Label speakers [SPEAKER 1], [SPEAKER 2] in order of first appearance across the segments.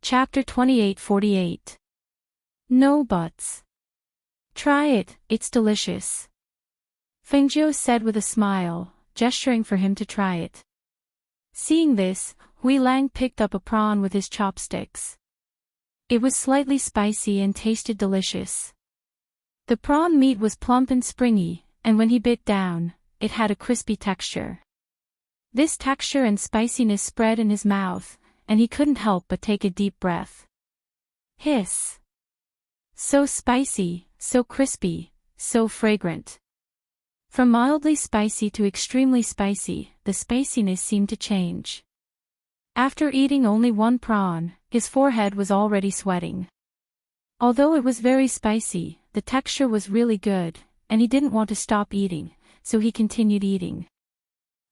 [SPEAKER 1] Chapter 28:48. No buts. Try it, it's delicious. Fengjiu said with a smile, gesturing for him to try it. Seeing this, Hui Lang picked up a prawn with his chopsticks. It was slightly spicy and tasted delicious. The prawn meat was plump and springy, and when he bit down, it had a crispy texture. This texture and spiciness spread in his mouth, and he couldn't help but take a deep breath. Hiss! So spicy, so crispy, so fragrant. From mildly spicy to extremely spicy, the spiciness seemed to change. After eating only one prawn, his forehead was already sweating. Although it was very spicy, the texture was really good, and he didn't want to stop eating, so he continued eating.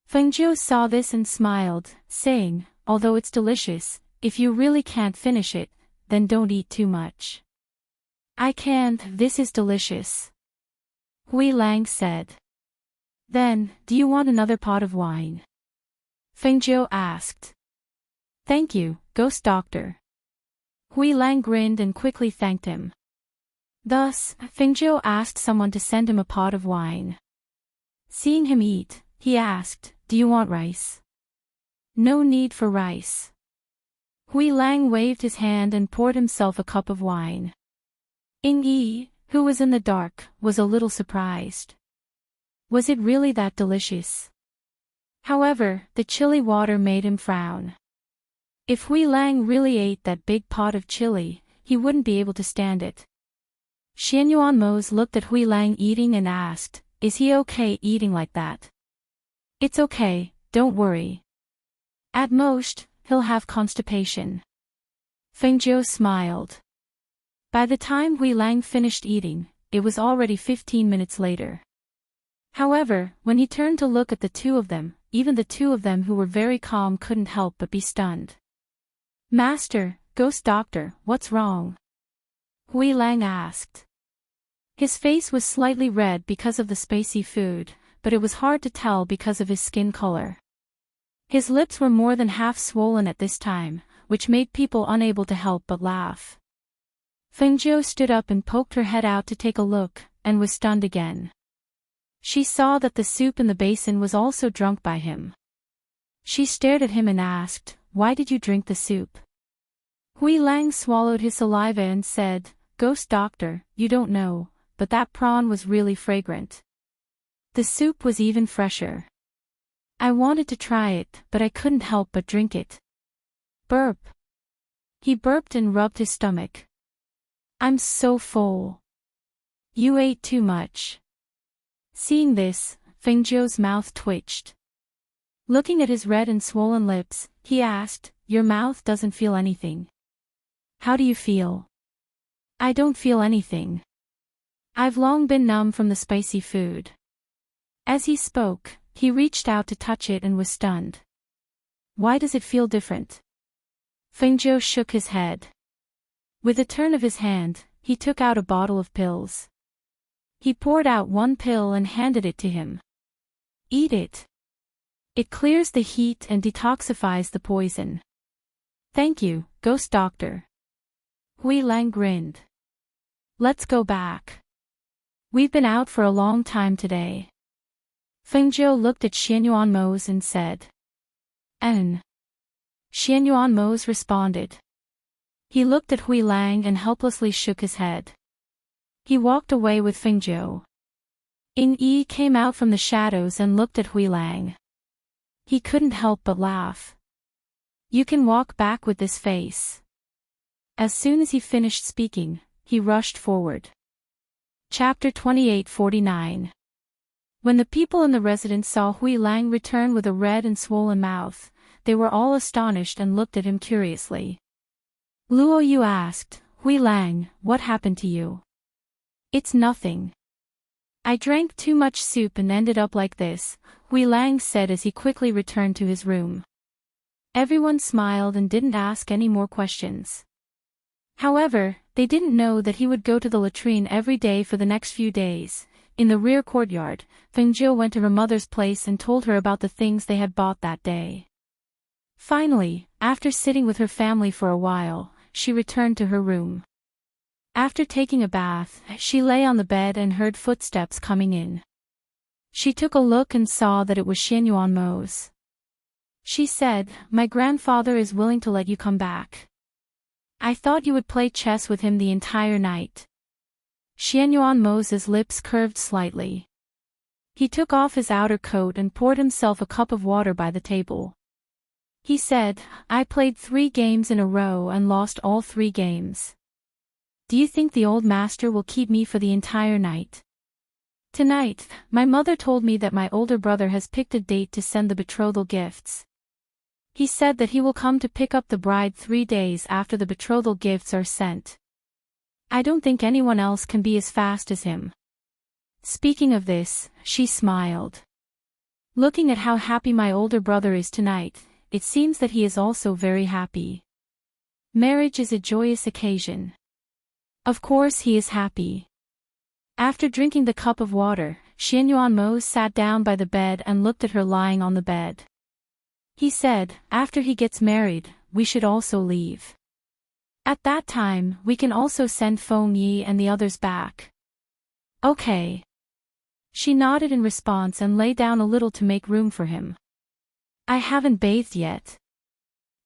[SPEAKER 1] Fengjiu saw this and smiled, saying, although it's delicious, if you really can't finish it, then don't eat too much. I can't, this is delicious. Hui Lang said. Then, do you want another pot of wine? Fengjiu asked. Thank you, Ghost Doctor. Hui Lang grinned and quickly thanked him. Thus, Fengjiu asked someone to send him a pot of wine. Seeing him eat, he asked, do you want rice? No need for rice. Hui Lang waved his hand and poured himself a cup of wine. Ying Yi, who was in the dark, was a little surprised. Was it really that delicious? However, the chili water made him frown. If Hui Lang really ate that big pot of chili, he wouldn't be able to stand it. Xianyuan Mose looked at Hui Lang eating and asked, is he okay eating like that? It's okay, don't worry. At most, he'll have constipation. Fengjiu smiled. By the time Hui Lang finished eating, it was already 15 minutes later. However, when he turned to look at the two of them, even the two of them who were very calm couldn't help but be stunned. Master, Ghost Doctor, what's wrong? Hui Lang asked. His face was slightly red because of the spicy food, but it was hard to tell because of his skin color. His lips were more than half swollen at this time, which made people unable to help but laugh. Fengjiu stood up and poked her head out to take a look, and was stunned again. She saw that the soup in the basin was also drunk by him. She stared at him and asked, why did you drink the soup? Hui Lang swallowed his saliva and said, Ghost Doctor, you don't know, but that prawn was really fragrant. The soup was even fresher. I wanted to try it, but I couldn't help but drink it. Burp. He burped and rubbed his stomach. I'm so full. You ate too much. Seeing this, Fengjiu's mouth twitched. Looking at his red and swollen lips, he asked, your mouth doesn't feel anything. How do you feel? I don't feel anything. I've long been numb from the spicy food. As he spoke, he reached out to touch it and was stunned. Why does it feel different? Fengjiu shook his head. With a turn of his hand, he took out a bottle of pills. He poured out one pill and handed it to him. Eat it. It clears the heat and detoxifies the poison. Thank you, Ghost Doctor. Hui Lang grinned. Let's go back. We've been out for a long time today. Fengjiu looked at Xianyuan Mose and said. Xianyuan Mose responded. He looked at Hui Lang and helplessly shook his head. He walked away with Fengjiu. Ying Yi came out from the shadows and looked at Hui Lang. He couldn't help but laugh. You can walk back with this face. As soon as he finished speaking, he rushed forward. Chapter 28:49. When the people in the residence saw Hui Lang return with a red and swollen mouth, they were all astonished and looked at him curiously. Luo Yu asked, Hui Lang, what happened to you? It's nothing. I drank too much soup and ended up like this, Hui Lang said as he quickly returned to his room. Everyone smiled and didn't ask any more questions. However, they didn't know that he would go to the latrine every day for the next few days. In the rear courtyard, Fengjiu went to her mother's place and told her about the things they had bought that day. Finally, after sitting with her family for a while, she returned to her room. After taking a bath, she lay on the bed and heard footsteps coming in. She took a look and saw that it was Xianyuanmo's. She said, "My grandfather is willing to let you come back. I thought you would play chess with him the entire night." Xianyuanmo's lips curved slightly. He took off his outer coat and poured himself a cup of water by the table. He said, "I played 3 games in a row and lost all 3 games. Do you think the old master will keep me for the entire night? Tonight, my mother told me that my older brother has picked a date to send the betrothal gifts. He said that he will come to pick up the bride 3 days after the betrothal gifts are sent. I don't think anyone else can be as fast as him." Speaking of this, she smiled. "Looking at how happy my older brother is tonight, it seems that he is also very happy. Marriage is a joyous occasion. Of course he is happy." After drinking the cup of water, Xianyuanmo sat down by the bed and looked at her lying on the bed. He said, "After he gets married, we should also leave. At that time, we can also send Feng Yi and the others back." "Okay." She nodded in response and lay down a little to make room for him. "I haven't bathed yet.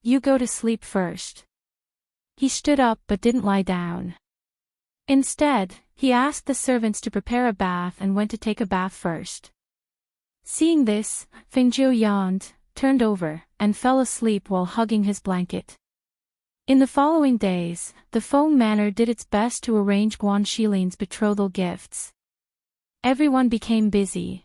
[SPEAKER 1] You go to sleep first." He stood up but didn't lie down. Instead, he asked the servants to prepare a bath and went to take a bath first. Seeing this, Fengjiu yawned, turned over, and fell asleep while hugging his blanket. In the following days, the Feng Manor did its best to arrange Guan Shilin's betrothal gifts. Everyone became busy.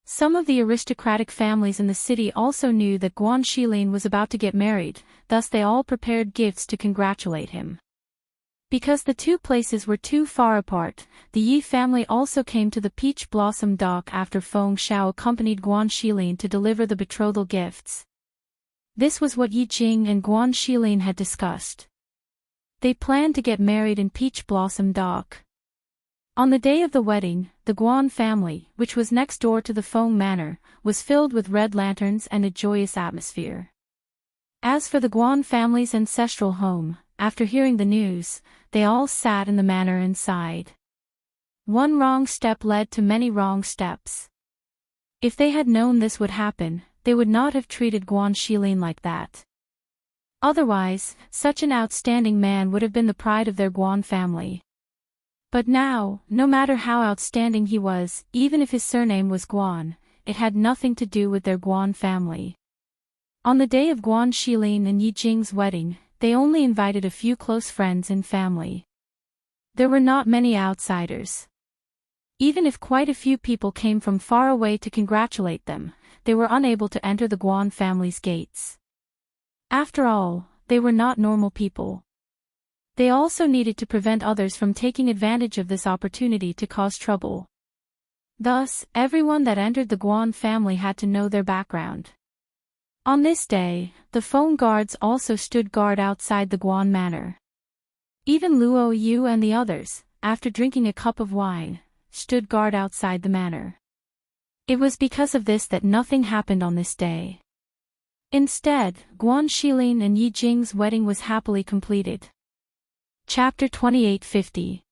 [SPEAKER 1] Some of the aristocratic families in the city also knew that Guan Shilin was about to get married, thus they all prepared gifts to congratulate him. Because the 2 places were too far apart, the Yi family also came to the Peach Blossom Dock after Feng Xiao accompanied Guan Shilin to deliver the betrothal gifts. This was what Yi Jing and Guan Shilin had discussed. They planned to get married in Peach Blossom Dock. On the day of the wedding, the Guan family, which was next door to the Feng Manor, was filled with red lanterns and a joyous atmosphere. As for the Guan family's ancestral home, after hearing the news, they all sat in the manor and sighed. One wrong step led to many wrong steps. If they had known this would happen, they would not have treated Guan Shilin like that. Otherwise, such an outstanding man would have been the pride of their Guan family. But now, no matter how outstanding he was, even if his surname was Guan, it had nothing to do with their Guan family. On the day of Guan Shilin and Yi Jing's wedding, they only invited a few close friends and family. There were not many outsiders. Even if quite a few people came from far away to congratulate them, they were unable to enter the Guan family's gates. After all, they were not normal people. They also needed to prevent others from taking advantage of this opportunity to cause trouble. Thus, everyone that entered the Guan family had to know their background. On this day, the Feng guards also stood guard outside the Guan Manor. Even Luo Yu and the others, after drinking a cup of wine, stood guard outside the manor. It was because of this that nothing happened on this day. Instead, Guan Shilin and Yi Jing's wedding was happily completed. Chapter 2850.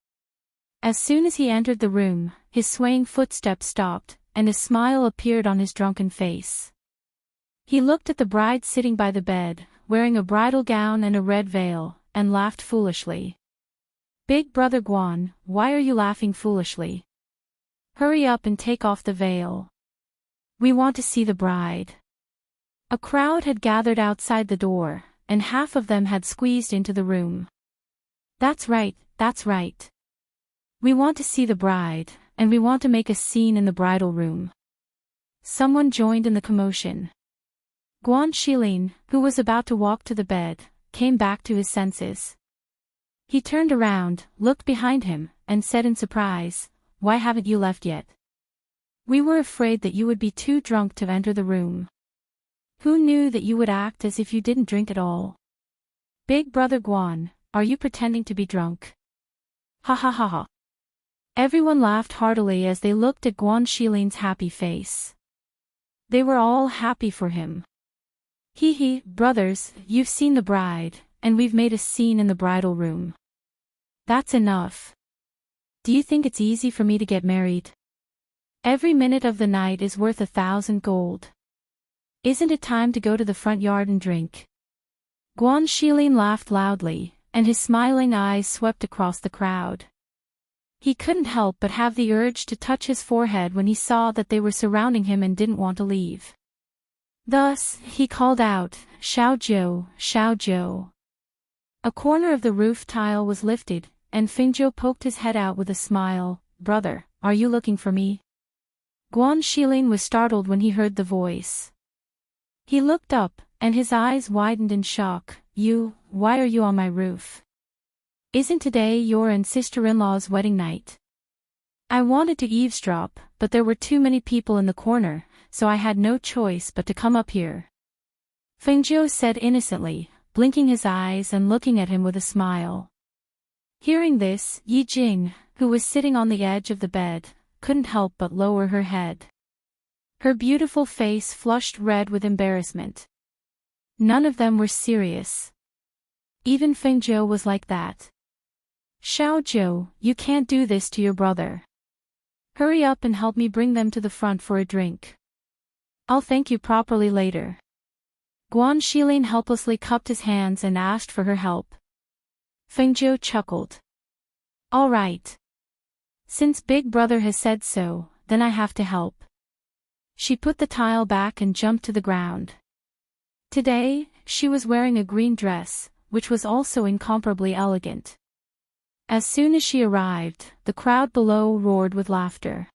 [SPEAKER 1] As soon as he entered the room, his swaying footsteps stopped, and a smile appeared on his drunken face. He looked at the bride sitting by the bed, wearing a bridal gown and a red veil, and laughed foolishly. "Big brother Guan, why are you laughing foolishly? Hurry up and take off the veil. We want to see the bride." A crowd had gathered outside the door, and half of them had squeezed into the room. That's right, that's right. We want to see the bride, and we want to make a scene in the bridal room. Someone joined in the commotion. Guan Shilin, who was about to walk to the bed, came back to his senses. He turned around, looked behind him, and said in surprise, "Why haven't you left yet? We were afraid that you would be too drunk to enter the room. Who knew that you would act as if you didn't drink at all? Big brother Guan, are you pretending to be drunk?" Ha ha ha ha. Everyone laughed heartily as they looked at Guan Shilin's happy face. They were all happy for him. Hee hee, brothers, you've seen the bride, and we've made a scene in the bridal room. That's enough. Do you think it's easy for me to get married? Every minute of the night is worth 1,000 gold. Isn't it time to go to the front yard and drink? Guan Shilin laughed loudly, and his smiling eyes swept across the crowd. He couldn't help but have the urge to touch his forehead when he saw that they were surrounding him and didn't want to leave. Thus, he called out, "Xiao Zhou, Xiao Zhou." A corner of the roof tile was lifted, and Fengzhou poked his head out with a smile. "Brother, are you looking for me?" Guan Shilin was startled when he heard the voice. He looked up, and his eyes widened in shock. Why are you on my roof? Isn't today your and sister-in-law's wedding night? I wanted to eavesdrop, but there were too many people in the corner, so I had no choice but to come up here. Fengzhou said innocently, blinking his eyes and looking at him with a smile. Hearing this, Yi Jing, who was sitting on the edge of the bed, couldn't help but lower her head. Her beautiful face flushed red with embarrassment. None of them were serious. Even Fengzhou was like that. "Xiao Zhou, you can't do this to your brother. Hurry up and help me bring them to the front for a drink. I'll thank you properly later." Guan Shilin helplessly cupped his hands and asked for her help. Fengzhou chuckled. "All right. Since Big Brother has said so, then I have to help." She put the tile back and jumped to the ground. Today, she was wearing a green dress, which was also incomparably elegant. As soon as she arrived, the crowd below roared with laughter.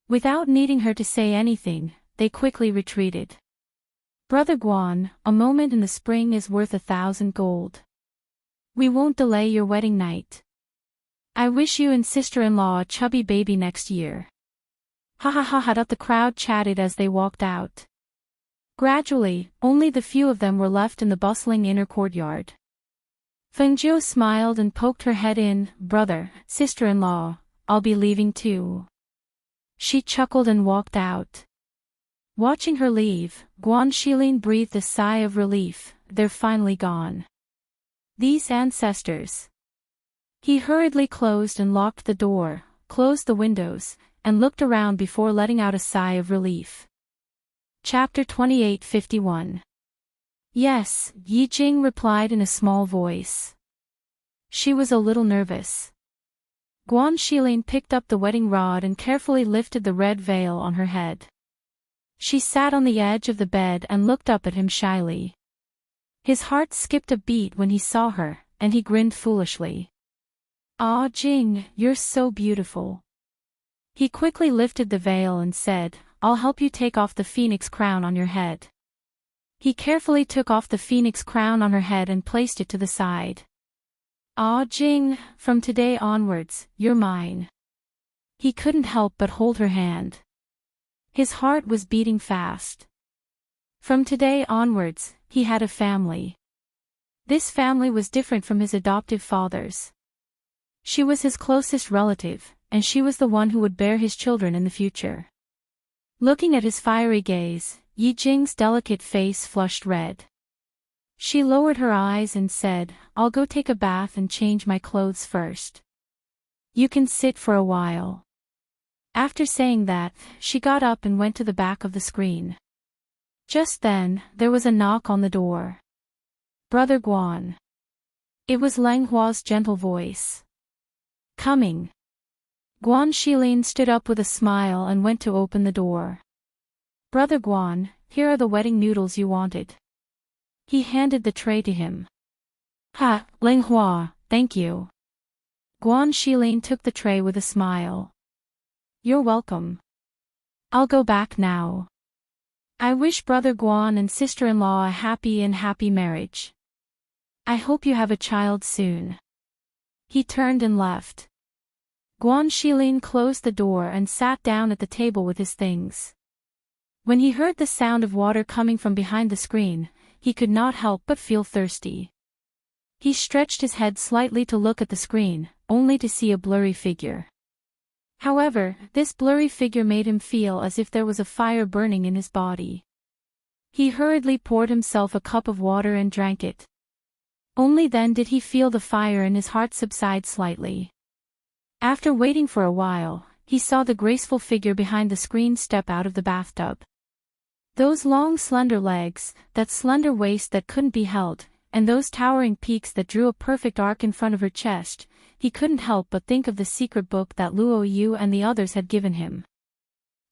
[SPEAKER 1] Without needing her to say anything, they quickly retreated. "Brother Guan, a moment in the spring is worth 1,000 gold. We won't delay your wedding night. I wish you and sister-in-law a chubby baby next year." Ha ha ha ha! The crowd chatted as they walked out. Gradually, only the few of them were left in the bustling inner courtyard. Fengzhou smiled and poked her head in. "Brother, sister-in-law, I'll be leaving too." She chuckled and walked out. Watching her leave, Guan Shilin breathed a sigh of relief. They're finally gone. These ancestors. He hurriedly closed and locked the door, closed the windows, and looked around before letting out a sigh of relief. Chapter 28:51. "Yes," Yi Jing replied in a small voice. She was a little nervous. Guan Shilin picked up the wedding rod and carefully lifted the red veil on her head. She sat on the edge of the bed and looked up at him shyly. His heart skipped a beat when he saw her, and he grinned foolishly. "Ah, Jing, you're so beautiful." He quickly lifted the veil and said, "I'll help you take off the phoenix crown on your head." He carefully took off the phoenix crown on her head and placed it to the side. "Ah, Jing, from today onwards, you're mine." He couldn't help but hold her hand. His heart was beating fast. From today onwards, he had a family. This family was different from his adoptive father's. She was his closest relative, and she was the one who would bear his children in the future. Looking at his fiery gaze, Yi Jing's delicate face flushed red. She lowered her eyes and said, "I'll go take a bath and change my clothes first. You can sit for a while." After saying that, she got up and went to the back of the screen. Just then, there was a knock on the door. "Brother Guan." It was Lang Hua's gentle voice. "Coming." Guan Shilin stood up with a smile and went to open the door. "Brother Guan, here are the wedding noodles you wanted." He handed the tray to him. "Ha, Lang Hua, thank you." Guan Shilin took the tray with a smile. "You're welcome. I'll go back now. I wish Brother Guan and sister-in-law a happy marriage. I hope you have a child soon." He turned and left. Guan Shilin closed the door and sat down at the table with his things. When he heard the sound of water coming from behind the screen, he could not help but feel thirsty. He stretched his head slightly to look at the screen, only to see a blurry figure. However, this blurry figure made him feel as if there was a fire burning in his body. He hurriedly poured himself a cup of water and drank it. Only then did he feel the fire in his heart subside slightly. After waiting for a while, he saw the graceful figure behind the screen step out of the bathtub. Those long slender legs, that slender waist that couldn't be held, and those towering peaks that drew a perfect arc in front of her chest, he couldn't help but think of the secret book that Luo Yu and the others had given him.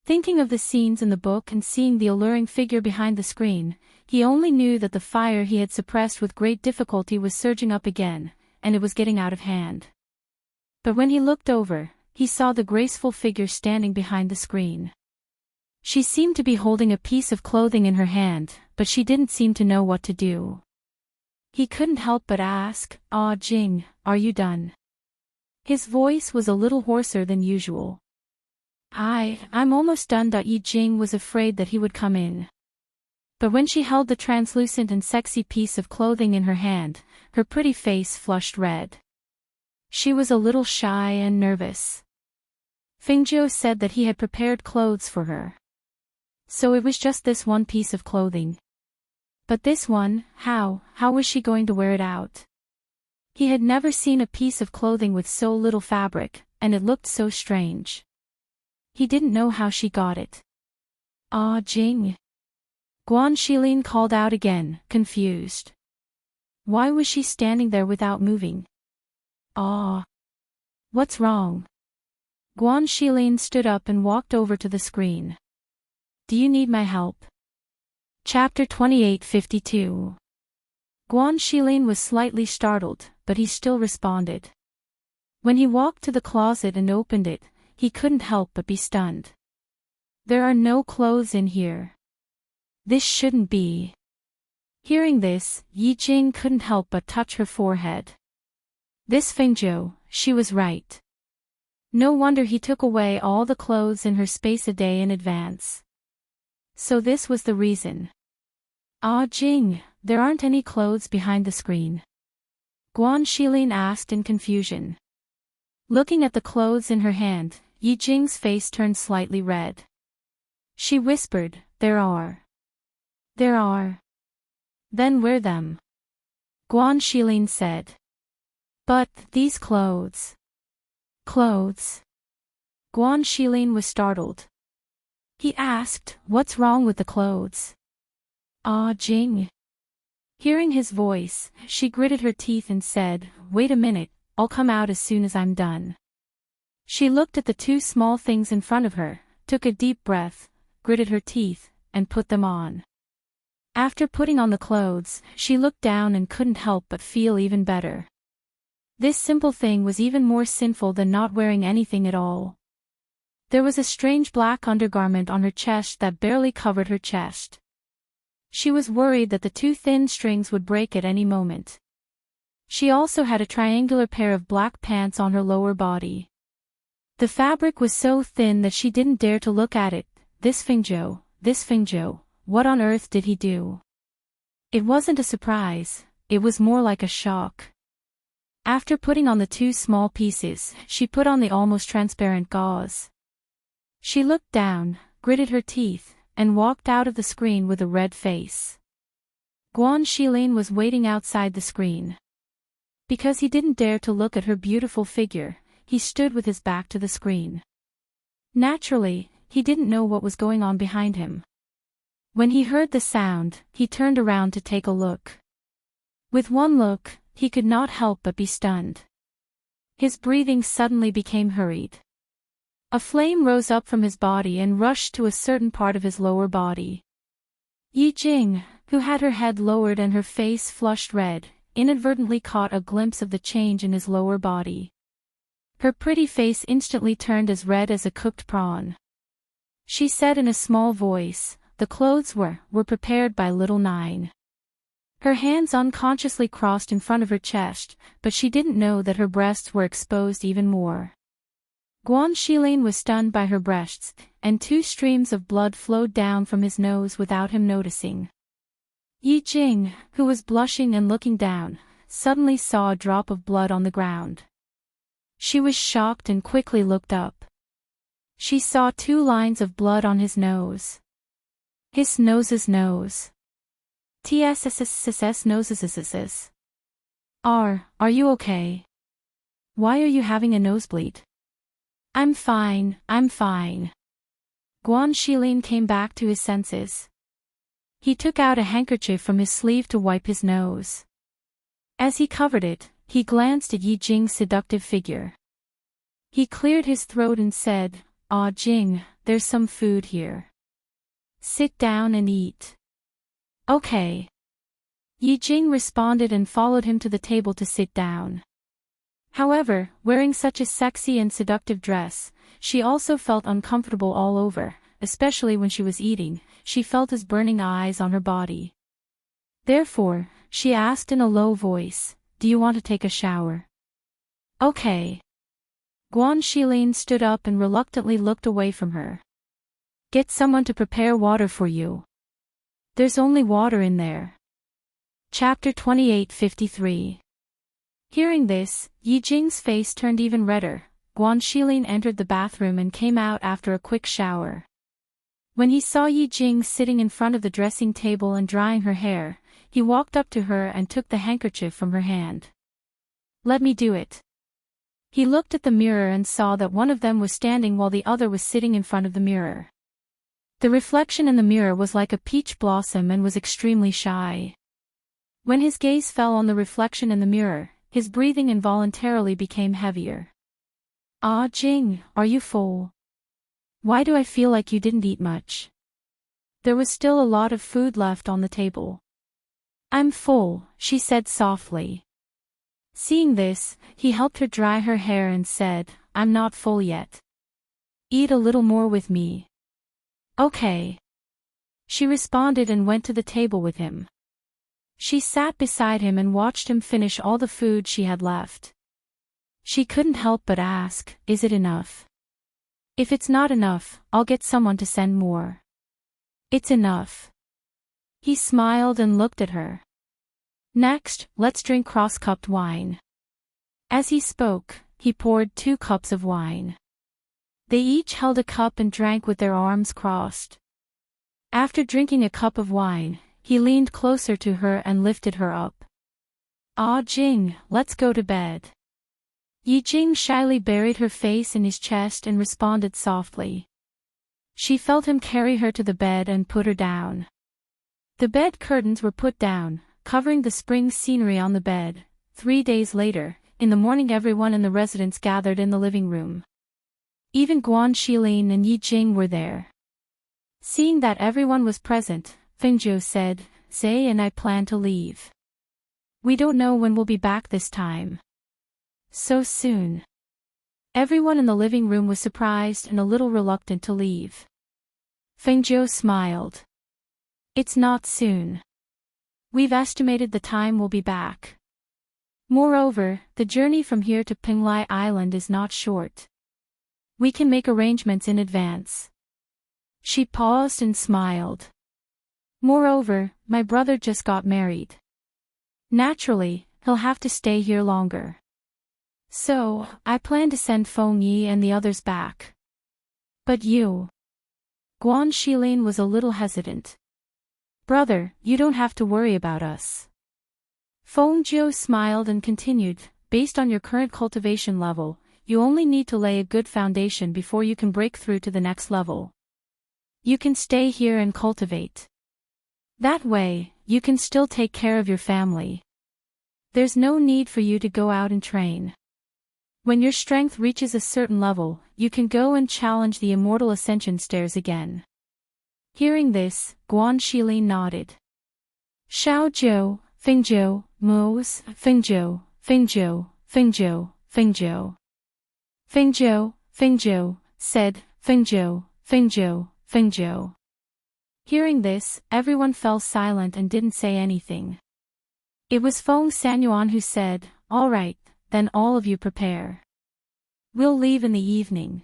[SPEAKER 1] Thinking of the scenes in the book and seeing the alluring figure behind the screen, he only knew that the fire he had suppressed with great difficulty was surging up again, and it was getting out of hand. But when he looked over, he saw the graceful figure standing behind the screen. She seemed to be holding a piece of clothing in her hand, but she didn't seem to know what to do. He couldn't help but ask, "Ah, Jing, are you done?" His voice was a little hoarser than usual. I'm almost done." Yi Jing was afraid that he would come in. But when she held the translucent and sexy piece of clothing in her hand, her pretty face flushed red. She was a little shy and nervous. Fengjiu said that he had prepared clothes for her. So it was just this one piece of clothing. But this one, how was she going to wear it out? He had never seen a piece of clothing with so little fabric, and it looked so strange. He didn't know how she got it. "Ah, Jing." Guan Shilin called out again, confused. Why was she standing there without moving? "Ah. What's wrong?" Guan Shilin stood up and walked over to the screen. "Do you need my help?" Chapter 2852. Guan Shilin was slightly startled, but he still responded. When he walked to the closet and opened it, he couldn't help but be stunned. "There are no clothes in here. This shouldn't be." Hearing this, Yi Jing couldn't help but touch her forehead. This Fengjiu, she was right. No wonder he took away all the clothes in her space a day in advance. So this was the reason. "Ah, Jing, there aren't any clothes behind the screen?" Guan Shilin asked in confusion. Looking at the clothes in her hand, Yi Jing's face turned slightly red. She whispered, There are. Then wear them." Guan Shilin said. "But, these clothes." "Clothes?" Guan Shilin was startled. He asked, "What's wrong with the clothes?" "Ah, Jing." Hearing his voice, she gritted her teeth and said, "Wait a minute, I'll come out as soon as I'm done." She looked at the two small things in front of her, took a deep breath, gritted her teeth, and put them on. After putting on the clothes, she looked down and couldn't help but feel even better. This simple thing was even more sinful than not wearing anything at all. There was a strange black undergarment on her chest that barely covered her chest. She was worried that the two thin strings would break at any moment. She also had a triangular pair of black pants on her lower body. The fabric was so thin that she didn't dare to look at it. This Fengjiu, what on earth did he do? It wasn't a surprise, it was more like a shock. After putting on the two small pieces, she put on the almost transparent gauze. She looked down, gritted her teeth, and walked out of the screen with a red face. Guan Shilin was waiting outside the screen. Because he didn't dare to look at her beautiful figure, he stood with his back to the screen. Naturally, he didn't know what was going on behind him. When he heard the sound, he turned around to take a look. With one look, he could not help but be stunned. His breathing suddenly became hurried. A flame rose up from his body and rushed to a certain part of his lower body. Yi Jing, who had her head lowered and her face flushed red, inadvertently caught a glimpse of the change in his lower body. Her pretty face instantly turned as red as a cooked prawn. She said in a small voice, "The clothes were prepared by little Nine." Her hands unconsciously crossed in front of her chest, but she didn't know that her breasts were exposed even more. Guan Shilin was stunned by her breasts, and 2 streams of blood flowed down from his nose without him noticing. Yi Jing, who was blushing and looking down, suddenly saw a drop of blood on the ground. She was shocked and quickly looked up. She saw 2 lines of blood on his nose. His nose's nose. TSSSS noses. Are you okay? Why are you having a nosebleed? I'm fine, I'm fine. Guan Shilin came back to his senses. He took out a handkerchief from his sleeve to wipe his nose. As he covered it, he glanced at Yi Jing's seductive figure. He cleared his throat and said, "Ah Jing, there's some food here. Sit down and eat." Okay. Yi Jing responded and followed him to the table to sit down. However, wearing such a sexy and seductive dress, she also felt uncomfortable all over, especially when she was eating. She felt his burning eyes on her body. Therefore, she asked in a low voice, "Do you want to take a shower?" Okay. Guan Shilin stood up and reluctantly looked away from her. Get someone to prepare water for you. There's only water in there. Chapter 28:53. Hearing this, Yi Jing's face turned even redder. Guan Shilin entered the bathroom and came out after a quick shower. When he saw Yi Jing sitting in front of the dressing table and drying her hair, he walked up to her and took the handkerchief from her hand. Let me do it. He looked at the mirror and saw that one of them was standing while the other was sitting in front of the mirror. The reflection in the mirror was like a peach blossom and was extremely shy. When his gaze fell on the reflection in the mirror, his breathing involuntarily became heavier. Ah Jing, are you full? Why do I feel like you didn't eat much? There was still a lot of food left on the table. I'm full, she said softly. Seeing this, he helped her dry her hair and said, I'm not full yet. Eat a little more with me. Okay. She responded and went to the table with him. She sat beside him and watched him finish all the food she had left. She couldn't help but ask, is it enough? If it's not enough, I'll get someone to send more. It's enough. He smiled and looked at her. Next, let's drink cross-cupped wine. As he spoke, he poured 2 cups of wine. They each held a cup and drank with their arms crossed. After drinking a cup of wine, he leaned closer to her and lifted her up. Ah Jing, let's go to bed. Yi Jing shyly buried her face in his chest and responded softly. She felt him carry her to the bed and put her down. The bed curtains were put down, covering the spring scenery on the bed. 3 days later, in the morning everyone in the residence gathered in the living room. Even Guan Shilin and Yi Jing were there. Seeing that everyone was present, Fengzhou said, Zhe and I plan to leave. We don't know when we'll be back this time. So soon. Everyone in the living room was surprised and a little reluctant to leave. Fengzhou smiled. It's not soon. We've estimated the time we'll be back. Moreover, the journey from here to Penglai Island is not short. We can make arrangements in advance. She paused and smiled. Moreover, my brother just got married. Naturally, he'll have to stay here longer. So, I plan to send Feng Yi and the others back. But you? Guan Shilin was a little hesitant. Brother, you don't have to worry about us. Feng Zhou smiled and continued, based on your current cultivation level, you only need to lay a good foundation before you can break through to the next level. You can stay here and cultivate. That way, you can still take care of your family. There's no need for you to go out and train. When your strength reaches a certain level, you can go and challenge the immortal ascension stairs again. Hearing this, Guan Shilin nodded. Xiao Zhou, Fengzhou, Mo's, Fengzhou, Fengzhou, Fengzhou, Fengzhou. Fengzhou, Fengzhou, said, Fengzhou, Fengzhou, Fengzhou. Hearing this, everyone fell silent and didn't say anything. It was Feng Sanyuan who said, all right, then all of you prepare. We'll leave in the evening.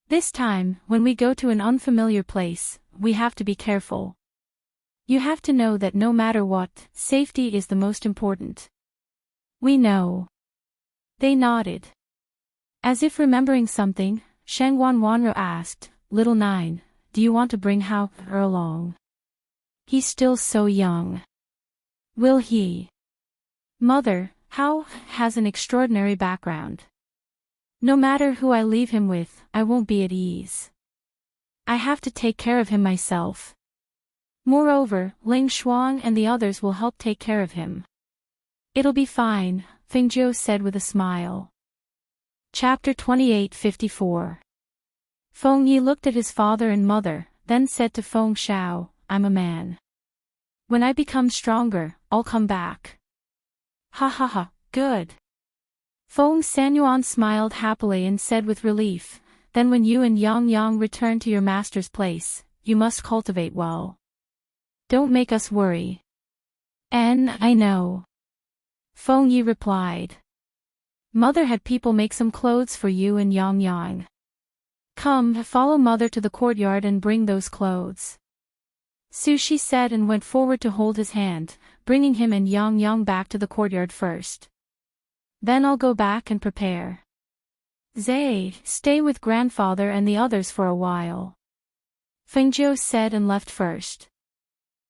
[SPEAKER 1] This time, when we go to an unfamiliar place, we have to be careful. You have to know that no matter what, safety is the most important. We know. They nodded. As if remembering something, Shangwan Wanro asked, Little Nine, do you want to bring Hao along? He's still so young. Will he? Mother, Hao has an extraordinary background. No matter who I leave him with, I won't be at ease. I have to take care of him myself. Moreover, Ling Shuang and the others will help take care of him. It'll be fine, Fengjiu said with a smile. Chapter 28:54. Feng Yi looked at his father and mother, then said to Feng Xiao, I'm a man. When I become stronger, I'll come back. Ha ha ha, good. Feng Sanyuan smiled happily and said with relief, then when you and Yang Yang return to your master's place, you must cultivate well. Don't make us worry. I know. Feng Yi replied. Mother had people make some clothes for you and Yang Yang. Come, follow mother to the courtyard and bring those clothes. Su Shi said and went forward to hold his hand, bringing him and Yang Yang back to the courtyard first. Then I'll go back and prepare. Zai, stay with grandfather and the others for a while. Fengjiu said and left first.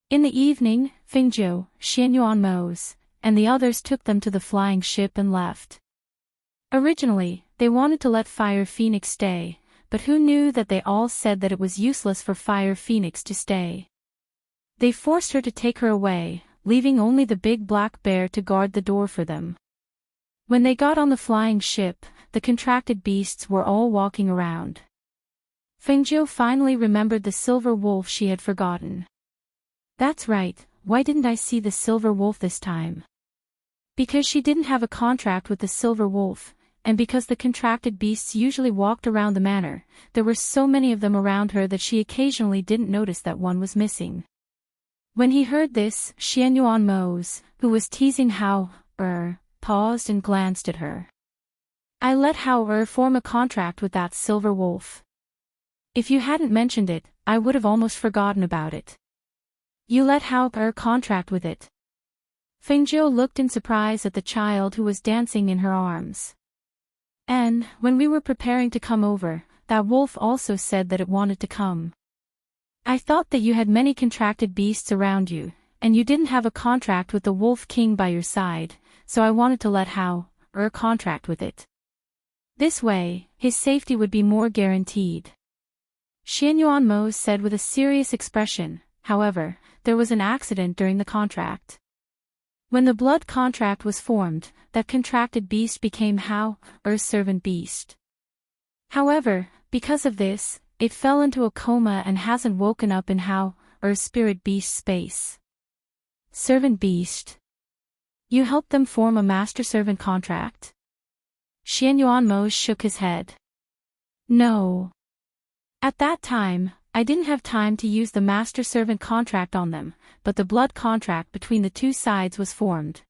[SPEAKER 1] In the evening, Fengjiu, Xianyuan Mose, and the others took them to the flying ship and left. Originally, they wanted to let Fire Phoenix stay, but who knew that they all said that it was useless for Fire Phoenix to stay. They forced her to take her away, leaving only the big black bear to guard the door for them. When they got on the flying ship, the contracted beasts were all walking around. Fengjiu finally remembered the silver wolf she had forgotten. That's right, why didn't I see the silver wolf this time? Because she didn't have a contract with the silver wolf, and because the contracted beasts usually walked around the manor, there were so many of them around her that she occasionally didn't notice that one was missing. When he heard this, Xianyuan Mose, who was teasing Hao, paused and glanced at her. I let Hao form a contract with that silver wolf. If you hadn't mentioned it, I would have almost forgotten about it. You let Hao contract with it. Fengjiu looked in surprise at the child who was dancing in her arms. And, when we were preparing to come over, that wolf also said that it wanted to come. I thought that you had many contracted beasts around you, and you didn't have a contract with the Wolf King by your side, so I wanted to let Hao contract with it. This way, his safety would be more guaranteed. Xianyuan Mo said with a serious expression. However, there was an accident during the contract. When the blood contract was formed, that contracted beast became Hao, servant beast. However, because of this, it fell into a coma and hasn't woken up in Hao, spirit beast space. Servant beast. You helped them form a master-servant contract? Xianyuan Mo shook his head. No. At that time, I didn't have time to use the master-servant contract on them, but the blood contract between the two sides was formed.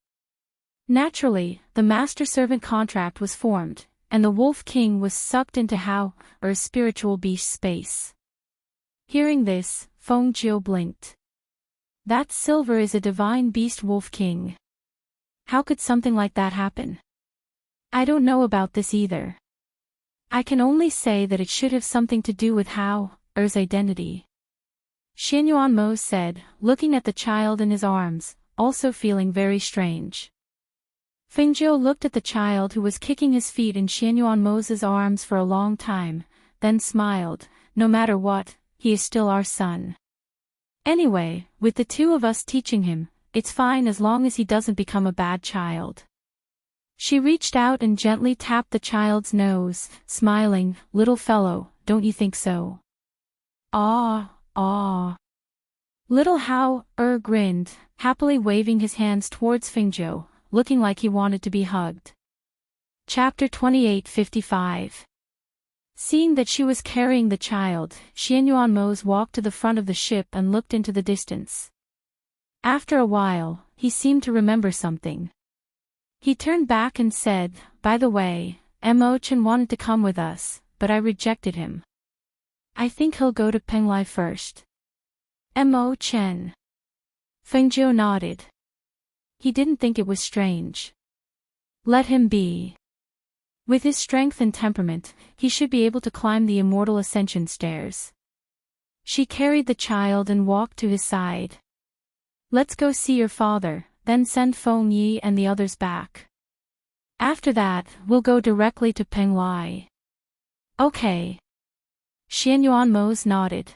[SPEAKER 1] Naturally, the master-servant contract was formed, and the Wolf King was sucked into Hao, spiritual beast space. Hearing this, Feng Jiu blinked. That silver is a divine beast Wolf King. How could something like that happen? I don't know about this either. I can only say that it should have something to do with Hao, identity. Xianyuan Mo said, looking at the child in his arms, also feeling very strange. Fengjiu looked at the child who was kicking his feet in Xianyuan Mo's arms for a long time, then smiled. No matter what, he is still our son. Anyway, with the two of us teaching him, it's fine as long as he doesn't become a bad child. She reached out and gently tapped the child's nose, smiling. Little fellow, don't you think so? Ah. Little Hao, grinned, happily waving his hands towards Fengjiu, looking like he wanted to be hugged. Chapter 28:55. Seeing that she was carrying the child, Xianyuan Mose walked to the front of the ship and looked into the distance. After a while, he seemed to remember something. He turned back and said, by the way, Mo Chen wanted to come with us, but I rejected him. I think he'll go to Penglai first. Mo Chen. Fengjiu nodded. He didn't think it was strange. Let him be. With his strength and temperament, he should be able to climb the immortal ascension stairs. She carried the child and walked to his side. Let's go see your father, then send Feng Yi and the others back. After that, we'll go directly to Penglai. Okay. Xianyuan Mose nodded.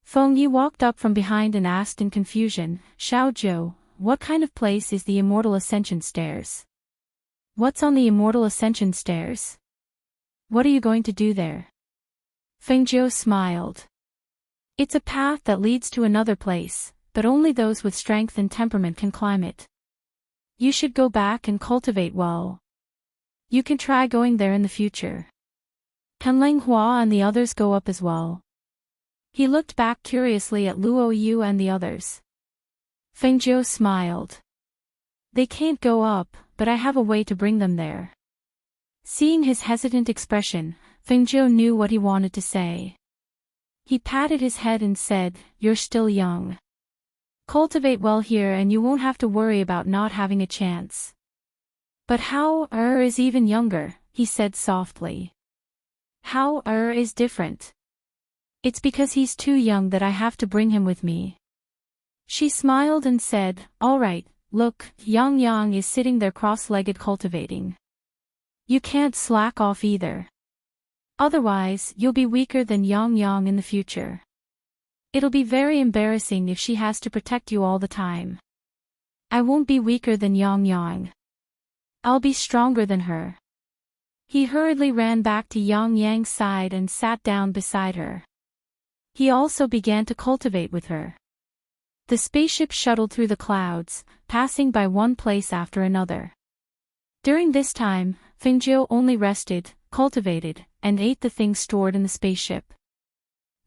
[SPEAKER 1] Feng Yi walked up from behind and asked in confusion, Xiao Zhou, what kind of place is the Immortal Ascension Stairs? What's on the Immortal Ascension Stairs? What are you going to do there? Feng Zhou smiled. It's a path that leads to another place, but only those with strength and temperament can climb it. You should go back and cultivate well. You can try going there in the future. Can Ling Hua and the others go up as well? He looked back curiously at Luo Yu and the others. Feng Zhou smiled. They can't go up, but I have a way to bring them there. Seeing his hesitant expression, Feng Zhou knew what he wanted to say. He patted his head and said, You're still young. Cultivate well here and you won't have to worry about not having a chance. But Hao is even younger, he said softly. Hao is different. It's because he's too young that I have to bring him with me. She smiled and said, All right, look, Yang Yang is sitting there cross-legged cultivating. You can't slack off either. Otherwise, you'll be weaker than Yang Yang in the future. It'll be very embarrassing if she has to protect you all the time. I won't be weaker than Yang Yang. I'll be stronger than her. He hurriedly ran back to Yang Yang's side and sat down beside her. He also began to cultivate with her. The spaceship shuttled through the clouds, passing by one place after another. During this time, Feng Zhou only rested, cultivated, and ate the things stored in the spaceship.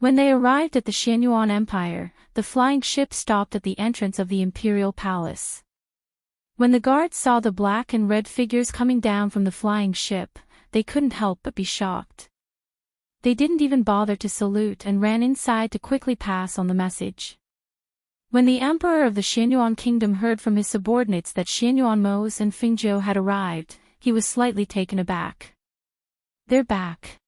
[SPEAKER 1] When they arrived at the Xianyuan Empire, the flying ship stopped at the entrance of the Imperial Palace. When the guards saw the black and red figures coming down from the flying ship, they couldn't help but be shocked. They didn't even bother to salute and ran inside to quickly pass on the message. When the Emperor of the Xianyuan Kingdom heard from his subordinates that Xianyuan Mose and Feng Zhou had arrived, he was slightly taken aback. They're back.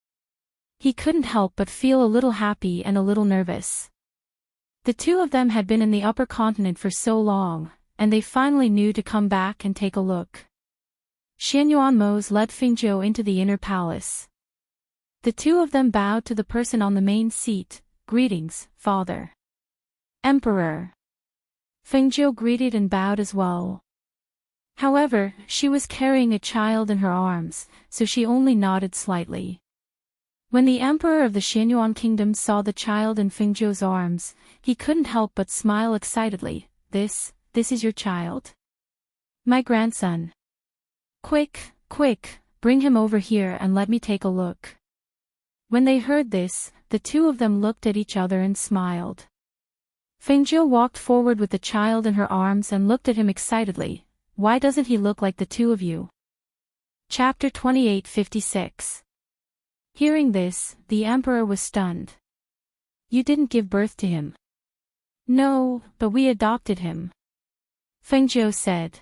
[SPEAKER 1] He couldn't help but feel a little happy and a little nervous. The two of them had been in the upper continent for so long, and they finally knew to come back and take a look. Xianyuan Mose led Feng Zhou into the inner palace. The two of them bowed to the person on the main seat. Greetings, Father. Emperor. Feng Zhou greeted and bowed as well. However, she was carrying a child in her arms, so she only nodded slightly. When the Emperor of the Xianyuan Kingdom saw the child in Feng Zhou's arms, he couldn't help but smile excitedly. This is your child? My grandson. Quick, bring him over here and let me take a look. When they heard this, the two of them looked at each other and smiled. Feng Zhou walked forward with the child in her arms and looked at him excitedly. Why doesn't he look like the two of you? Chapter 28:56. Hearing this, the Emperor was stunned. You didn't give birth to him. No, but we adopted him. Feng Zhou said.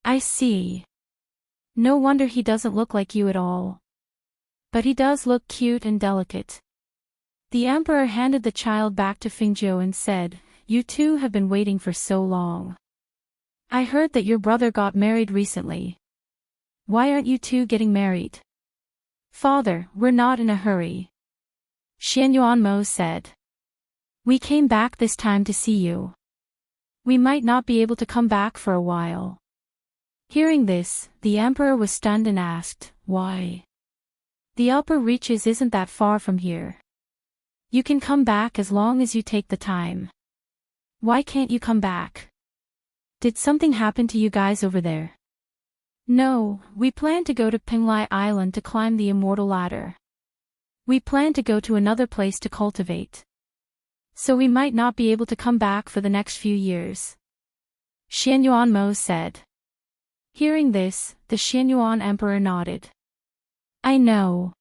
[SPEAKER 1] I see. No wonder he doesn't look like you at all. But he does look cute and delicate. The Emperor handed the child back to Feng Zhou and said, You two have been waiting for so long. I heard that your brother got married recently. Why aren't you two getting married? Father, we're not in a hurry. Xianyuan Mo said. We came back this time to see you. We might not be able to come back for a while. Hearing this, the Emperor was stunned and asked, Why? The upper reaches isn't that far from here. You can come back as long as you take the time. Why can't you come back? Did something happen to you guys over there? No, we plan to go to Penglai Island to climb the Immortal Ladder. We plan to go to another place to cultivate. So we might not be able to come back for the next few years. Xianyuan Mo said. Hearing this, the Xianyuan Emperor nodded. I know.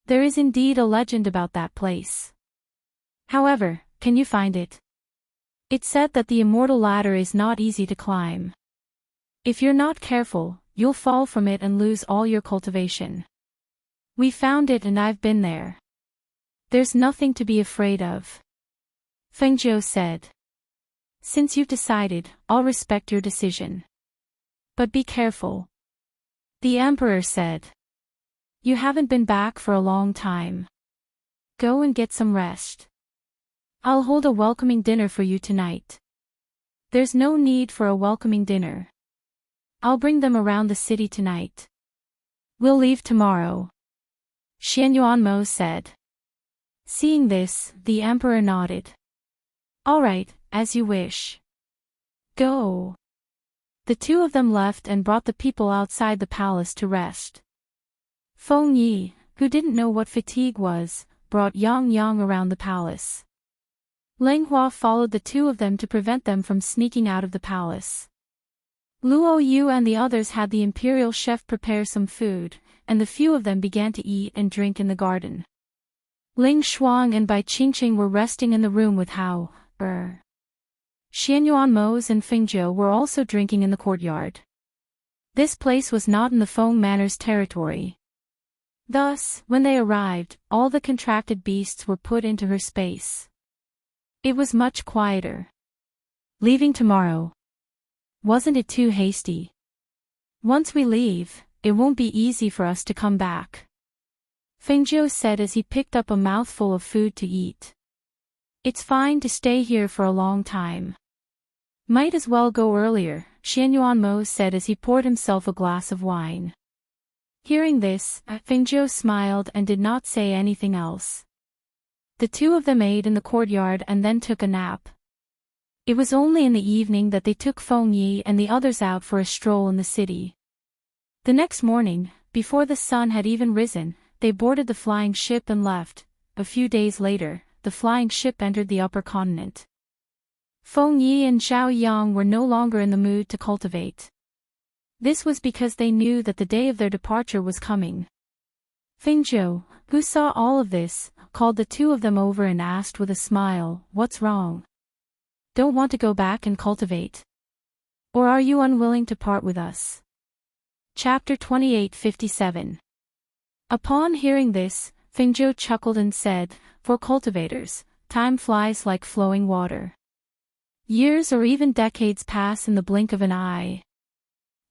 [SPEAKER 1] There is indeed a legend about that place. However, can you find it? It's said that the Immortal Ladder is not easy to climb. If you're not careful, you'll fall from it and lose all your cultivation. We found it and I've been there. There's nothing to be afraid of. Feng Zhou said. Since you've decided, I'll respect your decision. But be careful. The emperor said. You haven't been back for a long time. Go and get some rest. I'll hold a welcoming dinner for you tonight. There's no need for a welcoming dinner. I'll bring them around the city tonight. We'll leave tomorrow. Xianyuanmo said. Seeing this, the emperor nodded. All right, as you wish. Go. The two of them left and brought the people outside the palace to rest. Feng Yi, who didn't know what fatigue was, brought Yang Yang around the palace. Leng Hua followed the two of them to prevent them from sneaking out of the palace. Luo Yu and the others had the imperial chef prepare some food, and the few of them began to eat and drink in the garden. Ling Shuang and Bai Qingqing were resting in the room with Hao, Xianyuanmo and Fengzhou were also drinking in the courtyard. This place was not in the Feng Manor's territory. Thus, when they arrived, all the contracted beasts were put into her space. It was much quieter. Leaving tomorrow. Wasn't it too hasty? Once we leave, it won't be easy for us to come back. Fengzhou said as he picked up a mouthful of food to eat. It's fine to stay here for a long time. Might as well go earlier, Xianyuanmo said as he poured himself a glass of wine. Hearing this, Fengzhou smiled and did not say anything else. The two of them ate in the courtyard and then took a nap. It was only in the evening that they took Feng Yi and the others out for a stroll in the city. The next morning, before the sun had even risen, they boarded the flying ship and left. A few days later, the flying ship entered the upper continent. Feng Yi and Zhao Yang were no longer in the mood to cultivate. This was because they knew that the day of their departure was coming. Fengzhou, who saw all of this, called the two of them over and asked with a smile, "What's wrong? Don't want to go back and cultivate? Or are you unwilling to part with us?" Chapter 28:57. Upon hearing this, Fengzhou chuckled and said, "For cultivators, time flies like flowing water. Years or even decades pass in the blink of an eye.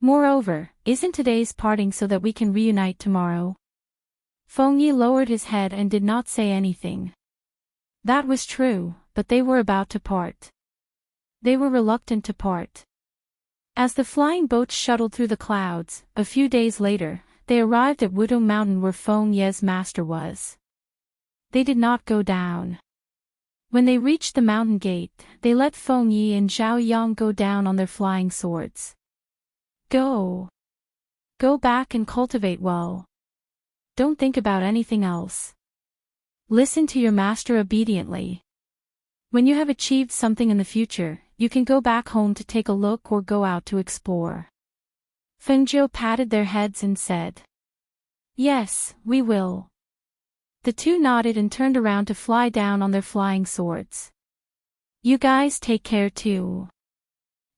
[SPEAKER 1] Moreover, isn't today's parting so that we can reunite tomorrow?" Feng Yi lowered his head and did not say anything. That was true, but they were about to part. They were reluctant to part. As the flying boat shuttled through the clouds, a few days later, they arrived at Wudong Mountain where Feng Ye's master was. They did not go down. When they reached the mountain gate, they let Feng Yi and Zhao Yang go down on their flying swords. Go. Go back and cultivate well. Don't think about anything else. Listen to your master obediently. When you have achieved something in the future, you can go back home to take a look or go out to explore. Fengzhou patted their heads and said, "Yes, we will." The two nodded and turned around to fly down on their flying swords. "You guys take care too."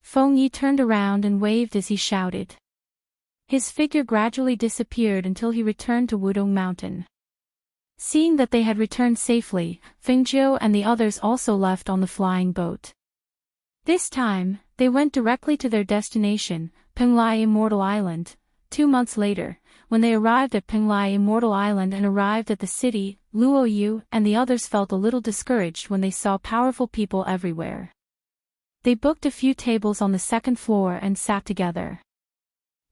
[SPEAKER 1] Feng Yi turned around and waved as he shouted. His figure gradually disappeared until he returned to Wudong Mountain. Seeing that they had returned safely, Fengzhou and the others also left on the flying boat. This time, they went directly to their destination, Penglai Immortal Island. 2 months later, when they arrived at Penglai Immortal Island and arrived at the city, Luo Yu and the others felt a little discouraged when they saw powerful people everywhere. They booked a few tables on the second floor and sat together.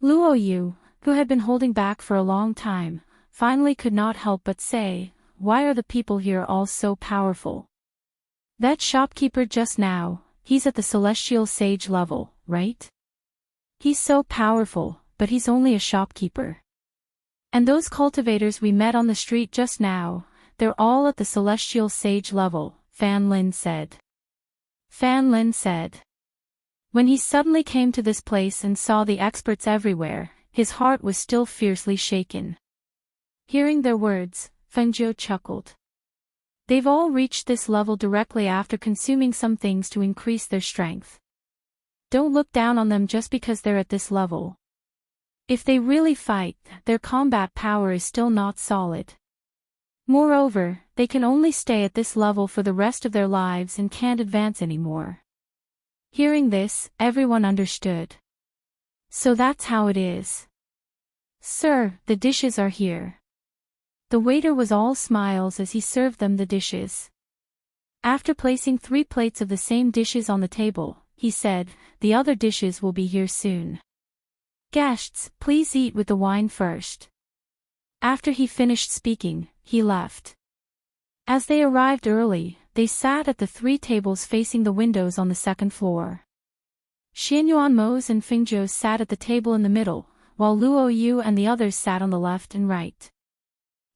[SPEAKER 1] Luo Yu, who had been holding back for a long time, finally could not help but say, "Why are the people here all so powerful? That shopkeeper just now, he's at the celestial sage level, right? He's so powerful, but he's only a shopkeeper. And those cultivators we met on the street just now, they're all at the celestial sage level," Fan Lin said. Fan Lin said. When he suddenly came to this place and saw the experts everywhere, his heart was still fiercely shaken. Hearing their words, Fengzhou chuckled. They've all reached this level directly after consuming some things to increase their strength. Don't look down on them just because they're at this level. If they really fight, their combat power is still not solid. Moreover, they can only stay at this level for the rest of their lives and can't advance anymore. Hearing this, everyone understood. So that's how it is. Sir, the dishes are here. The waiter was all smiles as he served them the dishes. After placing 3 plates of the same dishes on the table, he said, the other dishes will be here soon. Guests, please eat with the wine first. After he finished speaking, he left. As they arrived early, they sat at the 3 tables facing the windows on the 2nd floor. Xianyuan and Fengzhou sat at the table in the middle, while Luo Yu and the others sat on the left and right.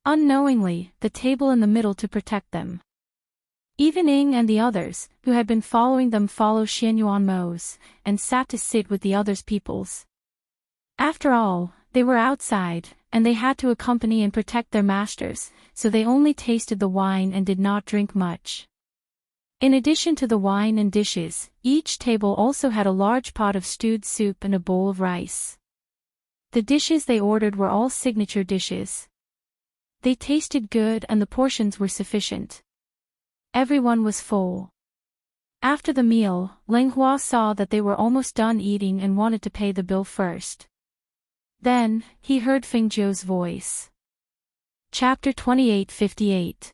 [SPEAKER 1] Unknowingly, the table in the middle to protect them. Even Ying and the others, who had been following them, followed Xianyuan and sat to sit with the others' peoples. After all, they were outside, and they had to accompany and protect their masters, so they only tasted the wine and did not drink much. In addition to the wine and dishes, each table also had a large pot of stewed soup and a bowl of rice. The dishes they ordered were all signature dishes. They tasted good and the portions were sufficient. Everyone was full. After the meal, Leng Hua saw that they were almost done eating and wanted to pay the bill first. Then, he heard Fengzhou's voice. Chapter 28:58.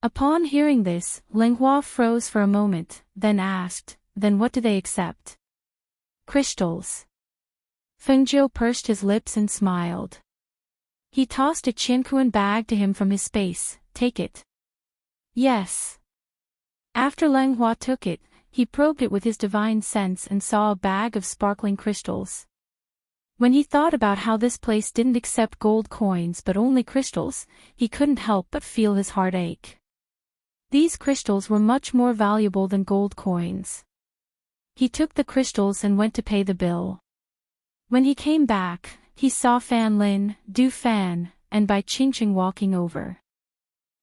[SPEAKER 1] Upon hearing this, Leng Hua froze for a moment, then asked, then what do they accept? Crystals. Fengzhou pursed his lips and smiled. He tossed a Qiankuan bag to him from his space, take it. Yes. After Leng Hua took it, he probed it with his divine sense and saw a bag of sparkling crystals. When he thought about how this place didn't accept gold coins but only crystals, he couldn't help but feel his heart ache. These crystals were much more valuable than gold coins. He took the crystals and went to pay the bill. When he came back, he saw Fan Lin, Du Fan, and Bai Qingqing walking over.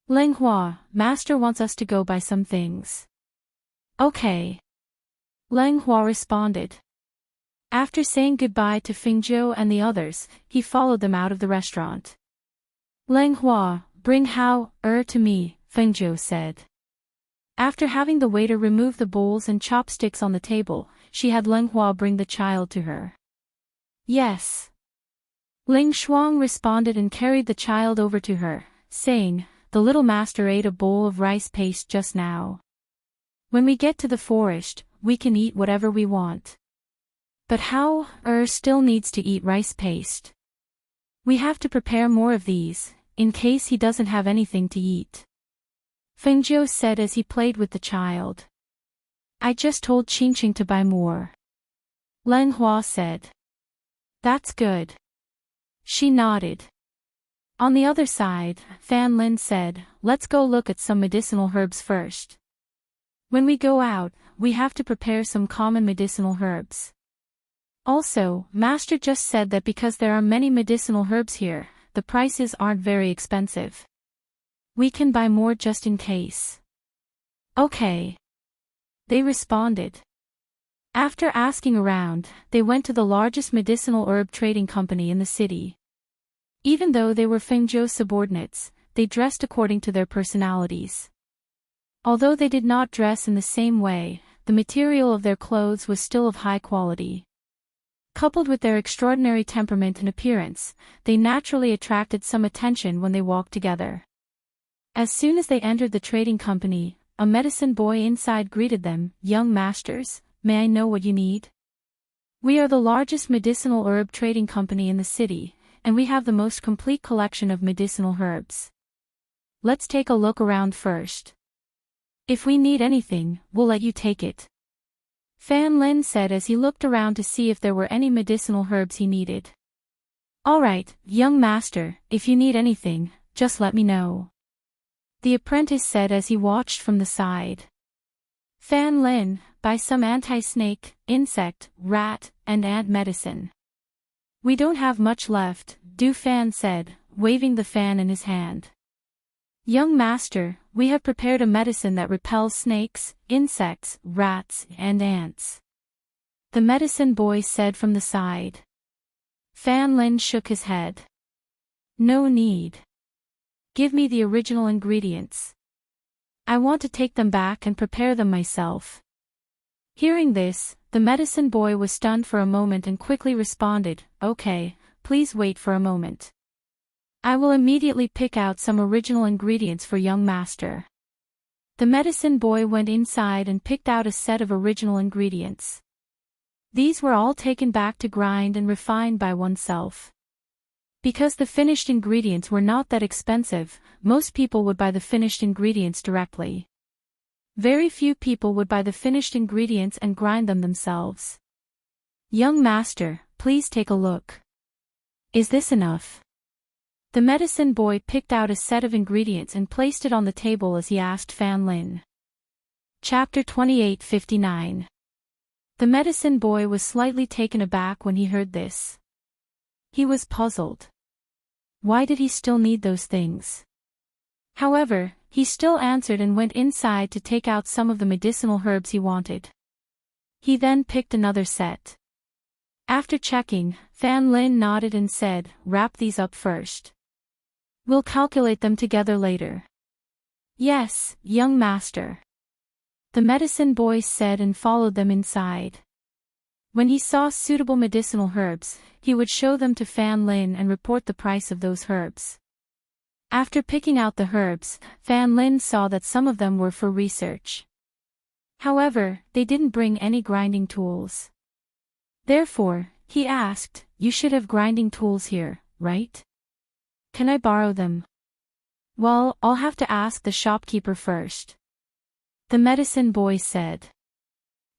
[SPEAKER 1] Leng Hua, Master wants us to go buy some things. Okay. Leng Hua responded. After saying goodbye to Fengzhou and the others, he followed them out of the restaurant. Leng Hua, bring Hao to me, Fengzhou said. After having the waiter remove the bowls and chopsticks on the table, she had Leng Hua bring the child to her. Yes. Ling Shuang responded and carried the child over to her, saying, the little master ate a bowl of rice paste just now. When we get to the forest, we can eat whatever we want. But Hao still needs to eat rice paste. We have to prepare more of these, in case he doesn't have anything to eat. Fengzhou said as he played with the child. I just told Qingqing to buy more. Leng Hua said. That's good. She nodded. On the other side, Fan Lin said, let's go look at some medicinal herbs first. When we go out, we have to prepare some common medicinal herbs. Also, Master just said that because there are many medicinal herbs here, the prices aren't very expensive. We can buy more just in case. Okay. They responded. After asking around, they went to the largest medicinal herb trading company in the city. Even though they were Fengzhou's subordinates, they dressed according to their personalities. Although they did not dress in the same way, the material of their clothes was still of high quality. Coupled with their extraordinary temperament and appearance, they naturally attracted some attention when they walked together. As soon as they entered the trading company, a medicine boy inside greeted them, young masters, may I know what you need? We are the largest medicinal herb trading company in the city, and we have the most complete collection of medicinal herbs. Let's take a look around first. If we need anything, we'll let you take it. Fan Lin said as he looked around to see if there were any medicinal herbs he needed. Alright, young master, if you need anything, just let me know. The apprentice said as he watched from the side. Fan Lin, buy some anti-snake, insect, rat, and ant medicine. We don't have much left, Du Fan said, waving the fan in his hand. Young master, we have prepared a medicine that repels snakes, insects, rats, and ants. The medicine boy said from the side. Fan Lin shook his head. No need. Give me the original ingredients. I want to take them back and prepare them myself. Hearing this, the medicine boy was stunned for a moment and quickly responded, okay, please wait for a moment. I will immediately pick out some original ingredients for young master. The medicine boy went inside and picked out a set of original ingredients. These were all taken back to grind and refined by oneself. Because the finished ingredients were not that expensive, most people would buy the finished ingredients directly. Very few people would buy the finished ingredients and grind them themselves. Young master, please take a look. Is this enough? The medicine boy picked out a set of ingredients and placed it on the table as he asked Fan Lin. Chapter 28:59. The medicine boy was slightly taken aback when he heard this. He was puzzled. Why did he still need those things? However, he still answered and went inside to take out some of the medicinal herbs he wanted. He then picked another set. After checking, Fan Lin nodded and said, "Wrap these up first. We'll calculate them together later." "Yes, young master." The medicine boy said and followed them inside. When he saw suitable medicinal herbs, he would show them to Fan Lin and report the price of those herbs. After picking out the herbs, Fan Lin saw that some of them were for research. However, they didn't bring any grinding tools. Therefore, he asked, "You should have grinding tools here, right? Can I borrow them?" "Well, I'll have to ask the shopkeeper first," the medicine boy said.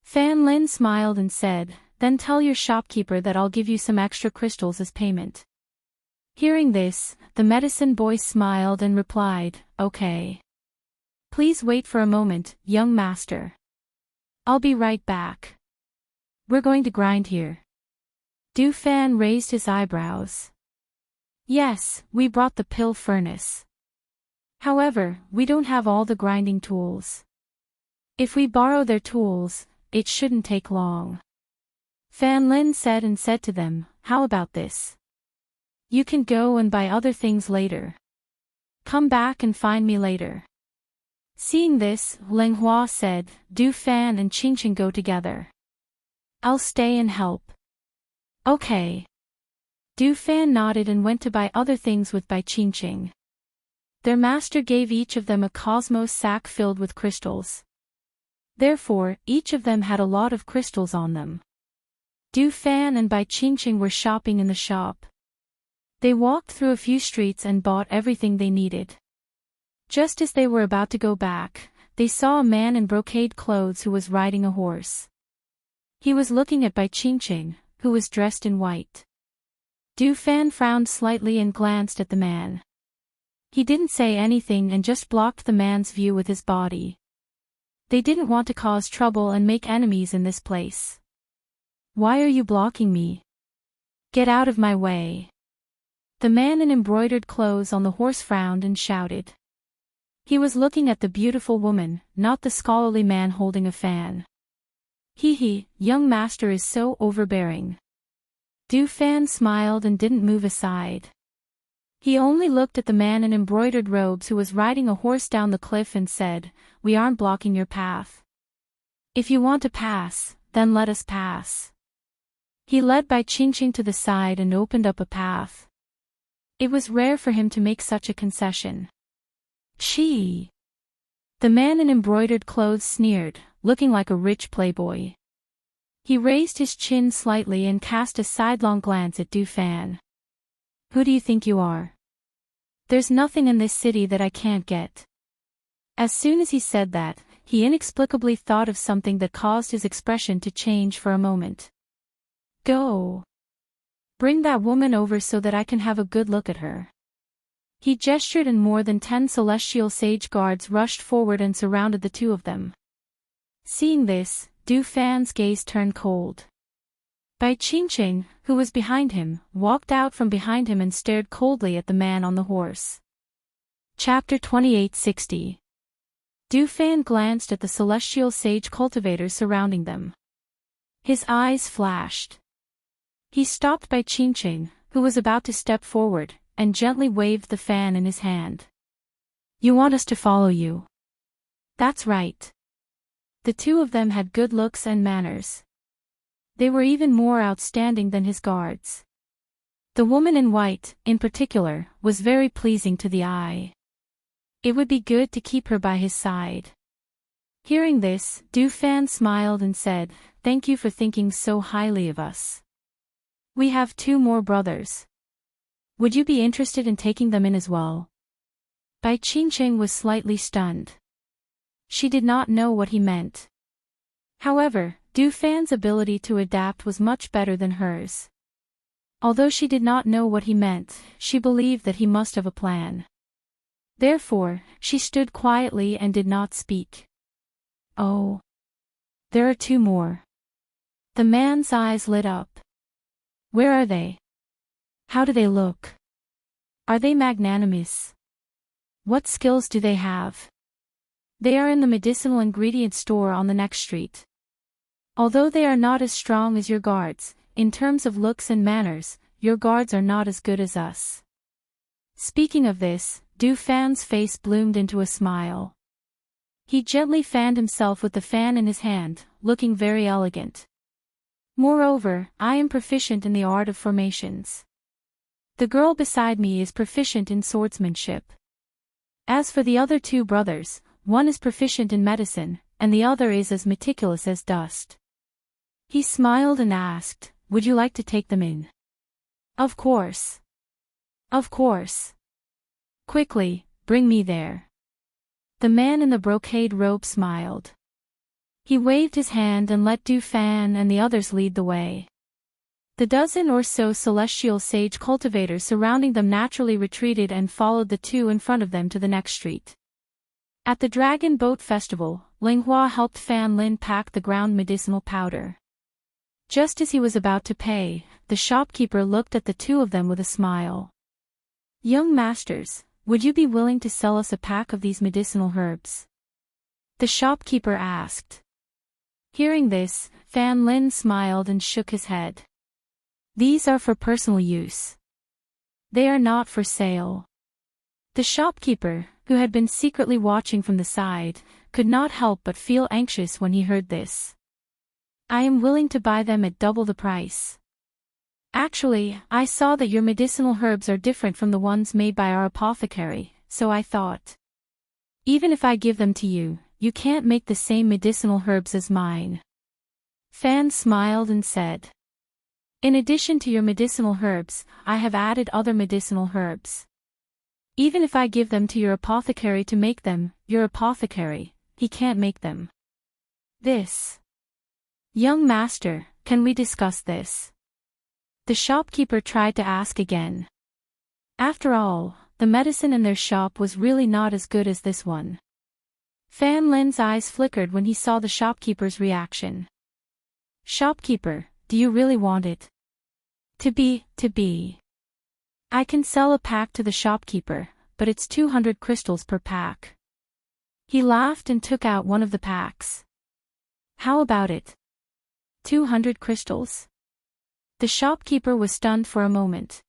[SPEAKER 1] Fan Lin smiled and said, "Then tell your shopkeeper that I'll give you some extra crystals as payment." Hearing this, the medicine boy smiled and replied, "Okay. Please wait for a moment, young master. I'll be right back. We're going to grind here." Du Fan raised his eyebrows. "Yes, we brought the pill furnace. However, we don't have all the grinding tools. If we borrow their tools, it shouldn't take long." Fan Lin said to them, "How about this? You can go and buy other things later. Come back and find me later." Seeing this, Leng Hua said, "Du Fan and Qingqing go together. I'll stay and help." "Okay." Du Fan nodded and went to buy other things with Bai Qingqing. Their master gave each of them a cosmos sack filled with crystals. Therefore, each of them had a lot of crystals on them. Du Fan and Bai Qingqing were shopping in the shop. They walked through a few streets and bought everything they needed. Just as they were about to go back, they saw a man in brocade clothes who was riding a horse. He was looking at Bai Qingqing, who was dressed in white. Du Fan frowned slightly and glanced at the man. He didn't say anything and just blocked the man's view with his body. They didn't want to cause trouble and make enemies in this place. "Why are you blocking me? Get out of my way." The man in embroidered clothes on the horse frowned and shouted. He was looking at the beautiful woman, not the scholarly man holding a fan. He, young master is so overbearing." Du Fan smiled and didn't move aside. He only looked at the man in embroidered robes who was riding a horse down the cliff and said, "We aren't blocking your path. If you want to pass, then let us pass." He led Bai Qingqing to the side and opened up a path. It was rare for him to make such a concession. "Chi!" The man in embroidered clothes sneered, looking like a rich playboy. He raised his chin slightly and cast a sidelong glance at Du Fan. "Who do you think you are? There's nothing in this city that I can't get." As soon as he said that, he inexplicably thought of something that caused his expression to change for a moment. "Go. Bring that woman over so that I can have a good look at her." He gestured and more than 10 celestial sage guards rushed forward and surrounded the two of them. Seeing this, Du Fan's gaze turned cold. Bai Qingqing, who was behind him, walked out from behind him and stared coldly at the man on the horse. Chapter 28:60. Du Fan glanced at the celestial sage cultivators surrounding them. His eyes flashed. He stopped Bai Qingqing, who was about to step forward, and gently waved the fan in his hand. "You want us to follow you?" "That's right." The two of them had good looks and manners. They were even more outstanding than his guards. The woman in white, in particular, was very pleasing to the eye. It would be good to keep her by his side. Hearing this, Du Fan smiled and said, "Thank you for thinking so highly of us. We have 2 more brothers. Would you be interested in taking them in as well?" Bai Qingqing was slightly stunned. She did not know what he meant. However, Du Fan's ability to adapt was much better than hers. Although she did not know what he meant, she believed that he must have a plan. Therefore, she stood quietly and did not speak. "Oh. There are 2 more." The man's eyes lit up. "Where are they? How do they look? Are they magnanimous? What skills do they have?" "They are in the medicinal ingredient store on the next street. Although they are not as strong as your guards, in terms of looks and manners, your guards are not as good as us." Speaking of this, Du Fan's face bloomed into a smile. He gently fanned himself with the fan in his hand, looking very elegant. "Moreover, I am proficient in the art of formations. The girl beside me is proficient in swordsmanship. As for the other 2 brothers, one is proficient in medicine, and the other is as meticulous as dust." He smiled and asked, "Would you like to take them in?" "Of course. Of course. Quickly, bring me there." The man in the brocade robe smiled. He waved his hand and let Du Fan and the others lead the way. The dozen or so celestial sage cultivators surrounding them naturally retreated and followed the 2 in front of them to the next street. At the Dragon Boat Festival, Ling Hua helped Fan Lin pack the ground medicinal powder. Just as he was about to pay, the shopkeeper looked at the 2 of them with a smile. "Young masters, would you be willing to sell us a pack of these medicinal herbs?" the shopkeeper asked. Hearing this, Fan Lin smiled and shook his head. "These are for personal use. They are not for sale." The shopkeeper, who had been secretly watching from the side, could not help but feel anxious when he heard this. "I am willing to buy them at double the price. Actually, I saw that your medicinal herbs are different from the ones made by our apothecary, so I thought, even if I give them to you, you can't make the same medicinal herbs as mine." Fan smiled and said, "In addition to your medicinal herbs, I have added other medicinal herbs. Even if I give them to your apothecary to make them, your apothecary, he can't make them." "This. Young master, can we discuss this?" the shopkeeper tried to ask again. After all, the medicine in their shop was really not as good as this one. Fan Lin's eyes flickered when he saw the shopkeeper's reaction. "Shopkeeper, do you really want it?" To be. "I can sell a pack to the shopkeeper, but it's 200 crystals per pack." He laughed and took out one of the packs. "How about it? 200 crystals? The shopkeeper was stunned for a moment.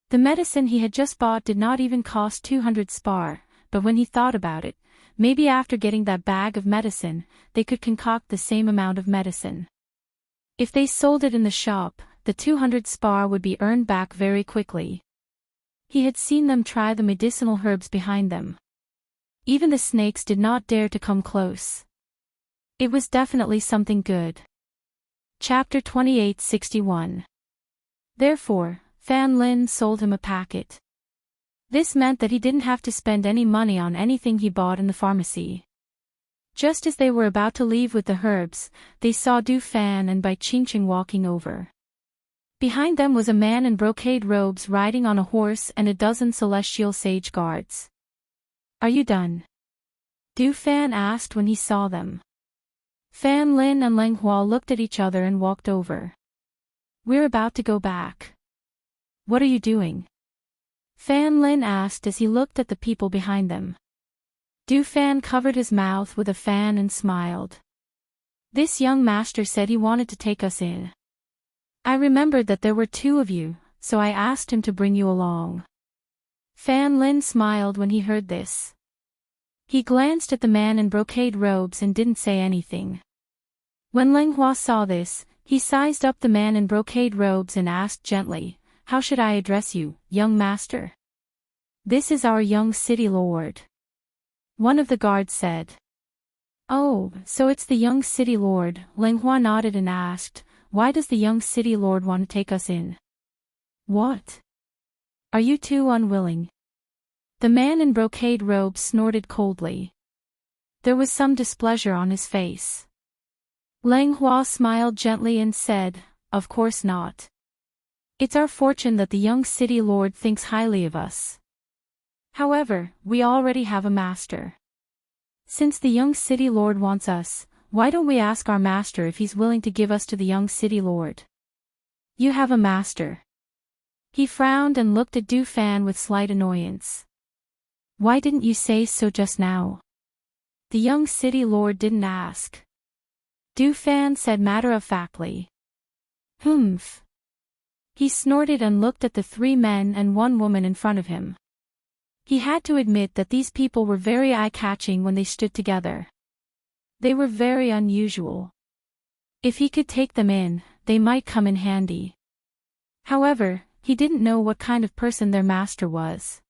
[SPEAKER 1] The medicine he had just bought did not even cost 200 spar, but when he thought about it, maybe after getting that bag of medicine, they could concoct the same amount of medicine. If they sold it in the shop, the 200 spar would be earned back very quickly. He had seen them try the medicinal herbs behind them. Even the snakes did not dare to come close. It was definitely something good. Chapter 2861. Therefore, Fan Lin sold him a packet. This meant that he didn't have to spend any money on anything he bought in the pharmacy. Just as they were about to leave with the herbs, they saw Du Fan and Bai Qingqing walking over. Behind them was a man in brocade robes riding on a horse and a dozen celestial sage guards. "Are you done?" Du Fan asked when he saw them. Fan Lin and Ling Hua looked at each other and walked over. "We're about to go back." "What are you doing?" Fan Lin asked as he looked at the people behind them. Du Fan covered his mouth with a fan and smiled. "This young master said he wanted to take us in. I remembered that there were 2 of you, so I asked him to bring you along." Fan Lin smiled when he heard this. He glanced at the man in brocade robes and didn't say anything. When Ling Hua saw this, he sized up the man in brocade robes and asked gently, how should I address you, young master? This is our young city lord. One of the guards said. Oh, so it's the young city lord, Ling Hua nodded and asked, why does the young city lord want to take us in? What? Are you too unwilling? The man in brocade robe snorted coldly. There was some displeasure on his face. Ling Hua smiled gently and said, of course not. It's our fortune that the young city lord thinks highly of us. However, we already have a master. Since the young city lord wants us, why don't we ask our master if he's willing to give us to the young city lord? You have a master. He frowned and looked at Du Fan with slight annoyance. Why didn't you say so just now? The young city lord didn't ask. Du Fan said matter-of-factly. Humph. He snorted and looked at the 3 men and 1 woman in front of him. He had to admit that these people were very eye-catching when they stood together. They were very unusual. If he could take them in, they might come in handy. However, he didn't know what kind of person their master was.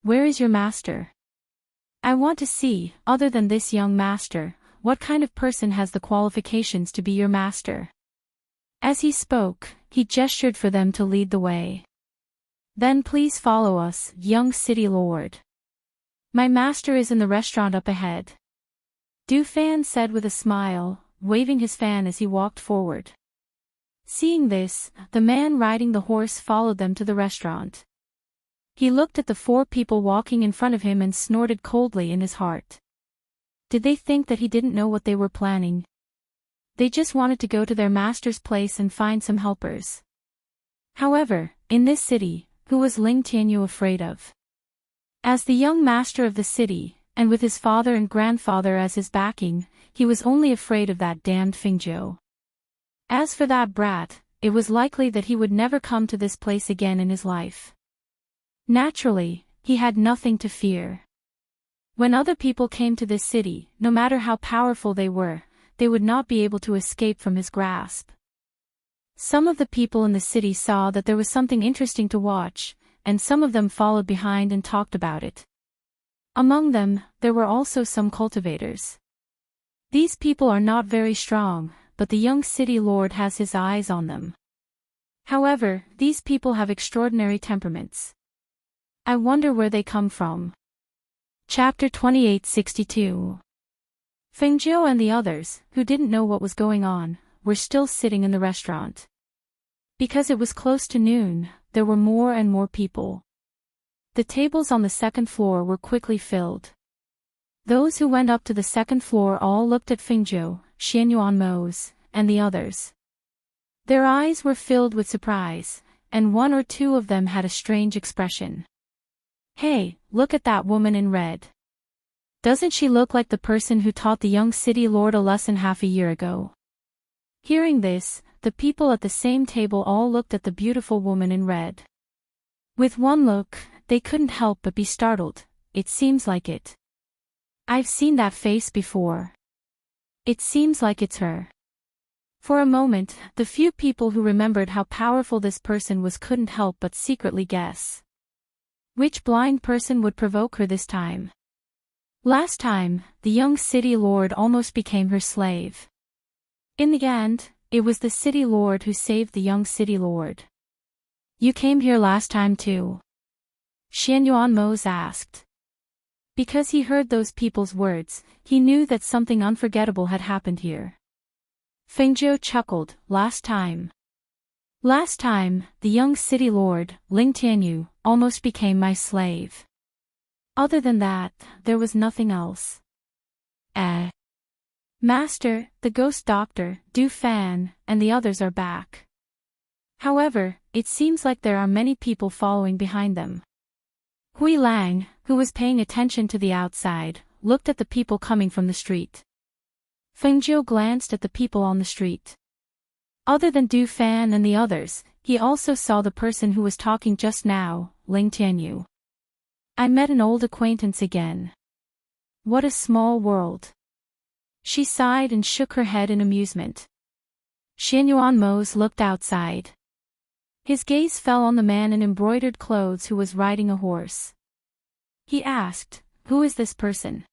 [SPEAKER 1] Where is your master? I want to see, other than this young master, what kind of person has the qualifications to be your master. As he spoke, he gestured for them to lead the way. Then please follow us, young city lord. My master is in the restaurant up ahead. Du Fan said with a smile, waving his fan as he walked forward. Seeing this, the man riding the horse followed them to the restaurant. He looked at the 4 people walking in front of him and snorted coldly in his heart. Did they think that he didn't know what they were planning? They just wanted to go to their master's place and find some helpers. However, in this city, who was Ling Tianyu afraid of? As the young master of the city, and with his father and grandfather as his backing, he was only afraid of that damned Fingzhou. As for that brat, it was likely that he would never come to this place again in his life. Naturally, he had nothing to fear. When other people came to this city, no matter how powerful they were, they would not be able to escape from his grasp. Some of the people in the city saw that there was something interesting to watch, and some of them followed behind and talked about it. Among them, there were also some cultivators. These people are not very strong, but the young city lord has his eyes on them. However, these people have extraordinary temperaments. I wonder where they come from. Chapter 2862. Fengzhou and the others, who didn't know what was going on, were still sitting in the restaurant. Because it was close to noon, there were more and more people. The tables on the 2nd floor were quickly filled. Those who went up to the 2nd floor all looked at Fengzhou, Xianyuanmos, and the others. Their eyes were filled with surprise, and 1 or 2 of them had a strange expression. Hey, look at that woman in red. Doesn't she look like the person who taught the young city lord a lesson half a year ago? Hearing this, the people at the same table all looked at the beautiful woman in red. With one look, they couldn't help but be startled. It seems like it. I've seen that face before. It seems like it's her. For a moment, the few people who remembered how powerful this person was couldn't help but secretly guess. Which blind person would provoke her this time? Last time, the young city lord almost became her slave. In the end, it was the city lord who saved the young city lord. You came here last time too? Xianyuanmos asked. Because he heard those people's words, he knew that something unforgettable had happened here. Fengzhou chuckled, last time. Last time, the young city lord, Ling Tianyu, almost became my slave. Other than that, there was nothing else. Master, the ghost doctor, Du Fan, and the others are back. However, it seems like there are many people following behind them. Hui Lang, who was paying attention to the outside, looked at the people coming from the street. Fengzhou glanced at the people on the street. Other than Du Fan and the others, he also saw the person who was talking just now, Ling Tianyu. I met an old acquaintance again. What a small world. She sighed and shook her head in amusement. Xianyuanmos looked outside. His gaze fell on the man in embroidered clothes who was riding a horse. He asked, "Who is this person?"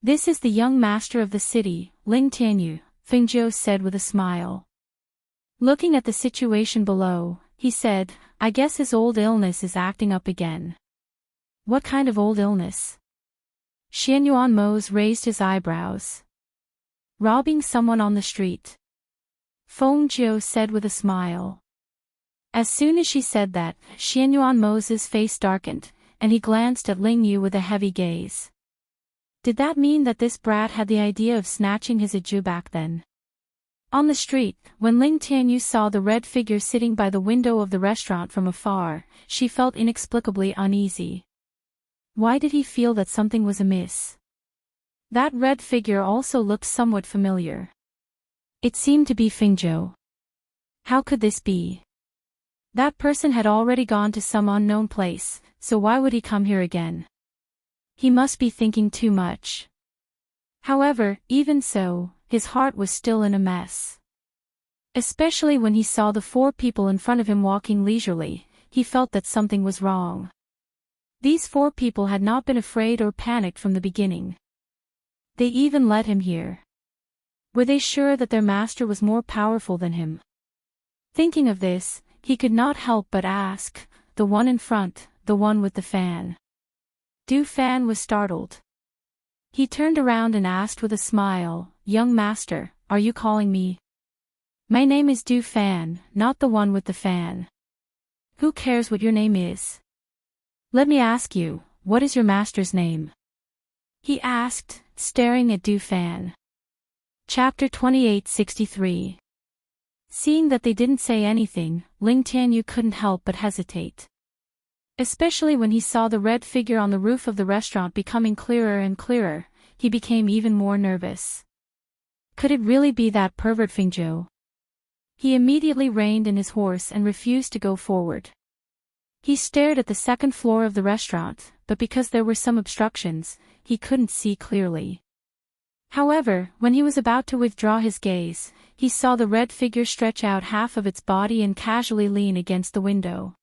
[SPEAKER 1] "This is the young master of the city, Ling Tianyu," Fengjiu said with a smile. Looking at the situation below, he said, "I guess his old illness is acting up again." "What kind of old illness?" Xianyuan Mose raised his eyebrows. "Robbing someone on the street," Fengjiu said with a smile. As soon as she said that, Xianyuan Mose's face darkened, and he glanced at Ling Yu with a heavy gaze. Did that mean that this brat had the idea of snatching his Iju back then? On the street, when Ling Tianyu saw the red figure sitting by the window of the restaurant from afar, she felt inexplicably uneasy. Why did he feel that something was amiss? That red figure also looked somewhat familiar. It seemed to be Fengjiu. How could this be? That person had already gone to some unknown place, so why would he come here again? He must be thinking too much. However, even so, his heart was still in a mess. Especially when he saw the 4 people in front of him walking leisurely, he felt that something was wrong. These 4 people had not been afraid or panicked from the beginning. They even led him here. Were they sure that their master was more powerful than him? Thinking of this, he could not help but ask, the one in front, the one with the fan. Du Fan was startled. He turned around and asked with a smile, "Young master, are you calling me?" "My name is Du Fan, not the one with the fan." "Who cares what your name is? Let me ask you, what is your master's name?" he asked, staring at Du Fan. Chapter 2863. Seeing that they didn't say anything, Ling Tianyu couldn't help but hesitate. Especially when he saw the red figure on the roof of the restaurant becoming clearer and clearer, he became even more nervous. Could it really be that pervert Fengjiu? He immediately reined in his horse and refused to go forward. He stared at the 2nd floor of the restaurant, but because there were some obstructions, he couldn't see clearly. However, when he was about to withdraw his gaze, he saw the red figure stretch out half of its body and casually lean against the window.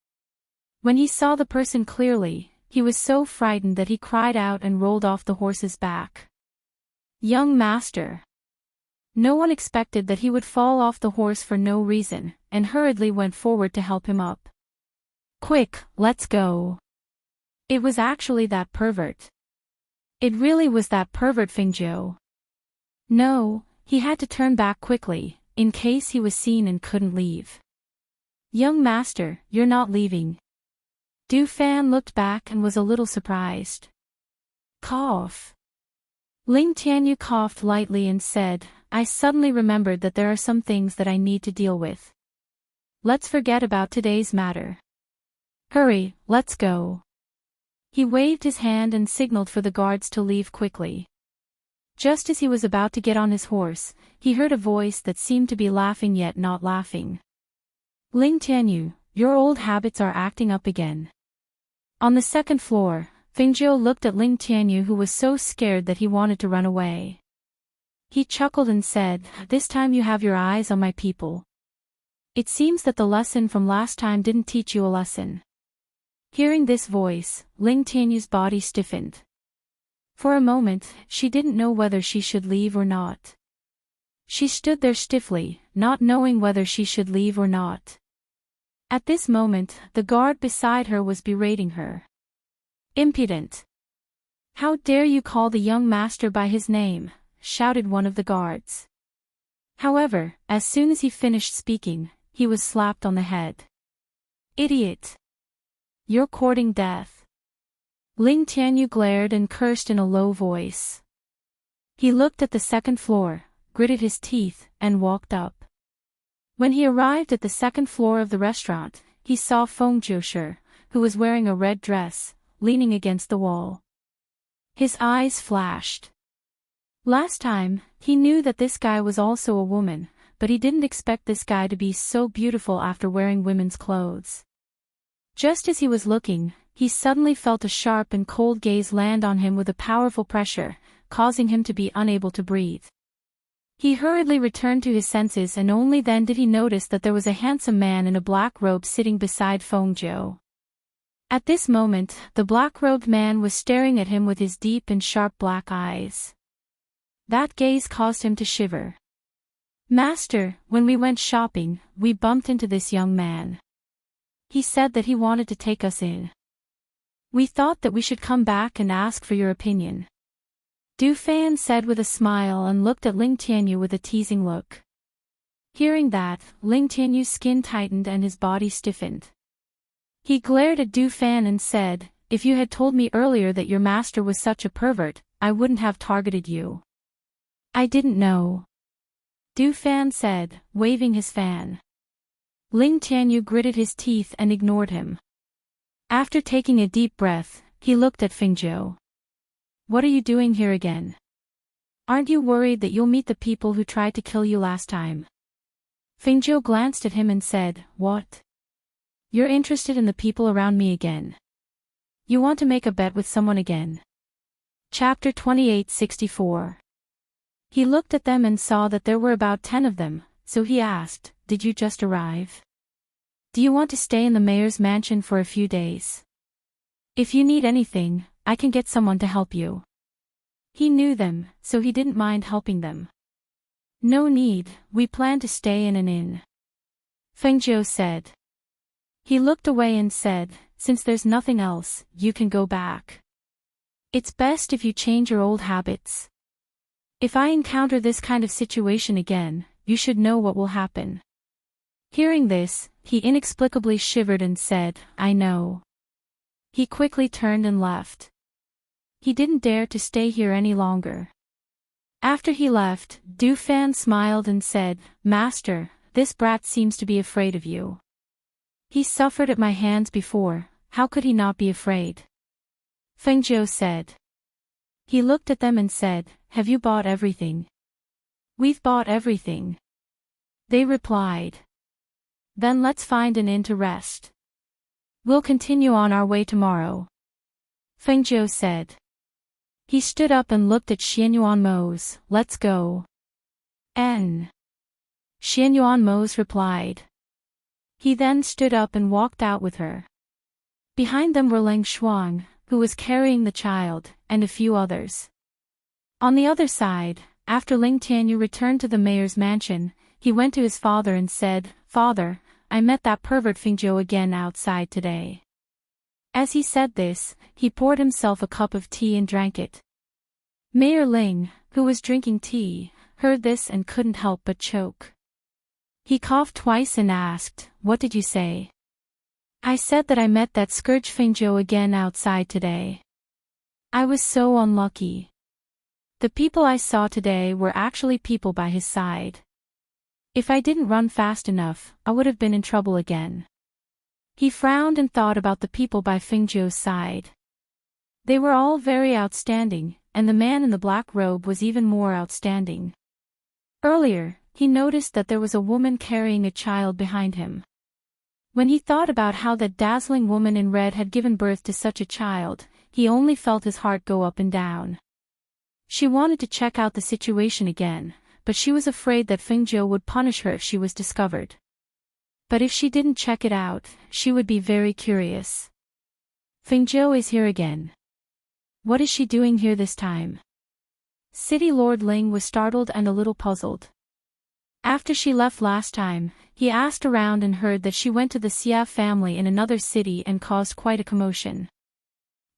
[SPEAKER 1] When he saw the person clearly, he was so frightened that he cried out and rolled off the horse's back. "Young master!" No one expected that he would fall off the horse for no reason, and hurriedly went forward to help him up. "Quick, let's go." It was actually that pervert. It really was that pervert Fengjiu. No, he had to turn back quickly, in case he was seen and couldn't leave. "Young master, you're not leaving." Du Fan looked back and was a little surprised. Cough. Ling Tianyu coughed lightly and said, "I suddenly remembered that there are some things that I need to deal with. Let's forget about today's matter. Hurry, let's go." He waved his hand and signaled for the guards to leave quickly. Just as he was about to get on his horse, he heard a voice that seemed to be laughing yet not laughing. "Ling Tianyu, your old habits are acting up again." On the 2nd floor, Fengjiu looked at Ling Tianyu, who was so scared that he wanted to run away. He chuckled and said, "This time you have your eyes on my people. It seems that the lesson from last time didn't teach you a lesson." Hearing this voice, Ling Tianyu's body stiffened. For a moment, she didn't know whether she should leave or not. She stood there stiffly, not knowing whether she should leave or not. At this moment, the guard beside her was berating her. "Impudent! How dare you call the young master by his name?" shouted one of the guards. However, as soon as he finished speaking, he was slapped on the head. "Idiot! You're courting death." Ling Tianyu glared and cursed in a low voice. He looked at the 2nd floor, gritted his teeth, and walked up. When he arrived at the 2nd floor of the restaurant, he saw Fengjiu, who was wearing a red dress, leaning against the wall. His eyes flashed. Last time, he knew that this guy was also a woman, but he didn't expect this guy to be so beautiful after wearing women's clothes. Just as he was looking, he suddenly felt a sharp and cold gaze land on him with a powerful pressure, causing him to be unable to breathe. He hurriedly returned to his senses, and only then did he notice that there was a handsome man in a black robe sitting beside Fengzhou. At this moment, the black-robed man was staring at him with his deep and sharp black eyes. That gaze caused him to shiver. "Master, when we went shopping, we bumped into this young man. He said that he wanted to take us in. We thought that we should come back and ask for your opinion." Du Fan said with a smile and looked at Ling Tianyu with a teasing look. Hearing that, Ling Tianyu's skin tightened and his body stiffened. He glared at Du Fan and said, "If you had told me earlier that your master was such a pervert, I wouldn't have targeted you." "I didn't know," Du Fan said, waving his fan. Ling Tianyu gritted his teeth and ignored him. After taking a deep breath, he looked at Fengzhou. "What are you doing here again? Aren't you worried that you'll meet the people who tried to kill you last time?" Fengzhou glanced at him and said, "What? You're interested in the people around me again? You want to make a bet with someone again?" Chapter 2864. He looked at them and saw that there were about 10 of them, so he asked, "Did you just arrive? Do you want to stay in the mayor's mansion for a few days? If you need anything, I can get someone to help you." He knew them, so he didn't mind helping them. "No need, we plan to stay in an inn," Fengzhou said. He looked away and said, "Since there's nothing else, you can go back. It's best if you change your old habits. If I encounter this kind of situation again, you should know what will happen." Hearing this, he inexplicably shivered and said, "I know." He quickly turned and left. He didn't dare to stay here any longer. After he left, Du Fan smiled and said, "Master, this brat seems to be afraid of you. He suffered at my hands before, how could he not be afraid?" Fengzhou said. He looked at them and said, "Have you bought everything?" "We've bought everything," they replied. "Then let's find an inn to rest. We'll continue on our way tomorrow," Fengzhou said. He stood up and looked at Xianyuan Mose. "Let's go." Xianyuan Mose replied. He then stood up and walked out with her. Behind them were Lang Shuang, who was carrying the child, and a few others. On the other side, after Ling Tianyu returned to the mayor's mansion, he went to his father and said, "Father, I met that pervert Fengzhou again outside today." As he said this, he poured himself a cup of tea and drank it. Mayor Ling, who was drinking tea, heard this and couldn't help but choke. He coughed twice and asked, "What did you say?" "I said that I met that scourge Fengzhou again outside today. I was so unlucky. The people I saw today were actually people by his side. If I didn't run fast enough, I would have been in trouble again." He frowned and thought about the people by Fengzhou's side. They were all very outstanding, and the man in the black robe was even more outstanding. Earlier, he noticed that there was a woman carrying a child behind him. When he thought about how that dazzling woman in red had given birth to such a child, he only felt his heart go up and down. She wanted to check out the situation again, but she was afraid that Fengzhou would punish her if she was discovered. But if she didn't check it out, she would be very curious. Fengzhou is here again. What is she doing here this time? City Lord Ling was startled and a little puzzled. After she left last time, he asked around and heard that she went to the Xia family in another city and caused quite a commotion.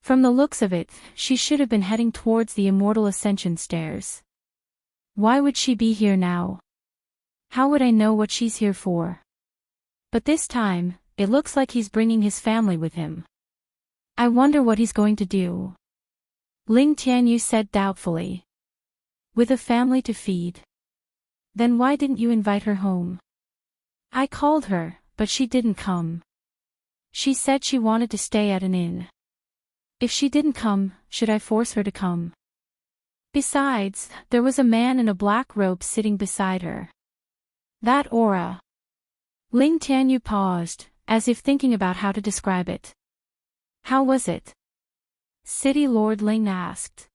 [SPEAKER 1] From the looks of it, she should have been heading towards the Immortal Ascension stairs. Why would she be here now? How would I know what she's here for? But this time, it looks like he's bringing his family with him. I wonder what he's going to do. Ling Tianyu said doubtfully. With a family to feed. Then why didn't you invite her home? I called her, but she didn't come. She said she wanted to stay at an inn. If she didn't come, should I force her to come? Besides, there was a man in a black robe sitting beside her. That aura. Ling Tianyu paused, as if thinking about how to describe it. How was it? City Lord Ling asked.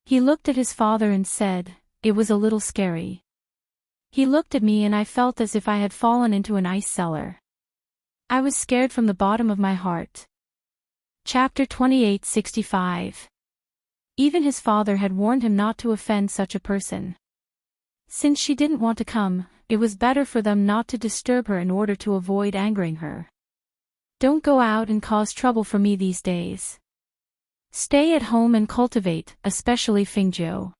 [SPEAKER 1] He looked at his father and said, "It was a little scary." He looked at me and I felt as if I had fallen into an ice cellar. I was scared from the bottom of my heart. Chapter 28:65. Even his father had warned him not to offend such a person. Since she didn't want to come, it was better for them not to disturb her in order to avoid angering her. Don't go out and cause trouble for me these days. Stay at home and cultivate, especially Fingzhou.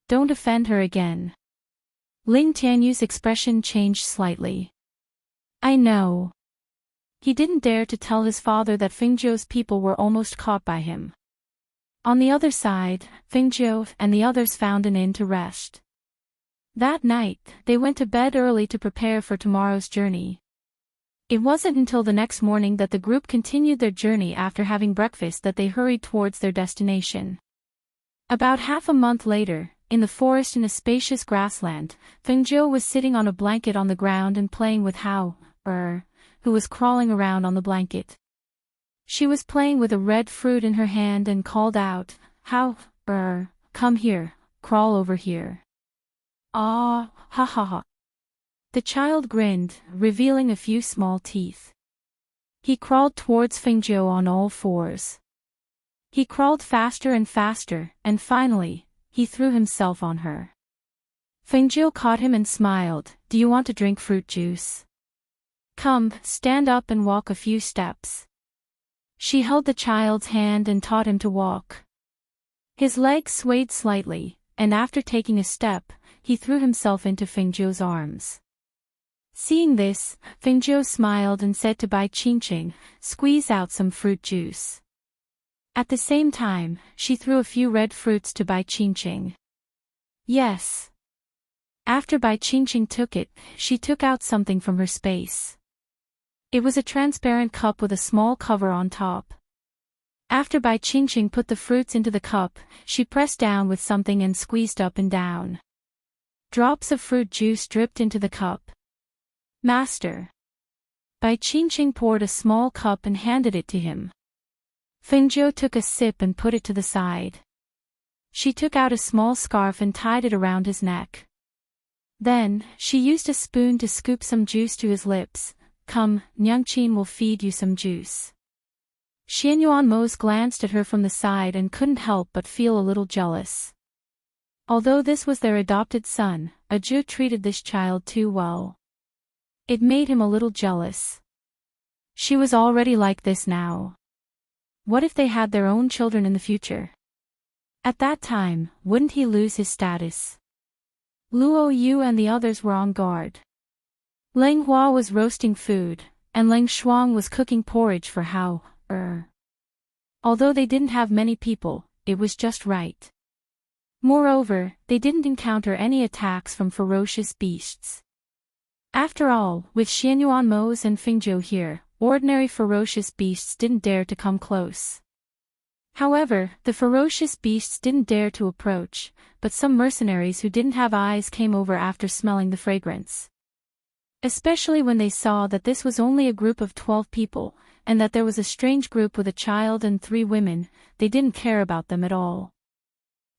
[SPEAKER 1] Don't offend her again. Ling Tianyu's expression changed slightly. I know. He didn't dare to tell his father that Fingzhou's people were almost caught by him. On the other side, Fingzhou and the others found an inn to rest. That night, they went to bed early to prepare for tomorrow's journey. It wasn't until the next morning that the group continued their journey after having breakfast that they hurried towards their destination. About half a month later, in the forest in a spacious grassland, Fengzhou was sitting on a blanket on the ground and playing with Hao, who was crawling around on the blanket. She was playing with a red fruit in her hand and called out, Hao, come here, crawl over here. Ah, ha ha ha. The child grinned, revealing a few small teeth. He crawled towards Fengzhou on all fours. He crawled faster and faster, and finally, he threw himself on her. Fengzhou caught him and smiled, Do you want to drink fruit juice? Come, stand up and walk a few steps. She held the child's hand and taught him to walk. His legs swayed slightly, and after taking a step, he threw himself into Fengzhou's arms. Seeing this, Fengzhou smiled and said to Bai Qingqing, Squeeze out some fruit juice. At the same time, she threw a few red fruits to Bai Qingqing. Yes. After Bai Qingqing took it, she took out something from her space. It was a transparent cup with a small cover on top. After Bai Qingqing put the fruits into the cup, she pressed down with something and squeezed up and down. Drops of fruit juice dripped into the cup. Master. Bai Qingqing poured a small cup and handed it to him. Fengzhou took a sip and put it to the side. She took out a small scarf and tied it around his neck. Then, she used a spoon to scoop some juice to his lips. Come, Nyangqin will feed you some juice. Xianyuan Mose glanced at her from the side and couldn't help but feel a little jealous. Although this was their adopted son, Aju treated this child too well. It made him a little jealous. She was already like this now. What if they had their own children in the future? At that time, wouldn't he lose his status? Luo Yu and the others were on guard. Leng Hua was roasting food, and Leng Shuang was cooking porridge for Hao. Although they didn't have many people, it was just right. Moreover, they didn't encounter any attacks from ferocious beasts. After all, with Xianyuan Mose and Fengzhou here, ordinary ferocious beasts didn't dare to come close. However, the ferocious beasts didn't dare to approach, but some mercenaries who didn't have eyes came over after smelling the fragrance. Especially when they saw that this was only a group of 12 people, and that there was a strange group with a child and 3 women, they didn't care about them at all.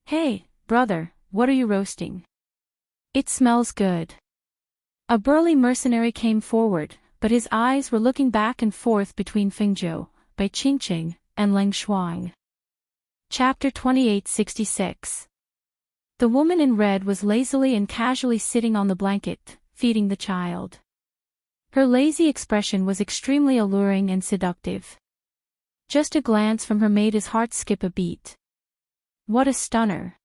[SPEAKER 1] Hey, brother, what are you roasting? It smells good. A burly mercenary came forward, but his eyes were looking back and forth between Fengzhou, Bai Qingqing, and Leng Shuang. Chapter 28:66. The woman in red was lazily and casually sitting on the blanket, feeding the child. Her lazy expression was extremely alluring and seductive. Just a glance from her made his heart skip a beat. What a stunner!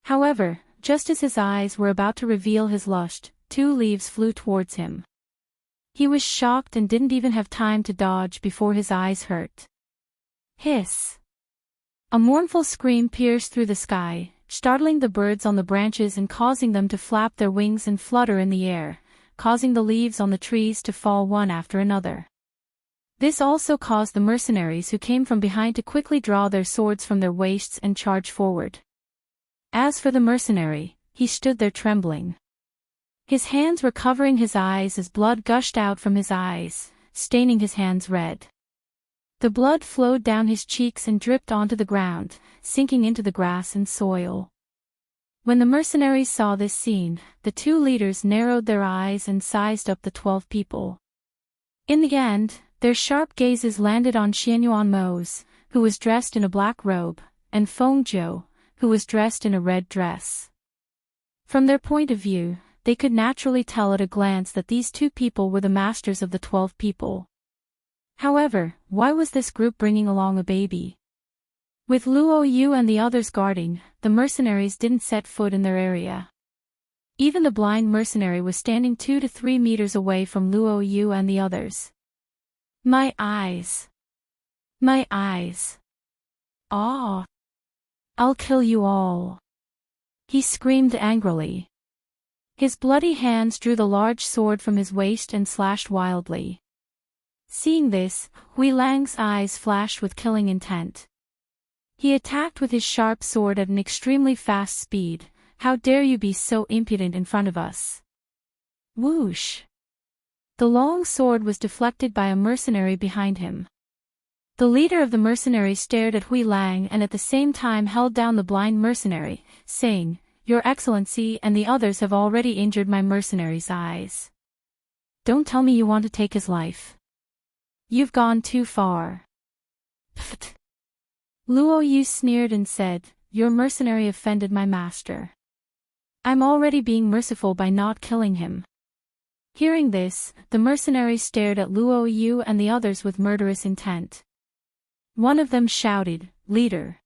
[SPEAKER 1] However, just as his eyes were about to reveal his lust, 2 leaves flew towards him. He was shocked and didn't even have time to dodge before his eyes hurt. Hiss! A mournful scream pierced through the sky, startling the birds on the branches and causing them to flap their wings and flutter in the air, causing the leaves on the trees to fall one after another. This also caused the mercenaries who came from behind to quickly draw their swords from their waists and charge forward. As for the mercenary, he stood there trembling. His hands were covering his eyes as blood gushed out from his eyes, staining his hands red. The blood flowed down his cheeks and dripped onto the ground, sinking into the grass and soil. When the mercenaries saw this scene, the two leaders narrowed their eyes and sized up the 12 people. In the end, their sharp gazes landed on Xianyuan Mose, who was dressed in a black robe, and Fengzhou, who was dressed in a red dress. From their point of view, they could naturally tell at a glance that these two people were the masters of the 12 people. However, why was this group bringing along a baby? With Luo Yu and the others guarding, the mercenaries didn't set foot in their area. Even the blind mercenary was standing 2 to 3 meters away from Luo Yu and the others. My eyes! My eyes! Ah! I'll kill you all! He screamed angrily. His bloody hands drew the large sword from his waist and slashed wildly. Seeing this, Hui Lang's eyes flashed with killing intent. He attacked with his sharp sword at an extremely fast speed. How dare you be so impudent in front of us? Whoosh! The long sword was deflected by a mercenary behind him. The leader of the mercenaries stared at Hui Lang and at the same time held down the blind mercenary, saying, Your Excellency and the others have already injured my mercenary's eyes. Don't tell me you want to take his life. You've gone too far. Pfft. Luo Yu sneered and said, Your mercenary offended my master. I'm already being merciful by not killing him. Hearing this, the mercenaries stared at Luo Yu and the others with murderous intent. One of them shouted, Leader!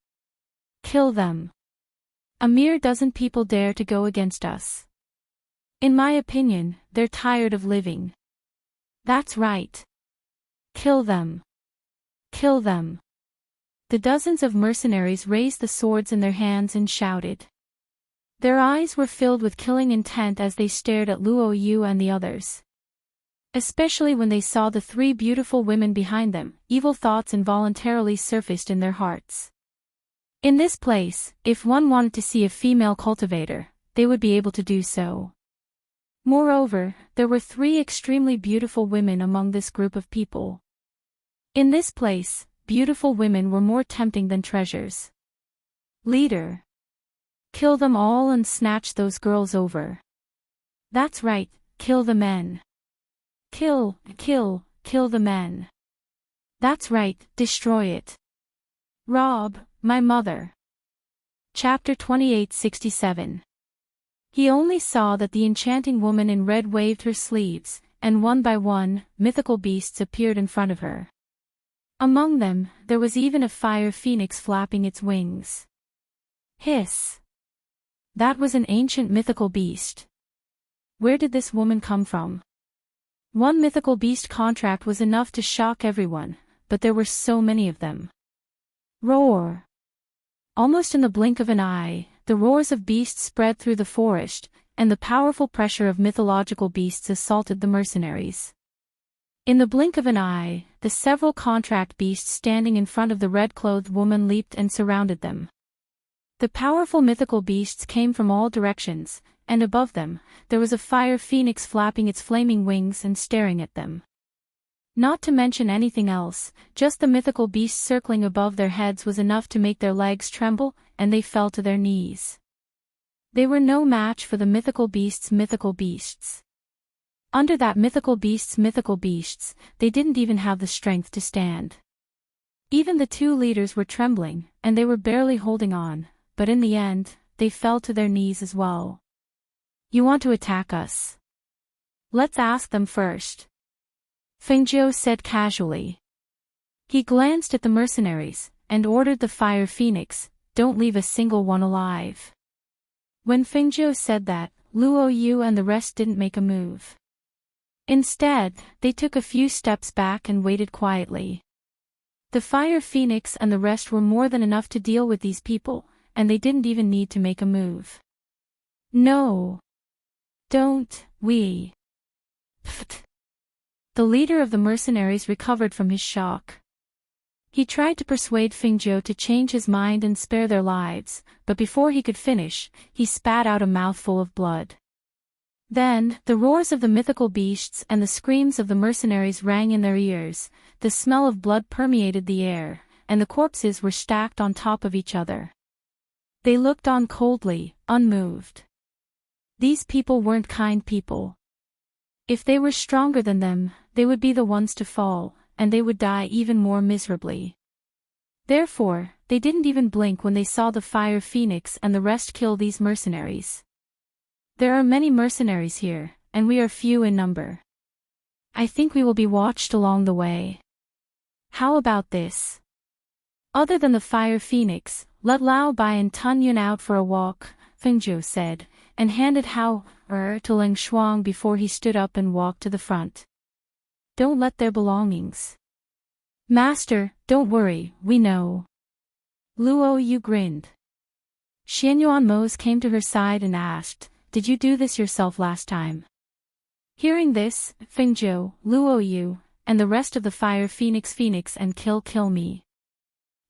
[SPEAKER 1] Kill them! A mere dozen people dare to go against us. In my opinion, they're tired of living. That's right. Kill them! Kill them! The dozens of mercenaries raised the swords in their hands and shouted. Their eyes were filled with killing intent as they stared at Luo Yu and the others. Especially when they saw the 3 beautiful women behind them, evil thoughts involuntarily surfaced in their hearts. In this place, if one wanted to see a female cultivator, they would be able to do so. Moreover, there were 3 extremely beautiful women among this group of people. In this place, beautiful women were more tempting than treasures. Leader! Kill them all and snatch those girls over. That's right, kill the men. Kill the men. That's right, destroy it. Rob, my mother. Chapter 2867. He only saw that the enchanting woman in red waved her sleeves, and one by one, mythical beasts appeared in front of her. Among them, there was even a fire phoenix flapping its wings. Hiss! That was an ancient mythical beast. Where did this woman come from? One mythical beast contract was enough to shock everyone, but there were so many of them. Roar! Almost in the blink of an eye, the roars of beasts spread through the forest, and the powerful pressure of mythological beasts assaulted the mercenaries. In the blink of an eye, the several contract beasts standing in front of the red-clothed woman leaped and surrounded them. The powerful mythical beasts came from all directions, and above them, there was a fire phoenix flapping its flaming wings and staring at them. Not to mention anything else, just the mythical beast circling above their heads was enough to make their legs tremble, and they fell to their knees. They were no match for the mythical beasts' mythical beasts. Under that mythical beasts' they didn't even have the strength to stand. Even the 2 leaders were trembling, and they were barely holding on, but in the end, they fell to their knees as well. You want to attack us? Let's ask them first. Fengzhou said casually. He glanced at the mercenaries, and ordered the fire phoenix, don't leave a single one alive. When Fengzhou said that, Luo Yu and the rest didn't make a move. Instead, they took a few steps back and waited quietly. The fire phoenix and the rest were more than enough to deal with these people, and they didn't even need to make a move. No. Don't, we. Pfft. The leader of the mercenaries recovered from his shock. He tried to persuade Fengzhou to change his mind and spare their lives, but before he could finish, he spat out a mouthful of blood. Then, the roars of the mythical beasts and the screams of the mercenaries rang in their ears, the smell of blood permeated the air, and the corpses were stacked on top of each other. They looked on coldly, unmoved. These people weren't kind people. If they were stronger than them, they would be the ones to fall, and they would die even more miserably. Therefore, they didn't even blink when they saw the fire phoenix and the rest kill these mercenaries. There are many mercenaries here, and we are few in number. I think we will be watched along the way. How about this? Other than the fire phoenix, let Lao Bai and Tun Yun out for a walk, Fengzhou said, and handed Hao to Ling Shuang before he stood up and walked to the front. Don't let their belongings. Master, don't worry, we know. Luo Yu grinned. Xianyuan Mose came to her side and asked, did you do this yourself last time? Hearing this, Fengzhou, Luo Yu, and the rest of the fire phoenix and kill me.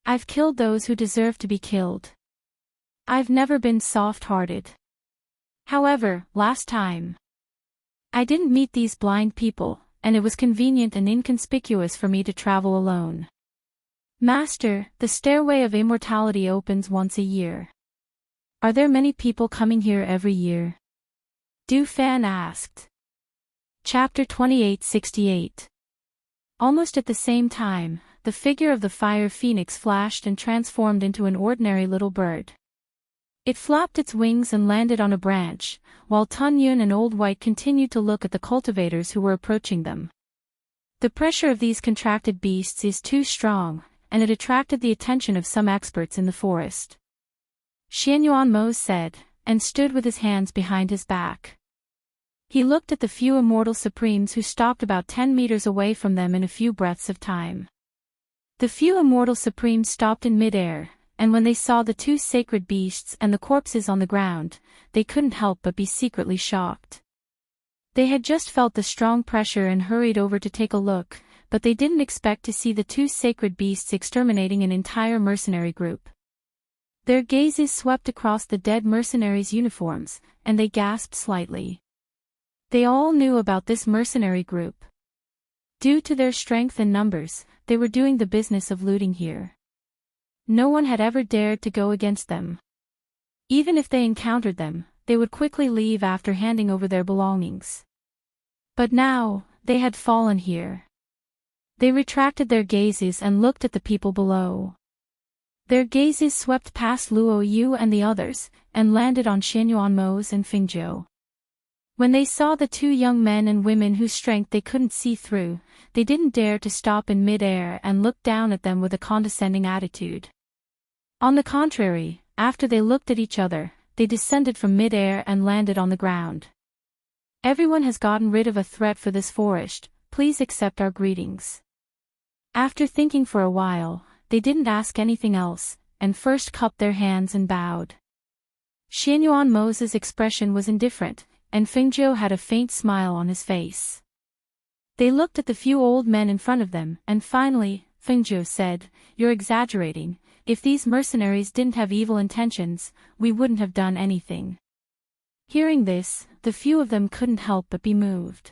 [SPEAKER 1] I've killed those who deserve to be killed. I've never been soft-hearted. However, last time, I didn't meet these blind people, and it was convenient and inconspicuous for me to travel alone. Master, the stairway of immortality opens once a year. Are there many people coming here every year? Du Fan asked. Chapter 2868. Almost at the same time, the figure of the fire phoenix flashed and transformed into an ordinary little bird. It flapped its wings and landed on a branch, while Tun Yun and Old White continued to look at the cultivators who were approaching them. The pressure of these contracted beasts is too strong, and it attracted the attention of some experts in the forest. Xianyuan Mo said, and stood with his hands behind his back. He looked at the few immortal supremes who stopped about 10 meters away from them in a few breaths of time. The few immortal supremes stopped in mid-air, and when they saw the two sacred beasts and the corpses on the ground, they couldn't help but be secretly shocked. They had just felt the strong pressure and hurried over to take a look, but they didn't expect to see the two sacred beasts exterminating an entire mercenary group. Their gazes swept across the dead mercenaries' uniforms, and they gasped slightly. They all knew about this mercenary group. Due to their strength and numbers, they were doing the business of looting here. No one had ever dared to go against them. Even if they encountered them, they would quickly leave after handing over their belongings. But now, they had fallen here. They retracted their gazes and looked at the people below. Their gazes swept past Luo Yu and the others, and landed on Xianyuan Mose and Fengzhou. When they saw the two young men and women whose strength they couldn't see through, they didn't dare to stop in mid-air and look down at them with a condescending attitude. On the contrary, after they looked at each other, they descended from mid-air and landed on the ground. Everyone has gotten rid of a threat for this forest, please accept our greetings. After thinking for a while, they didn't ask anything else, and first cupped their hands and bowed. Xianyuan Mose's expression was indifferent, and Fengzhou had a faint smile on his face. They looked at the few old men in front of them, and finally, Fengzhou said, "You're exaggerating. If these mercenaries didn't have evil intentions, we wouldn't have done anything." Hearing this, the few of them couldn't help but be moved.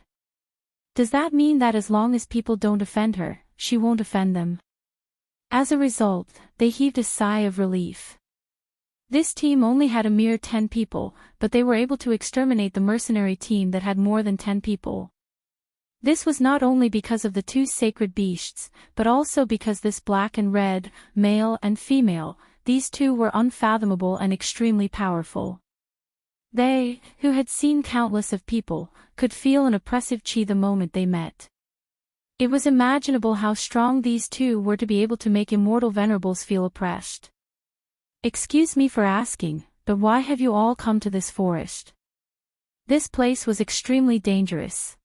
[SPEAKER 1] Does that mean that as long as people don't offend her, she won't offend them? As a result, they heaved a sigh of relief. This team only had a mere 10 people, but they were able to exterminate the mercenary team that had more than 10 people. This was not only because of the two sacred beasts, but also because this black and red, male and female, these two were unfathomable and extremely powerful. They, who had seen countless of people, could feel an oppressive chi the moment they met. It was imaginable how strong these two were to be able to make immortal venerables feel oppressed. Excuse me for asking, but why have you all come to this forest? This place was extremely dangerous.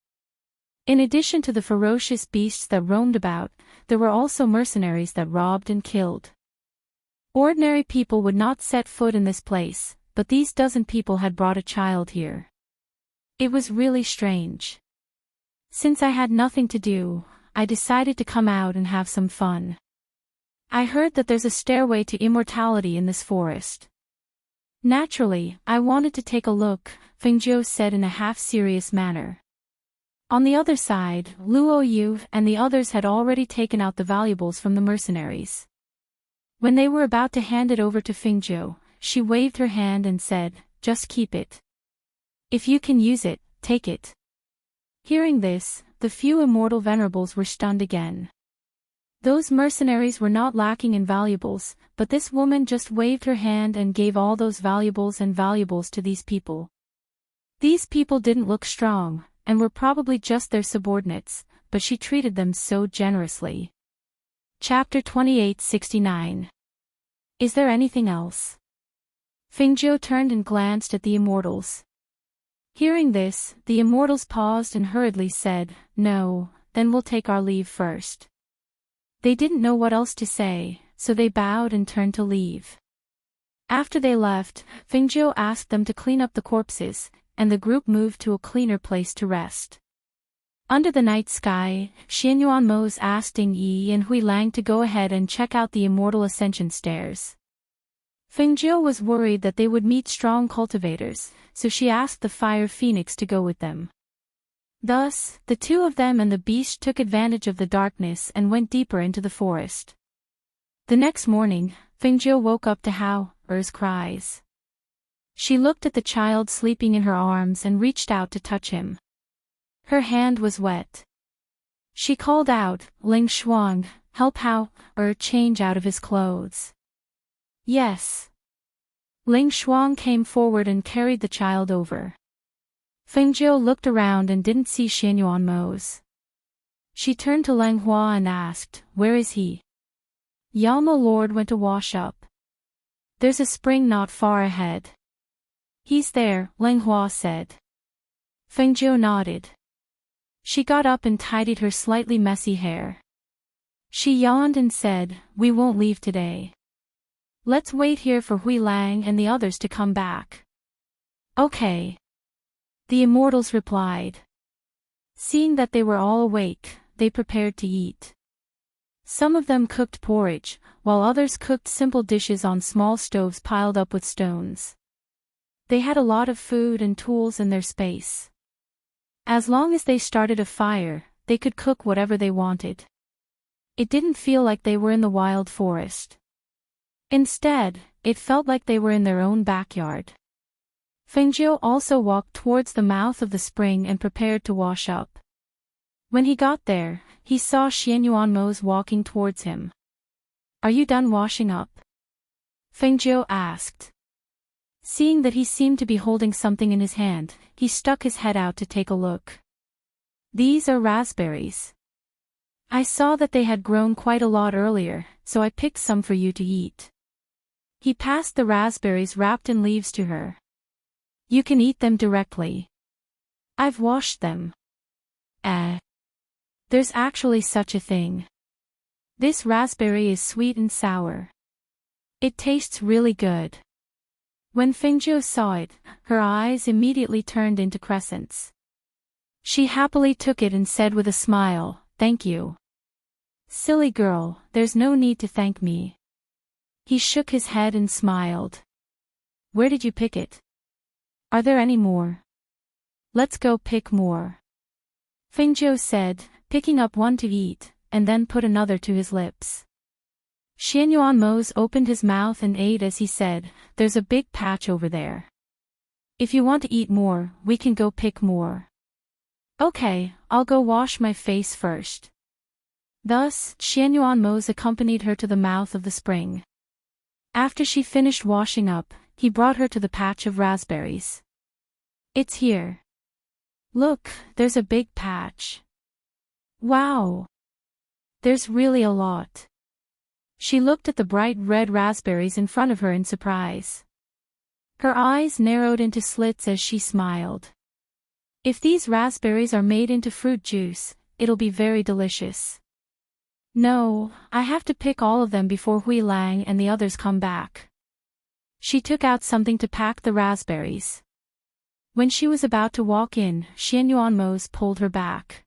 [SPEAKER 1] In addition to the ferocious beasts that roamed about, there were also mercenaries that robbed and killed. Ordinary people would not set foot in this place, but these dozen people had brought a child here. It was really strange. Since I had nothing to do, I decided to come out and have some fun. I heard that there's a stairway to immortality in this forest. Naturally, I wanted to take a look, Fengzhou said in a half-serious manner. On the other side, Luo Yu and the others had already taken out the valuables from the mercenaries. When they were about to hand it over to Fengzhou, she waved her hand and said, "Just keep it. If you can use it, take it." Hearing this, the few immortal venerables were stunned again. Those mercenaries were not lacking in valuables, but this woman just waved her hand and gave all those valuables to these people. These people didn't look strong, and were probably just their subordinates, but she treated them so generously. Chapter 2869. Is there anything else? Fengjiu turned and glanced at the immortals. Hearing this, the immortals paused and hurriedly said, "No, then we'll take our leave first." They didn't know what else to say, so they bowed and turned to leave. After they left, Fengjiu asked them to clean up the corpses, and the group moved to a cleaner place to rest. Under the night sky, Xianyuan asked Ding Yi and Hui Lang to go ahead and check out the immortal ascension stairs. Fengjiu was worried that they would meet strong cultivators, so she asked the fire phoenix to go with them. Thus, the two of them and the beast took advantage of the darkness and went deeper into the forest. The next morning, Fengjiu woke up to Hao-er's cries. She looked at the child sleeping in her arms and reached out to touch him. Her hand was wet. She called out, "Ling Shuang, help Hao-er change out of his clothes." "Yes." Ling Shuang came forward and carried the child over. Fengjiu looked around and didn't see Xianyuan. She turned to Lang Hua and asked, "Where is he?" "Yalmo Lord went to wash up. There's a spring not far ahead." "He's there," Lang Hua said. Fengjiu nodded. She got up and tidied her slightly messy hair. She yawned and said, "We won't leave today. Let's wait here for Hui Lang and the others to come back." "Okay." The immortals replied. Seeing that they were all awake, they prepared to eat. Some of them cooked porridge, while others cooked simple dishes on small stoves piled up with stones. They had a lot of food and tools in their space. As long as they started a fire, they could cook whatever they wanted. It didn't feel like they were in the wild forest. Instead, it felt like they were in their own backyard. Fengjiu also walked towards the mouth of the spring and prepared to wash up. When he got there, he saw Xianyuan walking towards him. "Are you done washing up?" Fengjiu asked. Seeing that he seemed to be holding something in his hand, he stuck his head out to take a look. "These are raspberries. I saw that they had grown quite a lot earlier, so I picked some for you to eat." He passed the raspberries wrapped in leaves to her. "You can eat them directly. I've washed them." There's actually such a thing. This raspberry is sweet and sour. It tastes really good." When Fengjiu saw it, her eyes immediately turned into crescents. She happily took it and said with a smile, "Thank you." "Silly girl, there's no need to thank me." He shook his head and smiled. "Where did you pick it? Are there any more?" "Let's go pick more," Fengjiu said, picking up one to eat, and then put another to his lips. Xianyuan opened his mouth and ate as he said, "There's a big patch over there. If you want to eat more, we can go pick more." "Okay, I'll go wash my face first." Thus, Xianyuan accompanied her to the mouth of the spring. After she finished washing up, he brought her to the patch of raspberries. "It's here. Look, there's a big patch. Wow! There's really a lot." She looked at the bright red raspberries in front of her in surprise. Her eyes narrowed into slits as she smiled. "If these raspberries are made into fruit juice, it'll be very delicious." "No, I have to pick all of them before Hui Lang and the others come back." She took out something to pack the raspberries. When she was about to walk in, Xianyuan pulled her back.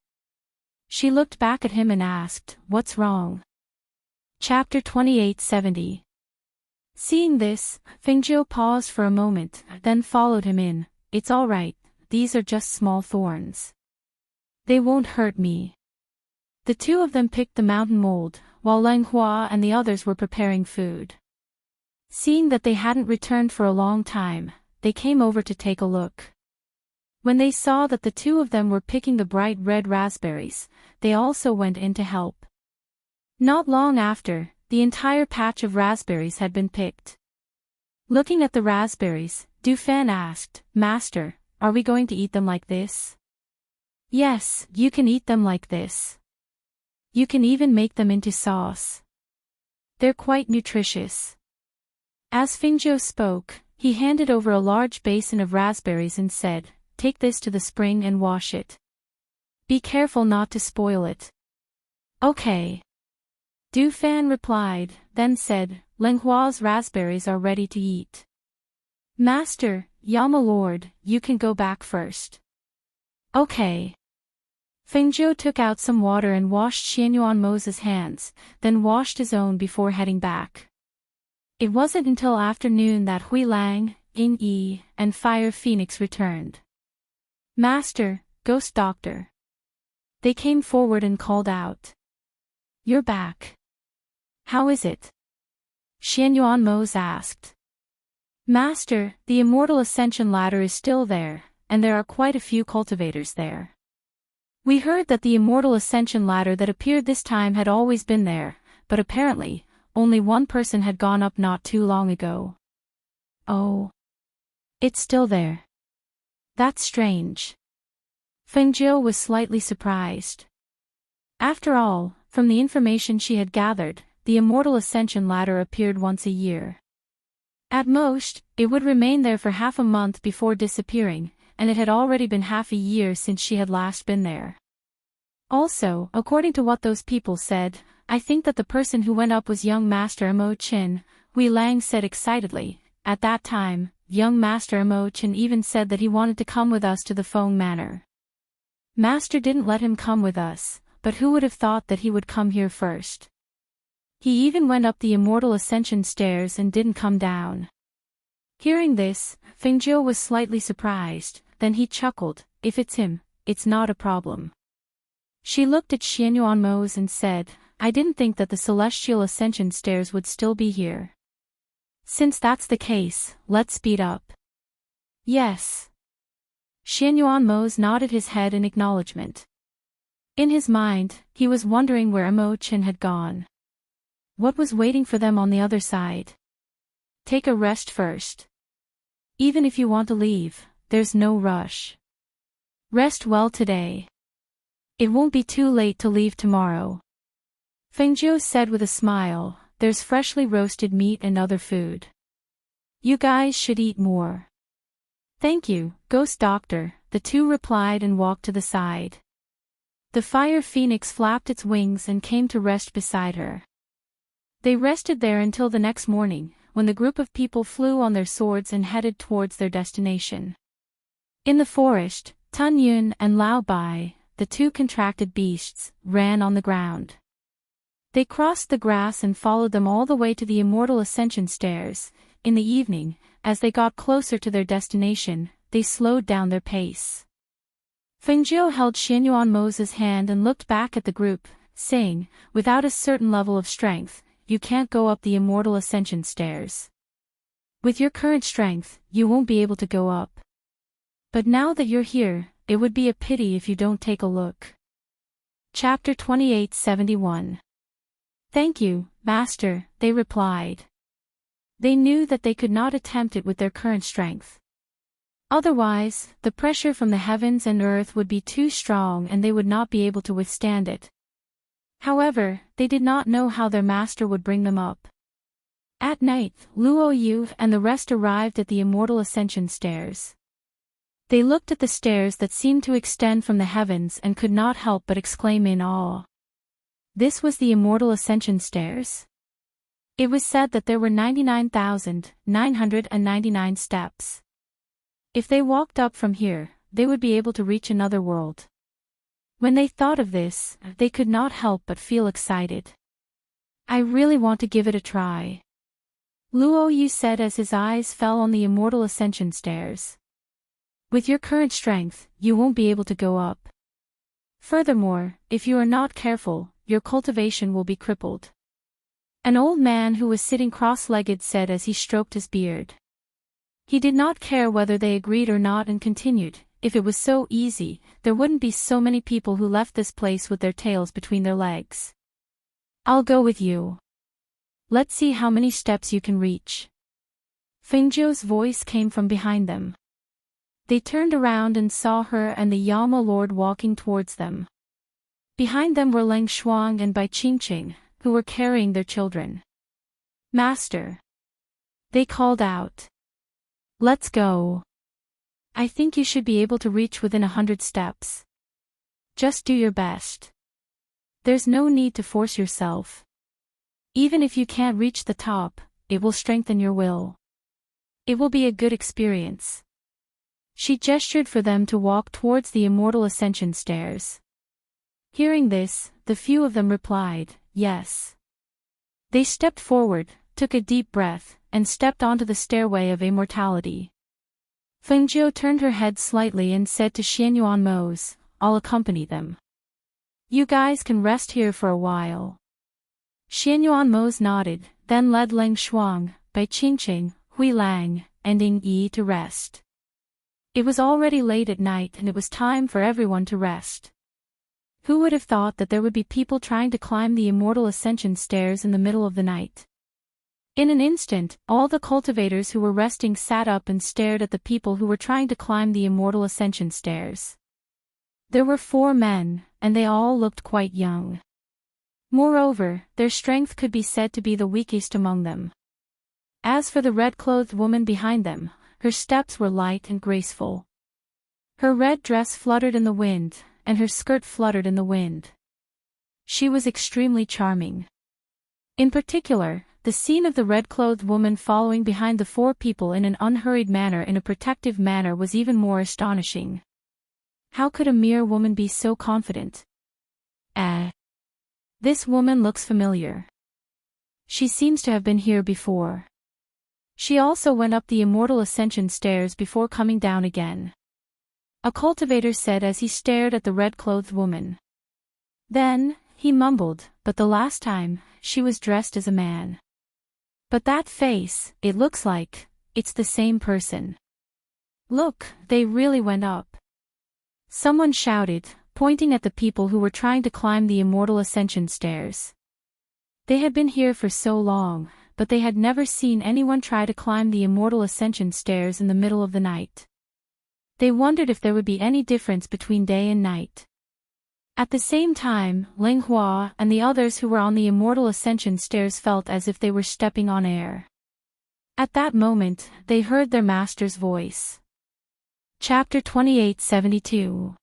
[SPEAKER 1] She looked back at him and asked, "What's wrong?" Chapter 2870. Seeing this, Fengjiu paused for a moment, then followed him in. "It's all right, these are just small thorns. They won't hurt me." The two of them picked the mountain mold, while Lang Hua and the others were preparing food. Seeing that they hadn't returned for a long time, they came over to take a look. When they saw that the two of them were picking the bright red raspberries, they also went in to help. Not long after, the entire patch of raspberries had been picked. Looking at the raspberries, Dufan asked, "Master, are we going to eat them like this?" "Yes, you can eat them like this. You can even make them into sauce. They're quite nutritious." As Fingzhou spoke, he handed over a large basin of raspberries and said, "Take this to the spring and wash it. Be careful not to spoil it." "Okay." Dufan replied, then said, "Lenghua's raspberries are ready to eat." "Master, Yama Lord, you can go back first." "Okay." Fengzhou took out some water and washed Xianyuan Mo's hands, then washed his own before heading back. It wasn't until afternoon that Hui Lang, Yin Yi, and Fire Phoenix returned. "Master, Ghost Doctor." They came forward and called out. "You're back. How is it?" Xianyuan Mo asked. "Master, the Immortal Ascension Ladder is still there, and there are quite a few cultivators there. We heard that the Immortal Ascension Ladder that appeared this time had always been there, but apparently, only one person had gone up not too long ago." "Oh. It's still there. That's strange." Fengzhou was slightly surprised. After all, from the information she had gathered, the Immortal Ascension Ladder appeared once a year. At most, it would remain there for half a month before disappearing, and it had already been half a year since she had last been there. Also, according to what those people said, I think that the person who went up was young Master Imo Chin, Hui Lang said excitedly. At that time, young Master Imo Chin even said that he wanted to come with us to the Feng Manor. Master didn't let him come with us, but who would have thought that he would come here first? He even went up the Immortal Ascension stairs and didn't come down. Hearing this, Fengzhou was slightly surprised, then he chuckled, "If it's him, it's not a problem." She looked at Xianyuan Mo and said, "I didn't think that the Celestial Ascension stairs would still be here. Since that's the case, let's speed up." "Yes." Xianyuan Mo nodded his head in acknowledgement. In his mind, he was wondering where Imo Chin had gone. What was waiting for them on the other side? Take a rest first. Even if you want to leave, there's no rush. Rest well today. It won't be too late to leave tomorrow. Fengzhou said with a smile, "There's freshly roasted meat and other food. You guys should eat more." "Thank you, Ghost Doctor," the two replied and walked to the side. The Fire Phoenix flapped its wings and came to rest beside her. They rested there until the next morning, when the group of people flew on their swords and headed towards their destination. In the forest, Tun Yun and Lao Bai, the two contracted beasts, ran on the ground. They crossed the grass and followed them all the way to the Immortal Ascension stairs. In the evening, as they got closer to their destination, they slowed down their pace. Fengzhou held Xianyuan Mo's hand and looked back at the group, saying, "Without a certain level of strength, you can't go up the Immortal Ascension stairs. With your current strength, you won't be able to go up. But now that you're here, it would be a pity if you don't take a look." Chapter 2871. "Thank you, Master," they replied. They knew that they could not attempt it with their current strength. Otherwise, the pressure from the heavens and earth would be too strong and they would not be able to withstand it. However, they did not know how their master would bring them up. At night, Luo Yu and the rest arrived at the Immortal Ascension stairs. They looked at the stairs that seemed to extend from the heavens and could not help but exclaim in awe. This was the Immortal Ascension stairs? It was said that there were 99,999 steps. If they walked up from here, they would be able to reach another world. When they thought of this, they could not help but feel excited. "I really want to give it a try," Luo Yu said as his eyes fell on the Immortal Ascension stairs. "With your current strength, you won't be able to go up. Furthermore, if you are not careful, your cultivation will be crippled." An old man who was sitting cross-legged said as he stroked his beard. He did not care whether they agreed or not and continued, if it was so easy, there wouldn't be so many people who left this place with their tails between their legs. I'll go with you. Let's see how many steps you can reach. Fengjiu's voice came from behind them. They turned around and saw her and the Yama Lord walking towards them. Behind them were Lang Shuang and Bai Qingqing, who were carrying their children. Master! They called out. Let's go. I think you should be able to reach within 100 steps. Just do your best. There's no need to force yourself. Even if you can't reach the top, it will strengthen your will. It will be a good experience. She gestured for them to walk towards the immortal ascension stairs. Hearing this, the few of them replied, yes. They stepped forward, took a deep breath, and stepped onto the stairway of immortality. Fengjiu turned her head slightly and said to Xianyuan Mose, I'll accompany them. You guys can rest here for a while. Xianyuan Mose nodded, then led Lang Shuang, Bai Qingqing, Hui Lang, and Ying Yi to rest. It was already late at night and it was time for everyone to rest. Who would have thought that there would be people trying to climb the immortal ascension stairs in the middle of the night? In an instant, all the cultivators who were resting sat up and stared at the people who were trying to climb the immortal ascension stairs. There were 4 men, and they all looked quite young. Moreover, their strength could be said to be the weakest among them. As for the red-clothed woman behind them, her steps were light and graceful. Her red dress fluttered in the wind, and her skirt fluttered in the wind. She was extremely charming. In particular, the scene of the red-clothed woman following behind the 4 people in an unhurried manner in a protective manner was even more astonishing. How could a mere woman be so confident? This woman looks familiar. She seems to have been here before. She also went up the immortal ascension stairs before coming down again. A cultivator said as he stared at the red-clothed woman. Then, he mumbled, but the last time, she was dressed as a man. But that face, it looks like, it's the same person. Look, they really went up. Someone shouted, pointing at the people who were trying to climb the immortal ascension stairs. They had been here for so long, but they had never seen anyone try to climb the immortal ascension stairs in the middle of the night. They wondered if there would be any difference between day and night. At the same time, Ling Hua and the others who were on the immortal ascension stairs felt as if they were stepping on air. At that moment, they heard their master's voice. Chapter 2872.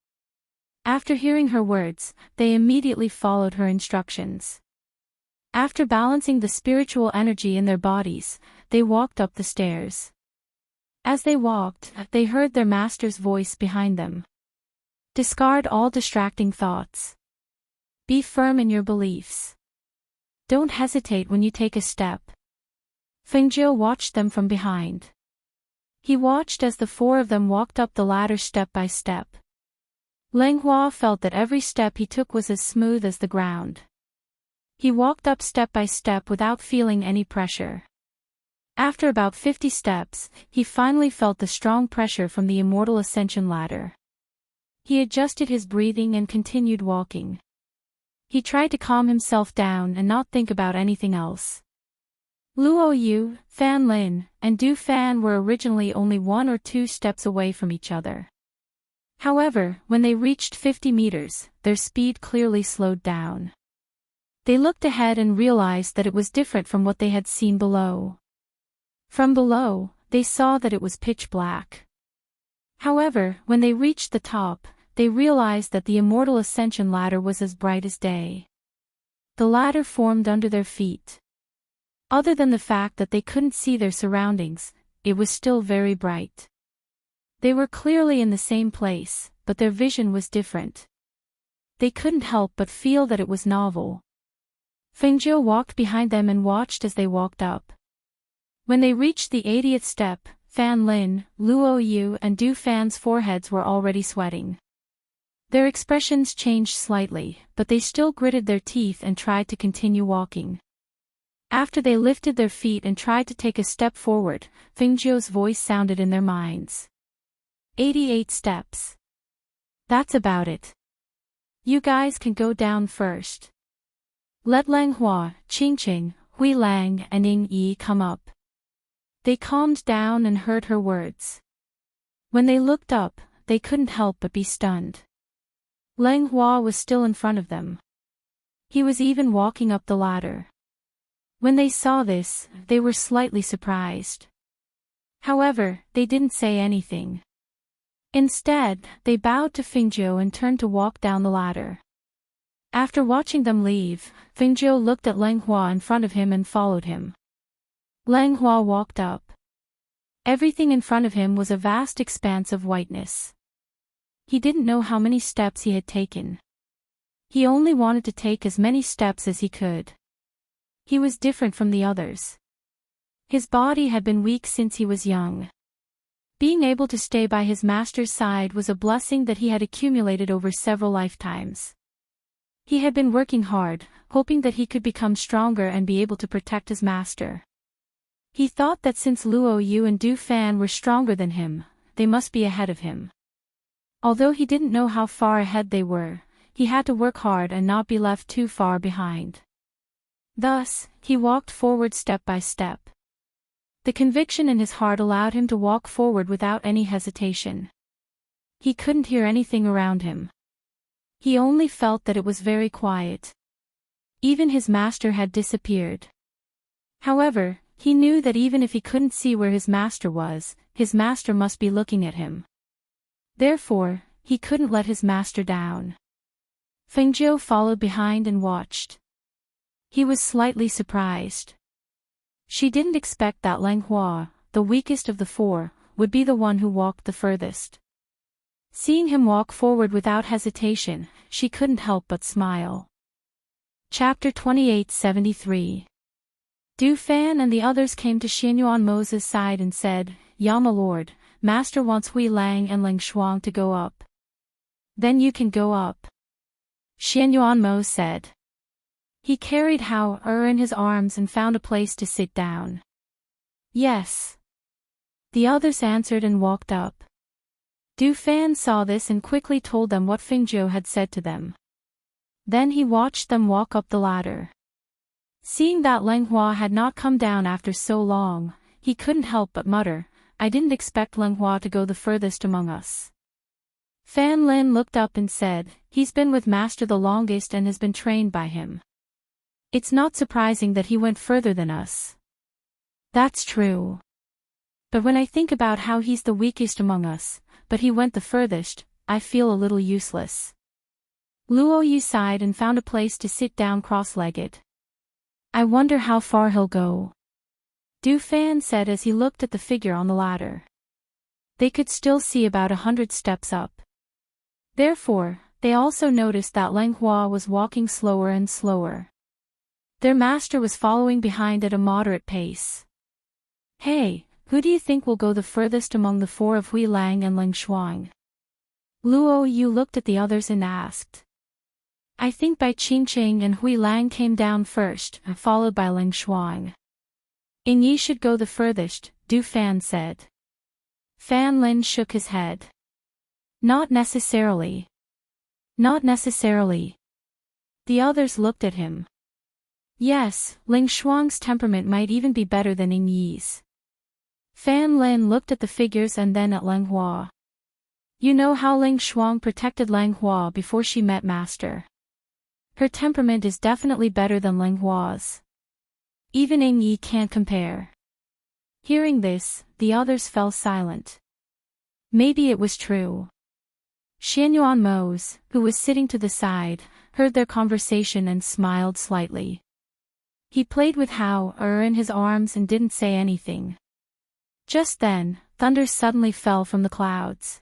[SPEAKER 1] After hearing her words, they immediately followed her instructions. After balancing the spiritual energy in their bodies, they walked up the stairs. As they walked, they heard their master's voice behind them. Discard all distracting thoughts. Be firm in your beliefs. Don't hesitate when you take a step. Fengjiu watched them from behind. He watched as the 4 of them walked up the ladder step by step. Lang Hua felt that every step he took was as smooth as the ground. He walked up step by step without feeling any pressure. After about 50 steps, he finally felt the strong pressure from the immortal ascension ladder. He adjusted his breathing and continued walking. He tried to calm himself down and not think about anything else. Luo Yu, Fan Lin, and Du Fan were originally only 1 or 2 steps away from each other. However, when they reached 50 meters, their speed clearly slowed down. They looked ahead and realized that it was different from what they had seen below. From below, they saw that it was pitch black. However, when they reached the top, they realized that the immortal ascension ladder was as bright as day. The ladder formed under their feet. Other than the fact that they couldn't see their surroundings, it was still very bright. They were clearly in the same place, but their vision was different. They couldn't help but feel that it was novel. Fengjiu walked behind them and watched as they walked up. When they reached the 80th step, Fan Lin, Luo Yu and Du Fan's foreheads were already sweating. Their expressions changed slightly, but they still gritted their teeth and tried to continue walking. After they lifted their feet and tried to take a step forward, Fengjiu's voice sounded in their minds. 88 steps. That's about it. You guys can go down first. Let Langhua, Qingqing, Huilang and Ying Yi come up. They calmed down and heard her words. When they looked up, they couldn't help but be stunned. Langhua was still in front of them. He was even walking up the ladder. When they saw this, they were slightly surprised. However, they didn't say anything. Instead, they bowed to Fengjiu and turned to walk down the ladder. After watching them leave, Fengjiu looked at Langhua in front of him and followed him. Langhua walked up. Everything in front of him was a vast expanse of whiteness. He didn't know how many steps he had taken. He only wanted to take as many steps as he could. He was different from the others. His body had been weak since he was young. Being able to stay by his master's side was a blessing that he had accumulated over several lifetimes. He had been working hard, hoping that he could become stronger and be able to protect his master. He thought that since Luo Yu and Du Fan were stronger than him, they must be ahead of him. Although he didn't know how far ahead they were, he had to work hard and not be left too far behind. Thus, he walked forward step by step. The conviction in his heart allowed him to walk forward without any hesitation. He couldn't hear anything around him. He only felt that it was very quiet. Even his master had disappeared. However, he knew that even if he couldn't see where his master was, his master must be looking at him. Therefore, he couldn't let his master down. Fengjiu followed behind and watched. He was slightly surprised. She didn't expect that Langhua, the weakest of the four, would be the one who walked the furthest. Seeing him walk forward without hesitation, she couldn't help but smile. Chapter 2873. Du Fan and the others came to Xianyuan Mo's side and said, "Yama Lord, Master wants Hui Lang and Ling Shuang to go up." "Then you can go up," Xianyuan Mo said. He carried Hao in his arms and found a place to sit down. "Yes." The others answered and walked up. Du Fan saw this and quickly told them what Fengjiu had said to them. Then he watched them walk up the ladder. Seeing that Langhua had not come down after so long, he couldn't help but mutter, "I didn't expect Langhua to go the furthest among us." Fan Lin looked up and said, "He's been with Master the longest and has been trained by him. It's not surprising that he went further than us." "That's true. But when I think about how he's the weakest among us, but he went the furthest, I feel a little useless." Luo Yu sighed and found a place to sit down cross-legged. "I wonder how far he'll go," Du Fan said as he looked at the figure on the ladder. They could still see about 100 steps up. Therefore, they also noticed that Langhua was walking slower and slower. Their master was following behind at a moderate pace. "Hey, who do you think will go the furthest among the four of Hui Lang and Ling Shuang?" Luo Yu looked at the others and asked. "I think Bai Qingqing and Hui Lang came down first, followed by Ling Shuang." "Ying Yi should go the furthest," Du Fan said. Fan Lin shook his head. "Not necessarily. Not necessarily." The others looked at him. Yes, Ling Shuang's temperament might even be better than Ying Yi's. Fan Lin looked at the figures and then at Langhua. "You know how Ling Shuang protected Langhua before she met Master. Her temperament is definitely better than Langhua's. Even Ying Yi can't compare." Hearing this, the others fell silent. Maybe it was true. Xianyuan Mo's, who was sitting to the side, heard their conversation and smiled slightly. He played with Hao in his arms and didn't say anything. Just then, thunder suddenly fell from the clouds.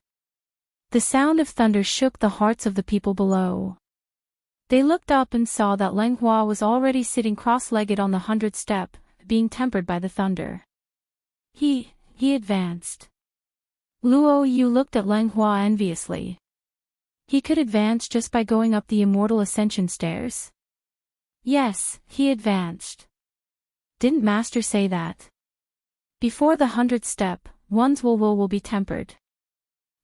[SPEAKER 1] The sound of thunder shook the hearts of the people below. They looked up and saw that Langhua was already sitting cross-legged on the 100th step, being tempered by the thunder. He advanced. Luo Yu looked at Langhua enviously. He could advance just by going up the immortal ascension stairs. Yes, he advanced. Didn't Master say that? Before the 100th step, one's will be tempered.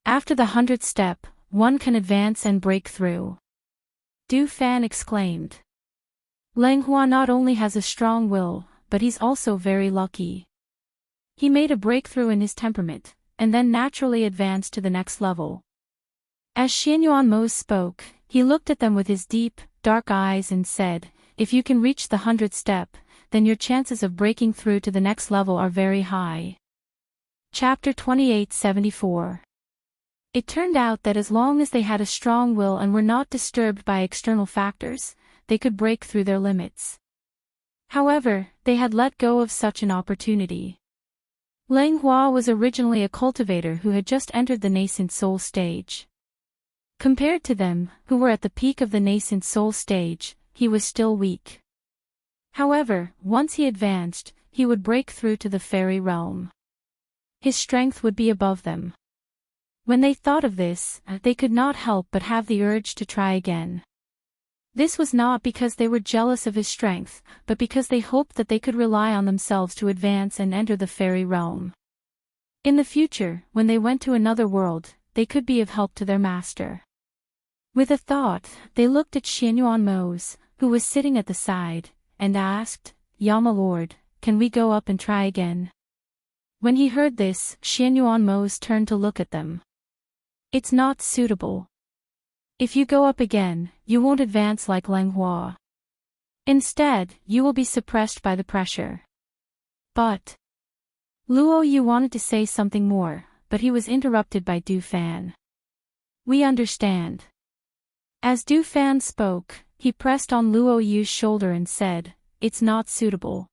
[SPEAKER 1] After the 100th step, one can advance and break through. Du Fan exclaimed. Lang Hua not only has a strong will, but he's also very lucky. He made a breakthrough in his temperament, and then naturally advanced to the next level. As Xianyuan Mo spoke, he looked at them with his deep, dark eyes and said, if you can reach the 100th step, then your chances of breaking through to the next level are very high. Chapter 2874. It turned out that as long as they had a strong will and were not disturbed by external factors, they could break through their limits. However, they had let go of such an opportunity. Lang Hua was originally a cultivator who had just entered the nascent soul stage. Compared to them, who were at the peak of the nascent soul stage, he was still weak. However, once he advanced, he would break through to the fairy realm. His strength would be above them. When they thought of this, they could not help but have the urge to try again. This was not because they were jealous of his strength, but because they hoped that they could rely on themselves to advance and enter the fairy realm. In the future, when they went to another world, they could be of help to their master. With a thought, they looked at Xianyuan Mo's, who was sitting at the side, and asked, Yama Lord, can we go up and try again? When he heard this, Xianyuan Mo's turned to look at them. It's not suitable. If you go up again, you won't advance like Lang Hua. Instead, you will be suppressed by the pressure. But Luo Yu wanted to say something more, but he was interrupted by Du Fan. We understand. As Du Fan spoke, he pressed on Luo Yu's shoulder and said, it's not suitable.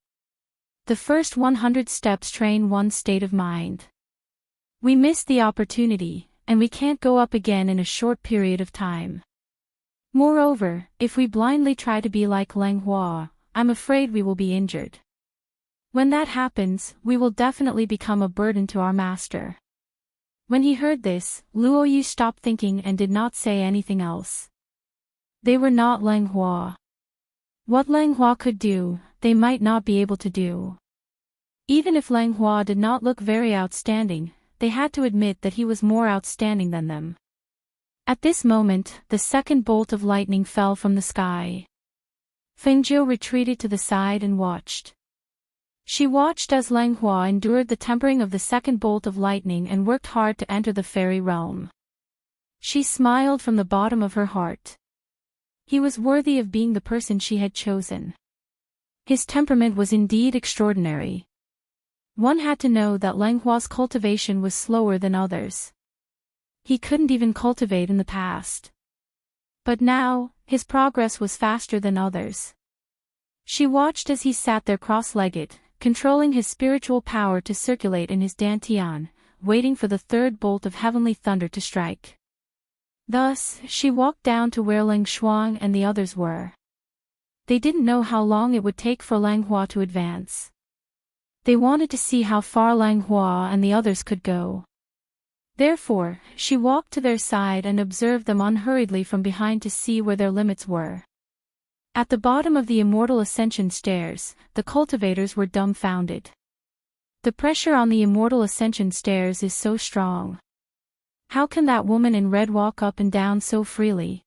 [SPEAKER 1] The first 100 steps train one's state of mind. We missed the opportunity, and we can't go up again in a short period of time. Moreover, if we blindly try to be like Lang Hua, I'm afraid we will be injured. When that happens, we will definitely become a burden to our master. When he heard this, Luo Yu stopped thinking and did not say anything else. They were not Lang Hua. What Lang Hua could do, they might not be able to do. Even if Lang Hua did not look very outstanding, they had to admit that he was more outstanding than them. At this moment, the second bolt of lightning fell from the sky. Fengjiu retreated to the side and watched. She watched as Lang Hua endured the tempering of the second bolt of lightning and worked hard to enter the fairy realm. She smiled from the bottom of her heart. He was worthy of being the person she had chosen. His temperament was indeed extraordinary. One had to know that Lang Hua's cultivation was slower than others. He couldn't even cultivate in the past. But now, his progress was faster than others. She watched as he sat there cross-legged, controlling his spiritual power to circulate in his dantian, waiting for the third bolt of heavenly thunder to strike. Thus, she walked down to where Lang Shuang and the others were. They didn't know how long it would take for Lang Hua to advance. They wanted to see how far Lang Hua and the others could go. Therefore, she walked to their side and observed them unhurriedly from behind to see where their limits were. At the bottom of the immortal ascension stairs, the cultivators were dumbfounded. The pressure on the immortal ascension stairs is so strong. How can that woman in red walk up and down so freely?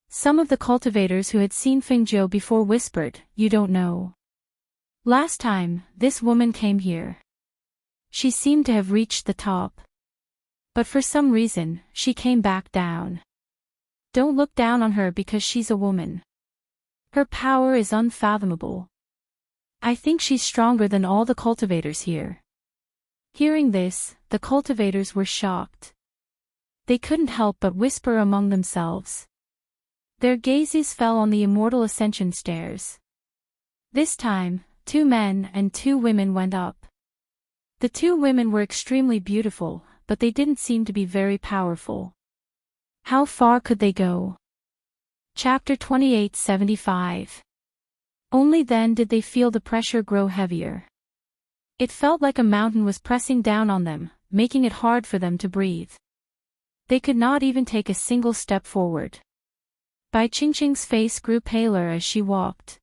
[SPEAKER 1] Some of the cultivators who had seen Fengjiu before whispered, you don't know. Last time, this woman came here. She seemed to have reached the top. But for some reason, she came back down. Don't look down on her because she's a woman. Her power is unfathomable. I think she's stronger than all the cultivators here. Hearing this, the cultivators were shocked. They couldn't help but whisper among themselves. Their gazes fell on the immortal ascension stairs. This time, 2 men and 2 women went up. The 2 women were extremely beautiful, but they didn't seem to be very powerful. How far could they go? Chapter 2875. Only then did they feel the pressure grow heavier. It felt like a mountain was pressing down on them, making it hard for them to breathe. They could not even take a single step forward. Bai Qingqing's face grew paler as she walked.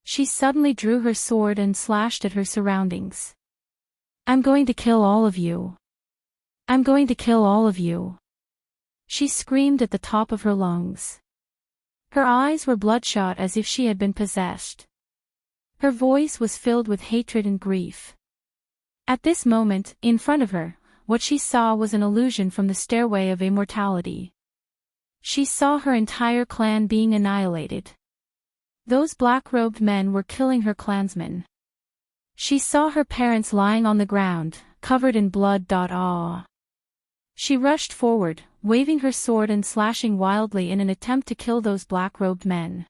[SPEAKER 1] She suddenly drew her sword and slashed at her surroundings. I'm going to kill all of you. I'm going to kill all of you. She screamed at the top of her lungs. Her eyes were bloodshot as if she had been possessed. Her voice was filled with hatred and grief. At this moment, in front of her, what she saw was an illusion from the stairway of immortality. She saw her entire clan being annihilated. Those black-robed men were killing her clansmen. She saw her parents lying on the ground, covered in blood. Ah! She rushed forward, waving her sword and slashing wildly in an attempt to kill those black-robed men.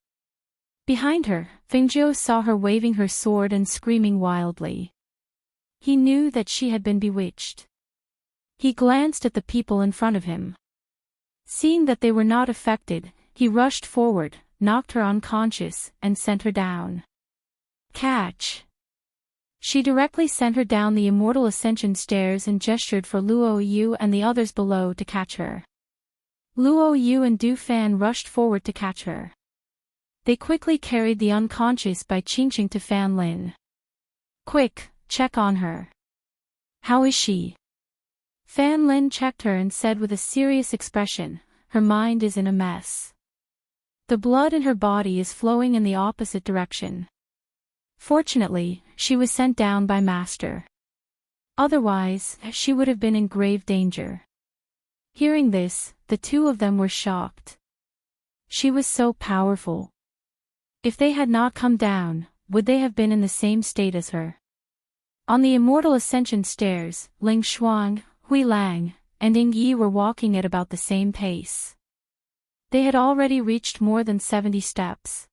[SPEAKER 1] Behind her, Fengjiu saw her waving her sword and screaming wildly. He knew that she had been bewitched. He glanced at the people in front of him. Seeing that they were not affected, he rushed forward, knocked her unconscious, and sent her down. Catch! She directly sent her down the immortal ascension stairs and gestured for Luo Yu and the others below to catch her. Luo Yu and Du Fan rushed forward to catch her. They quickly carried the unconscious Bai Qingqing to Fan Lin. Quick, check on her. How is she? Fan Lin checked her and said with a serious expression, her mind is in a mess. The blood in her body is flowing in the opposite direction. Fortunately, she was sent down by Master. Otherwise, she would have been in grave danger. Hearing this, the two of them were shocked. She was so powerful. If they had not come down, would they have been in the same state as her? On the immortal ascension stairs, Ling Xuan, Hui Lang, and Ying Yi were walking at about the same pace. They had already reached more than 70 steps.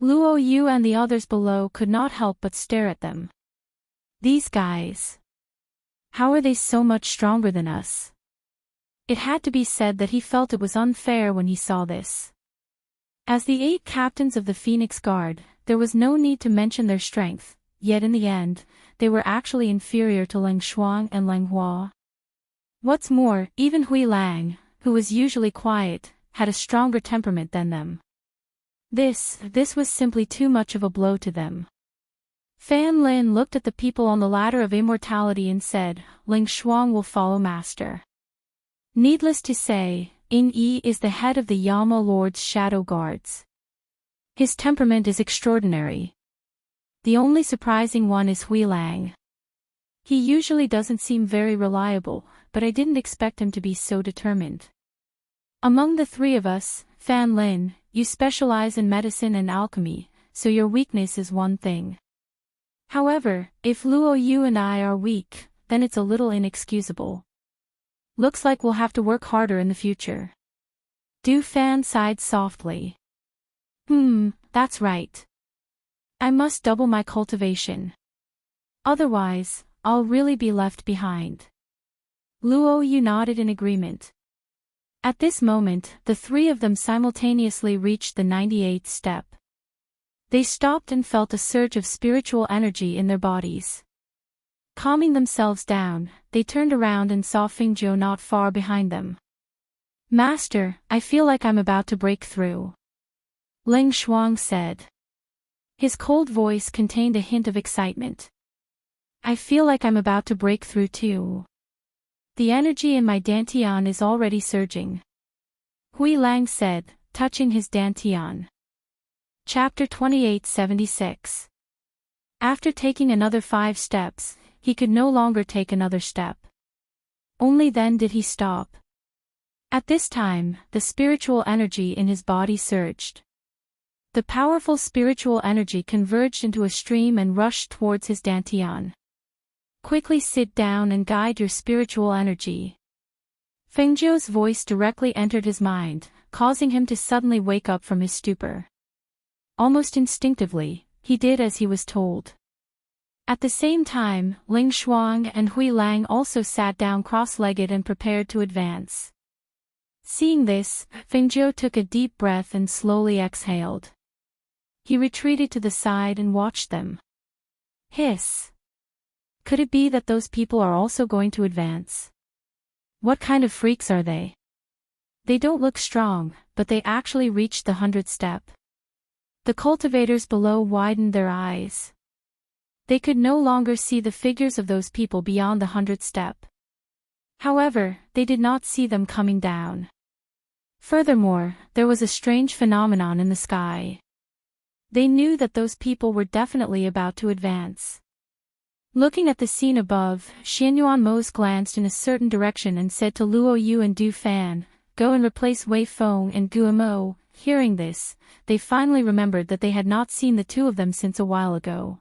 [SPEAKER 1] Luo Yu and the others below could not help but stare at them. These guys. How are they so much stronger than us? It had to be said that he felt it was unfair when he saw this. As the 8 captains of the Phoenix Guard, there was no need to mention their strength, yet in the end, they were actually inferior to Ling Xuan and Ling Hua. What's more, even Hui Lang, who was usually quiet, had a stronger temperament than them. This was simply too much of a blow to them. Fan Lin looked at the people on the ladder of immortality and said, Ling Xuan will follow Master. Needless to say, Ying Yi is the head of the Yama Lord's Shadow Guards. His temperament is extraordinary. The only surprising one is Hui Lang. He usually doesn't seem very reliable, but I didn't expect him to be so determined. Among the 3 of us, Fan Lin, you specialize in medicine and alchemy, so your weakness is one thing. However, if Luo Yu and I are weak, then it's a little inexcusable. Looks like we'll have to work harder in the future. Du Fan sighed softly. That's right. I must double my cultivation. Otherwise, I'll really be left behind. Luo Yu nodded in agreement. At this moment, the 3 of them simultaneously reached the 98th step. They stopped and felt a surge of spiritual energy in their bodies. Calming themselves down, they turned around and saw Fengjiu not far behind them. Master, I feel like I'm about to break through. Ling Xuan said. His cold voice contained a hint of excitement. I feel like I'm about to break through too. The energy in my dantian is already surging. Hui Lang said, touching his dantian. Chapter 2876. After taking another 5 steps, he could no longer take another step. Only then did he stop. At this time, the spiritual energy in his body surged. The powerful spiritual energy converged into a stream and rushed towards his dantian. Quickly sit down and guide your spiritual energy. Fengjiu's voice directly entered his mind, causing him to suddenly wake up from his stupor. Almost instinctively, he did as he was told. At the same time, Ling Xuan and Hui Lang also sat down cross-legged and prepared to advance. Seeing this, Fengjiu took a deep breath and slowly exhaled. He retreated to the side and watched them. Hiss! Could it be that those people are also going to advance? What kind of freaks are they? They don't look strong, but they actually reached the 100th step. The cultivators below widened their eyes. They could no longer see the figures of those people beyond the 100th step. However, they did not see them coming down. Furthermore, there was a strange phenomenon in the sky. They knew that those people were definitely about to advance. Looking at the scene above, Xianyuan Mose glanced in a certain direction and said to Luo Yu and Du Fan, "Go and replace Wei Feng and Guamo." Hearing this, they finally remembered that they had not seen the two of them since a while ago.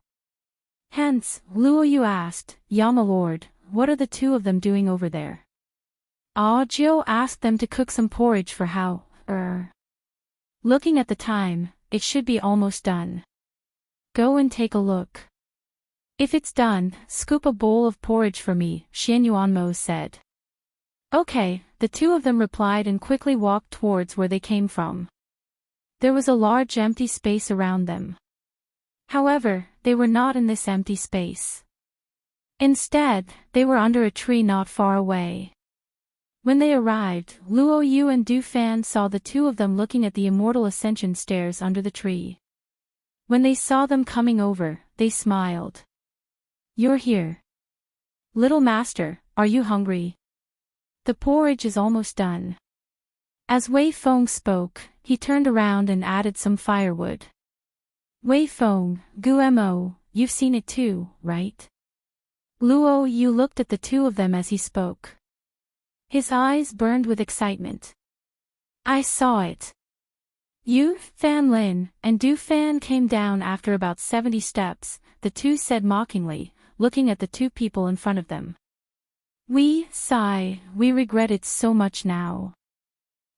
[SPEAKER 1] Hence, Luo Yu asked, "Yama Lord, what are the two of them doing over there?" Jiu asked them to cook some porridge for Hao. Looking at the time, it should be almost done. Go and take a look. If it's done, scoop a bowl of porridge for me, Xianyuan Mo said. Okay, the two of them replied and quickly walked towards where they came from. There was a large empty space around them. However, they were not in this empty space. Instead, they were under a tree not far away. When they arrived, Luo Yu and Du Fan saw the two of them looking at the immortal ascension stairs under the tree. When they saw them coming over, they smiled. "You're here. Little master, are you hungry? The porridge is almost done." As Wei Feng spoke, he turned around and added some firewood. "Wei Feng, Gumo, you've seen it too, right?" Luo Yu looked at the two of them as he spoke. His eyes burned with excitement. "I saw it." Yu, Fan Lin, and Du Fan came down after about 70 steps, the two said mockingly, looking at the two people in front of them. We regret it so much now.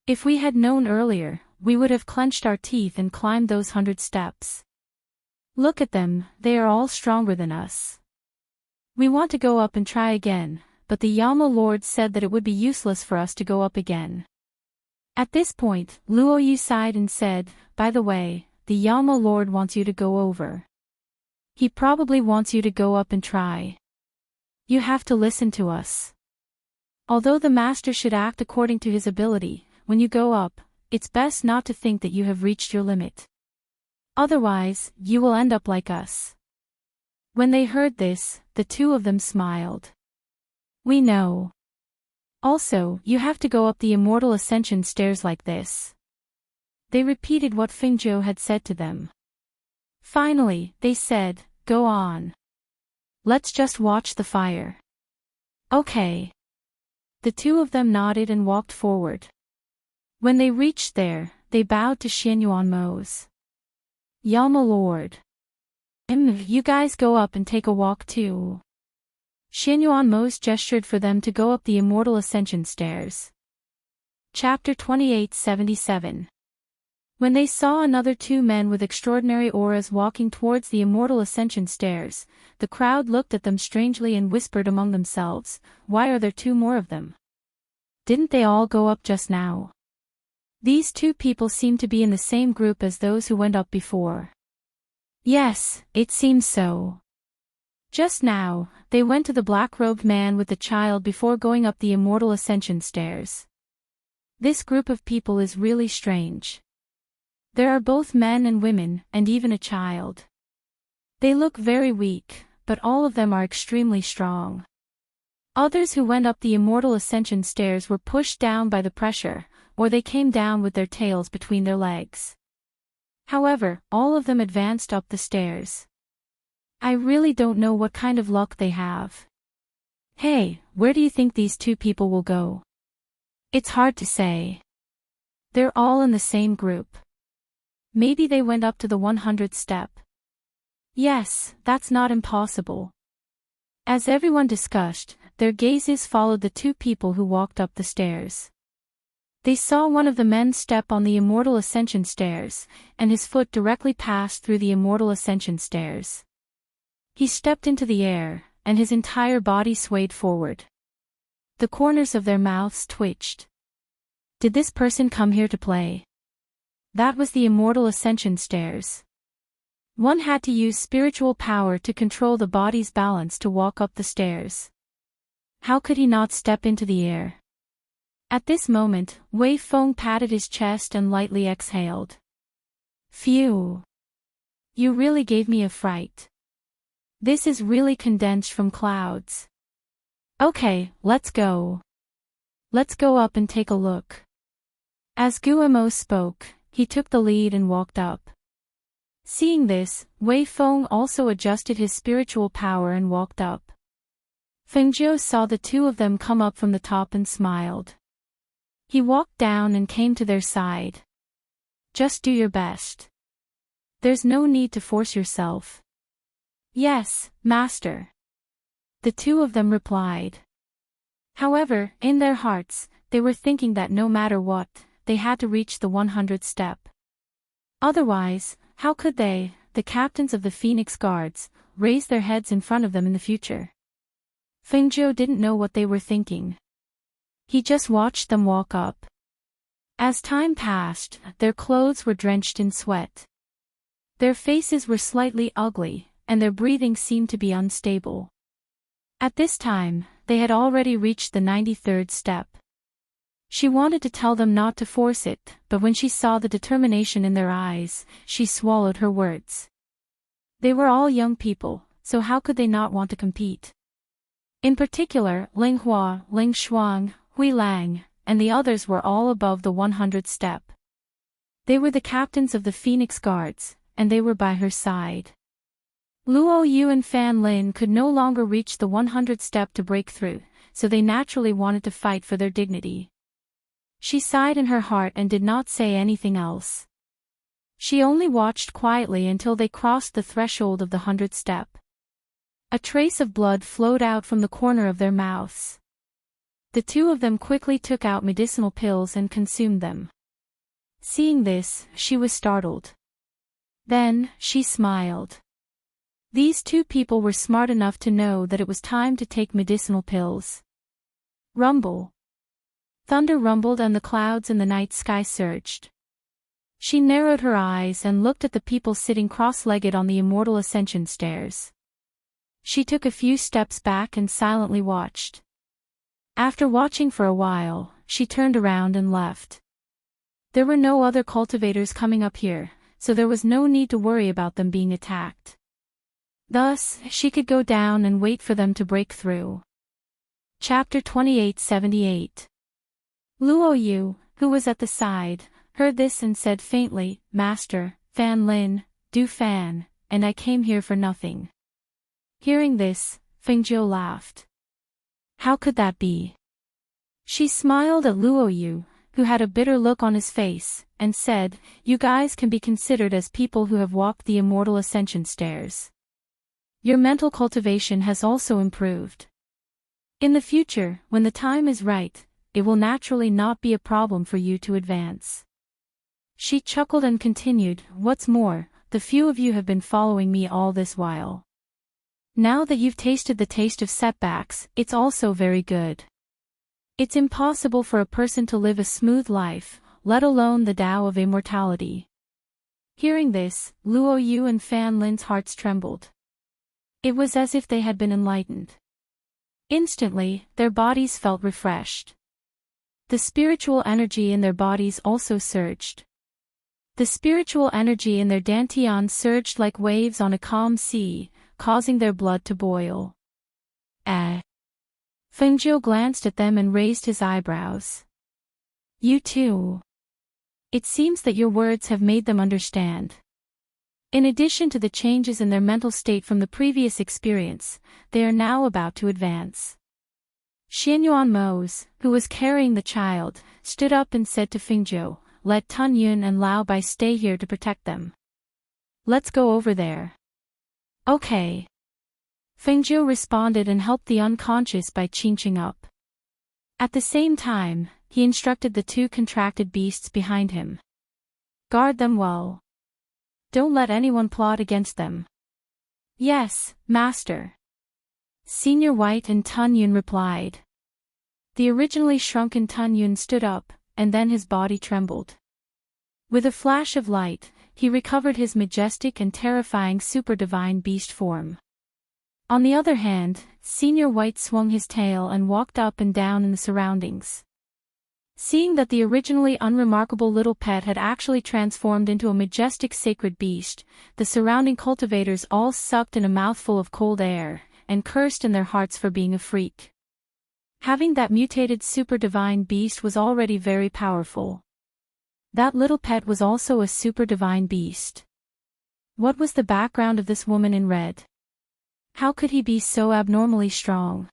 [SPEAKER 1] If we had known earlier, we would have clenched our teeth and climbed those 100 steps. Look at them, they are all stronger than us. We want to go up and try again, but the Yama Lord said that it would be useless for us to go up again. At this point, Luo Yu sighed and said, "By the way, the Yama Lord wants you to go over. He probably wants you to go up and try. You have to listen to us. Although the master should act according to his ability, when you go up, it's best not to think that you have reached your limit. Otherwise, you will end up like us." When they heard this, the two of them smiled. "We know. Also, you have to go up the immortal ascension stairs like this." They repeated what Fingzhou had said to them. Finally, they said, "Go on. Let's just watch the fire." Okay. The two of them nodded and walked forward. When they reached there, they bowed to Xianyuan Mose. "Yama Lord. You guys go up and take a walk too." Xianyuan Mose gestured for them to go up the immortal ascension stairs. Chapter 2877. When they saw another two men with extraordinary auras walking towards the immortal ascension stairs, the crowd looked at them strangely and whispered among themselves, "Why are there two more of them? Didn't they all go up just now?" These two people seemed to be in the same group as those who went up before. Yes, it seems so. Just now, they went to the black-robed man with the child before going up the immortal ascension stairs. This group of people is really strange. There are both men and women, and even a child. They look very weak, but all of them are extremely strong. Others who went up the immortal ascension stairs were pushed down by the pressure, or they came down with their tails between their legs. However, all of them advanced up the stairs. I really don't know what kind of luck they have. Hey, where do you think these two people will go? It's hard to say. They're all in the same group. Maybe they went up to the 100th step. Yes, that's not impossible. As everyone discussed, their gazes followed the two people who walked up the stairs. They saw one of the men step on the immortal ascension stairs, and his foot directly passed through the immortal ascension stairs. He stepped into the air, and his entire body swayed forward. The corners of their mouths twitched. Did this person come here to play? That was the immortal ascension stairs. One had to use spiritual power to control the body's balance to walk up the stairs. How could he not step into the air? At this moment, Wei Feng patted his chest and lightly exhaled. Phew. You really gave me a fright. This is really condensed from clouds. Okay, let's go. Let's go up and take a look. As Guillermo spoke, he took the lead and walked up. Seeing this, Wei Feng also adjusted his spiritual power and walked up. Fengjiu saw the two of them come up from the top and smiled. He walked down and came to their side. Just do your best. There's no need to force yourself. Yes, master. The two of them replied. However, in their hearts, they were thinking that no matter what, they had to reach the 100th step. Otherwise, how could they, the captains of the Phoenix Guards, raise their heads in front of them in the future? Fengjiu didn't know what they were thinking. He just watched them walk up. As time passed, their clothes were drenched in sweat. Their faces were slightly ugly, and their breathing seemed to be unstable. At this time, they had already reached the 93rd step. She wanted to tell them not to force it, but when she saw the determination in their eyes, she swallowed her words. They were all young people, so how could they not want to compete? In particular, Ling Hua, Ling Shuang, Hui Lang, and the others were all above the 100th step. They were the captains of the Phoenix Guards, and they were by her side. Luo Yu and Fan Lin could no longer reach the 100th step to break through, so they naturally wanted to fight for their dignity. She sighed in her heart and did not say anything else. She only watched quietly until they crossed the threshold of the 100th step. A trace of blood flowed out from the corner of their mouths. The two of them quickly took out medicinal pills and consumed them. Seeing this, she was startled. Then, she smiled. These two people were smart enough to know that it was time to take medicinal pills. Rumble. Thunder rumbled and the clouds in the night sky surged. She narrowed her eyes and looked at the people sitting cross-legged on the immortal ascension stairs. She took a few steps back and silently watched. After watching for a while, she turned around and left. There were no other cultivators coming up here, so there was no need to worry about them being attacked. Thus, she could go down and wait for them to break through. Chapter 2878. Luo Yu, who was at the side, heard this and said faintly, Master, Fan Lin, Du Fan, and I came here for nothing. Hearing this, Fengjiu laughed. How could that be? She smiled at Luo Yu, who had a bitter look on his face, and said, You guys can be considered as people who have walked the immortal ascension stairs. Your mental cultivation has also improved. In the future, when the time is right, it will naturally not be a problem for you to advance. She chuckled and continued, What's more, the few of you have been following me all this while. Now that you've tasted the taste of setbacks, it's also very good. It's impossible for a person to live a smooth life, let alone the Tao of immortality. Hearing this, Luo Yu and Fan Lin's hearts trembled. It was as if they had been enlightened. Instantly, their bodies felt refreshed. The spiritual energy in their bodies also surged. The spiritual energy in their dantian surged like waves on a calm sea, causing their blood to boil. Fengjiu glanced at them and raised his eyebrows. You too. It seems that your words have made them understand. In addition to the changes in their mental state from the previous experience, they are now about to advance. Xianyuan Mose, who was carrying the child, stood up and said to Fengjiu, Let Tun Yun and Lao Bai stay here to protect them. Let's go over there. Okay. Fengjiu responded and helped the unconscious by chinching up. At the same time, he instructed the two contracted beasts behind him. Guard them well. Don't let anyone plot against them. Yes, Master. Senior White and Tun Yun replied. The originally shrunken Tun Yun stood up, and then his body trembled. With a flash of light, he recovered his majestic and terrifying super-divine beast form. On the other hand, Senior White swung his tail and walked up and down in the surroundings. Seeing that the originally unremarkable little pet had actually transformed into a majestic sacred beast, the surrounding cultivators all sucked in a mouthful of cold air, and cursed in their hearts for being a freak. Having that mutated super divine beast was already very powerful. That little pet was also a super divine beast. What was the background of this woman in red? How could he be so abnormally strong?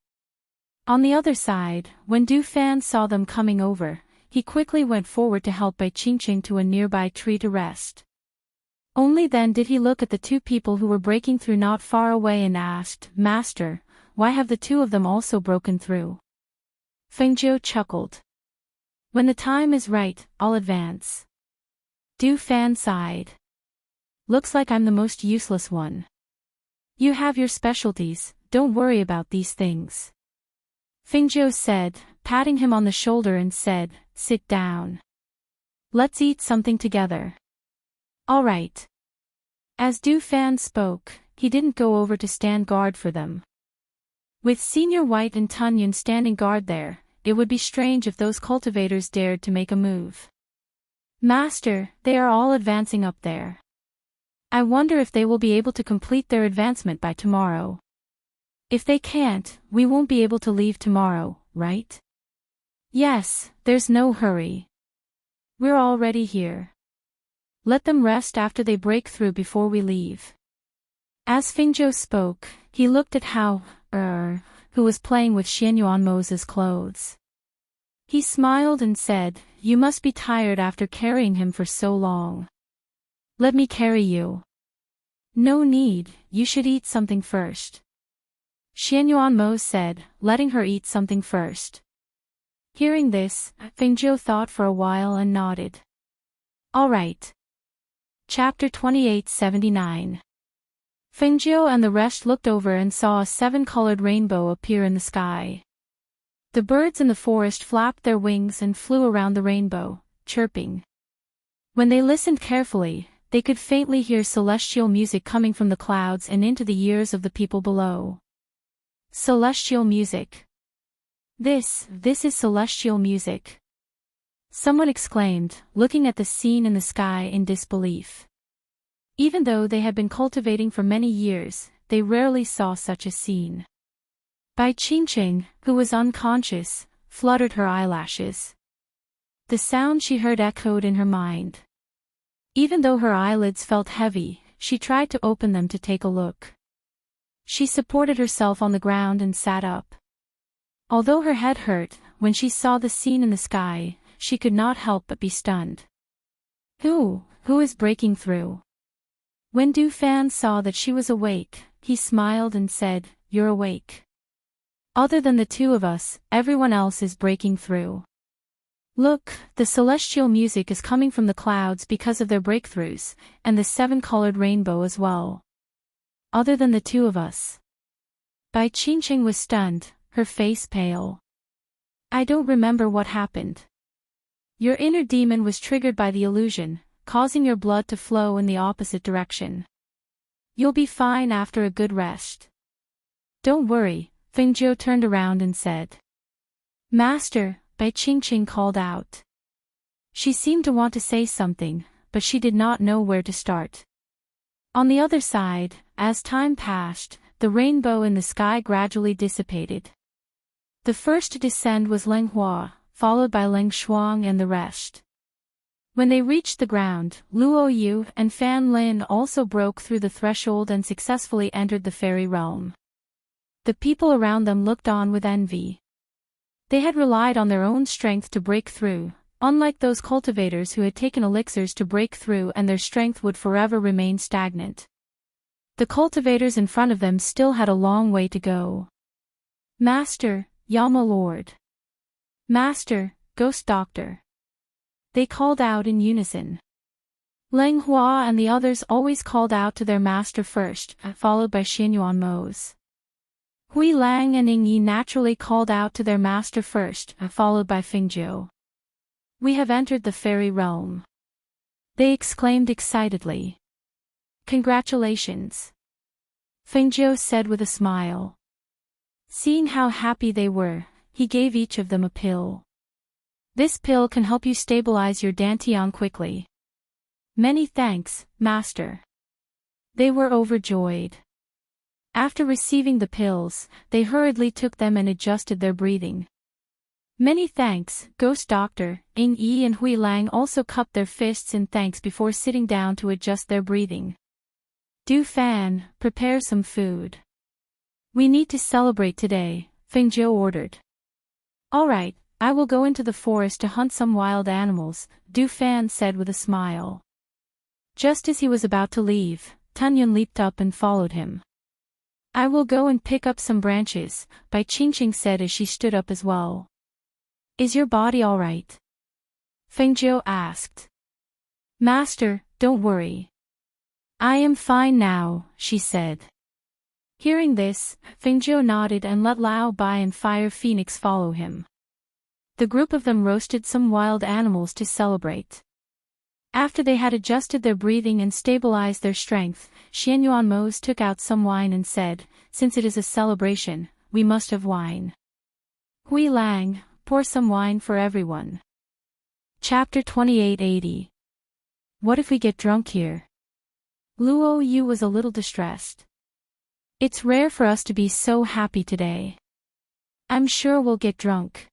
[SPEAKER 1] On the other side, when Du Fan saw them coming over, he quickly went forward to help Bai Qingqing to a nearby tree to rest. Only then did he look at the two people who were breaking through not far away and asked, "Master, why have the two of them also broken through?" Feng Jiu chuckled. "When the time is right, I'll advance." Du Fan sighed. "Looks like I'm the most useless one. You have your specialties, don't worry about these things." Feng Jiu said, patting him on the shoulder and said, "Sit down. Let's eat something together." "All right." As Du Fan spoke, he didn't go over to stand guard for them. With Senior White and Tunyon standing guard there, it would be strange if those cultivators dared to make a move. "Master, they are all advancing up there. I wonder if they will be able to complete their advancement by tomorrow. If they can't, we won't be able to leave tomorrow, right?" "Yes, there's no hurry. We're already here. Let them rest after they break through before we leave." As Feng Jiu spoke, he looked at Hao, who was playing with Xianyuanmo's clothes. He smiled and said, "You must be tired after carrying him for so long. Let me carry you." "No need, you should eat something first," Xianyuanmo said, letting her eat something first. Hearing this, Feng Jiu thought for a while and nodded. "All right." Chapter 2879. Feng Jiu and the rest looked over and saw a 7-colored rainbow appear in the sky. The birds in the forest flapped their wings and flew around the rainbow, chirping. When they listened carefully, they could faintly hear celestial music coming from the clouds and into the ears of the people below. Celestial music. This is celestial music," someone exclaimed, looking at the scene in the sky in disbelief. Even though they had been cultivating for many years, they rarely saw such a scene. Bai Qingqing, who was unconscious, fluttered her eyelashes. The sound she heard echoed in her mind. Even though her eyelids felt heavy, she tried to open them to take a look. She supported herself on the ground and sat up. Although her head hurt, when she saw the scene in the sky, she could not help but be stunned. Who is breaking through?" When Du Fan saw that she was awake, he smiled and said, "You're awake. Other than the two of us, everyone else is breaking through. Look, the celestial music is coming from the clouds because of their breakthroughs, and the 7-colored rainbow as well. Other than the two of us." Bai Qingqing was stunned, her face pale. "I don't remember what happened. Your inner demon was triggered by the illusion, causing your blood to flow in the opposite direction. You'll be fine after a good rest. Don't worry," Feng Jiu turned around and said. "Master," Bai Qingqing called out. She seemed to want to say something, but she did not know where to start. On the other side, as time passed, the rainbow in the sky gradually dissipated. The first to descend was Leng Hua, followed by Leng Shuang and the rest. When they reached the ground, Luo Yu and Fan Lin also broke through the threshold and successfully entered the fairy realm. The people around them looked on with envy. They had relied on their own strength to break through, unlike those cultivators who had taken elixirs to break through and their strength would forever remain stagnant. The cultivators in front of them still had a long way to go. "Master, Yama Lord. Master, Ghost Doctor." They called out in unison. Leng Hua and the others always called out to their master first, followed by Xianyuanmo's. Hui Lang and Ying Yi naturally called out to their master first, followed by Feng Jiu. "We have entered the fairy realm," they exclaimed excitedly. "Congratulations," Feng Jiu said with a smile. Seeing how happy they were, he gave each of them a pill. This pill can help you stabilize your dantian quickly. Many thanks, Master. They were overjoyed. After receiving the pills, they hurriedly took them and adjusted their breathing. Many thanks, Ghost Doctor. Ing Yi and Hui Lang also cupped their fists in thanks before sitting down to adjust their breathing. Du Fan, prepare some food. We need to celebrate today, Feng Jiu ordered. All right, I will go into the forest to hunt some wild animals, Du Fan said with a smile. Just as he was about to leave, Tunyun leaped up and followed him. I will go and pick up some branches, Bai Qingqing said as she stood up as well. Is your body all right? Feng Jiu asked. Master, don't worry. I am fine now, she said. Hearing this, Feng Jiu nodded and let Lao Bai and Fire Phoenix follow him. The group of them roasted some wild animals to celebrate. After they had adjusted their breathing and stabilized their strength, Xianyuan Mose took out some wine and said, since it is a celebration, we must have wine. Hui Lang, pour some wine for everyone. Chapter 2880. What if we get drunk here? Luo Yu was a little distressed. It's rare for us to be so happy today. I'm sure we'll get drunk.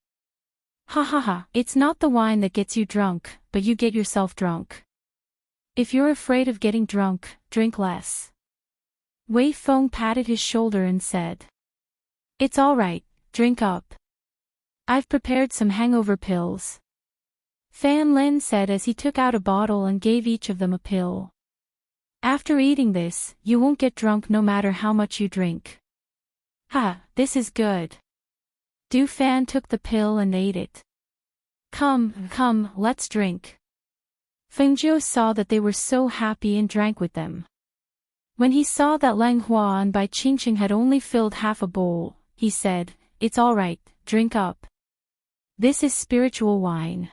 [SPEAKER 1] Ha ha ha, it's not the wine that gets you drunk, but you get yourself drunk. If you're afraid of getting drunk, drink less. Wei Feng patted his shoulder and said. It's all right, drink up. I've prepared some hangover pills. Fan Lin said as he took out a bottle and gave each of them a pill. After eating this, you won't get drunk no matter how much you drink. Ha, this is good. Du Fan took the pill and ate it. Come, let's drink. Feng Jiu saw that they were so happy and drank with them. When he saw that Lang Hua and Bai Qingqing had only filled half a bowl, he said, it's all right, drink up. This is spiritual wine.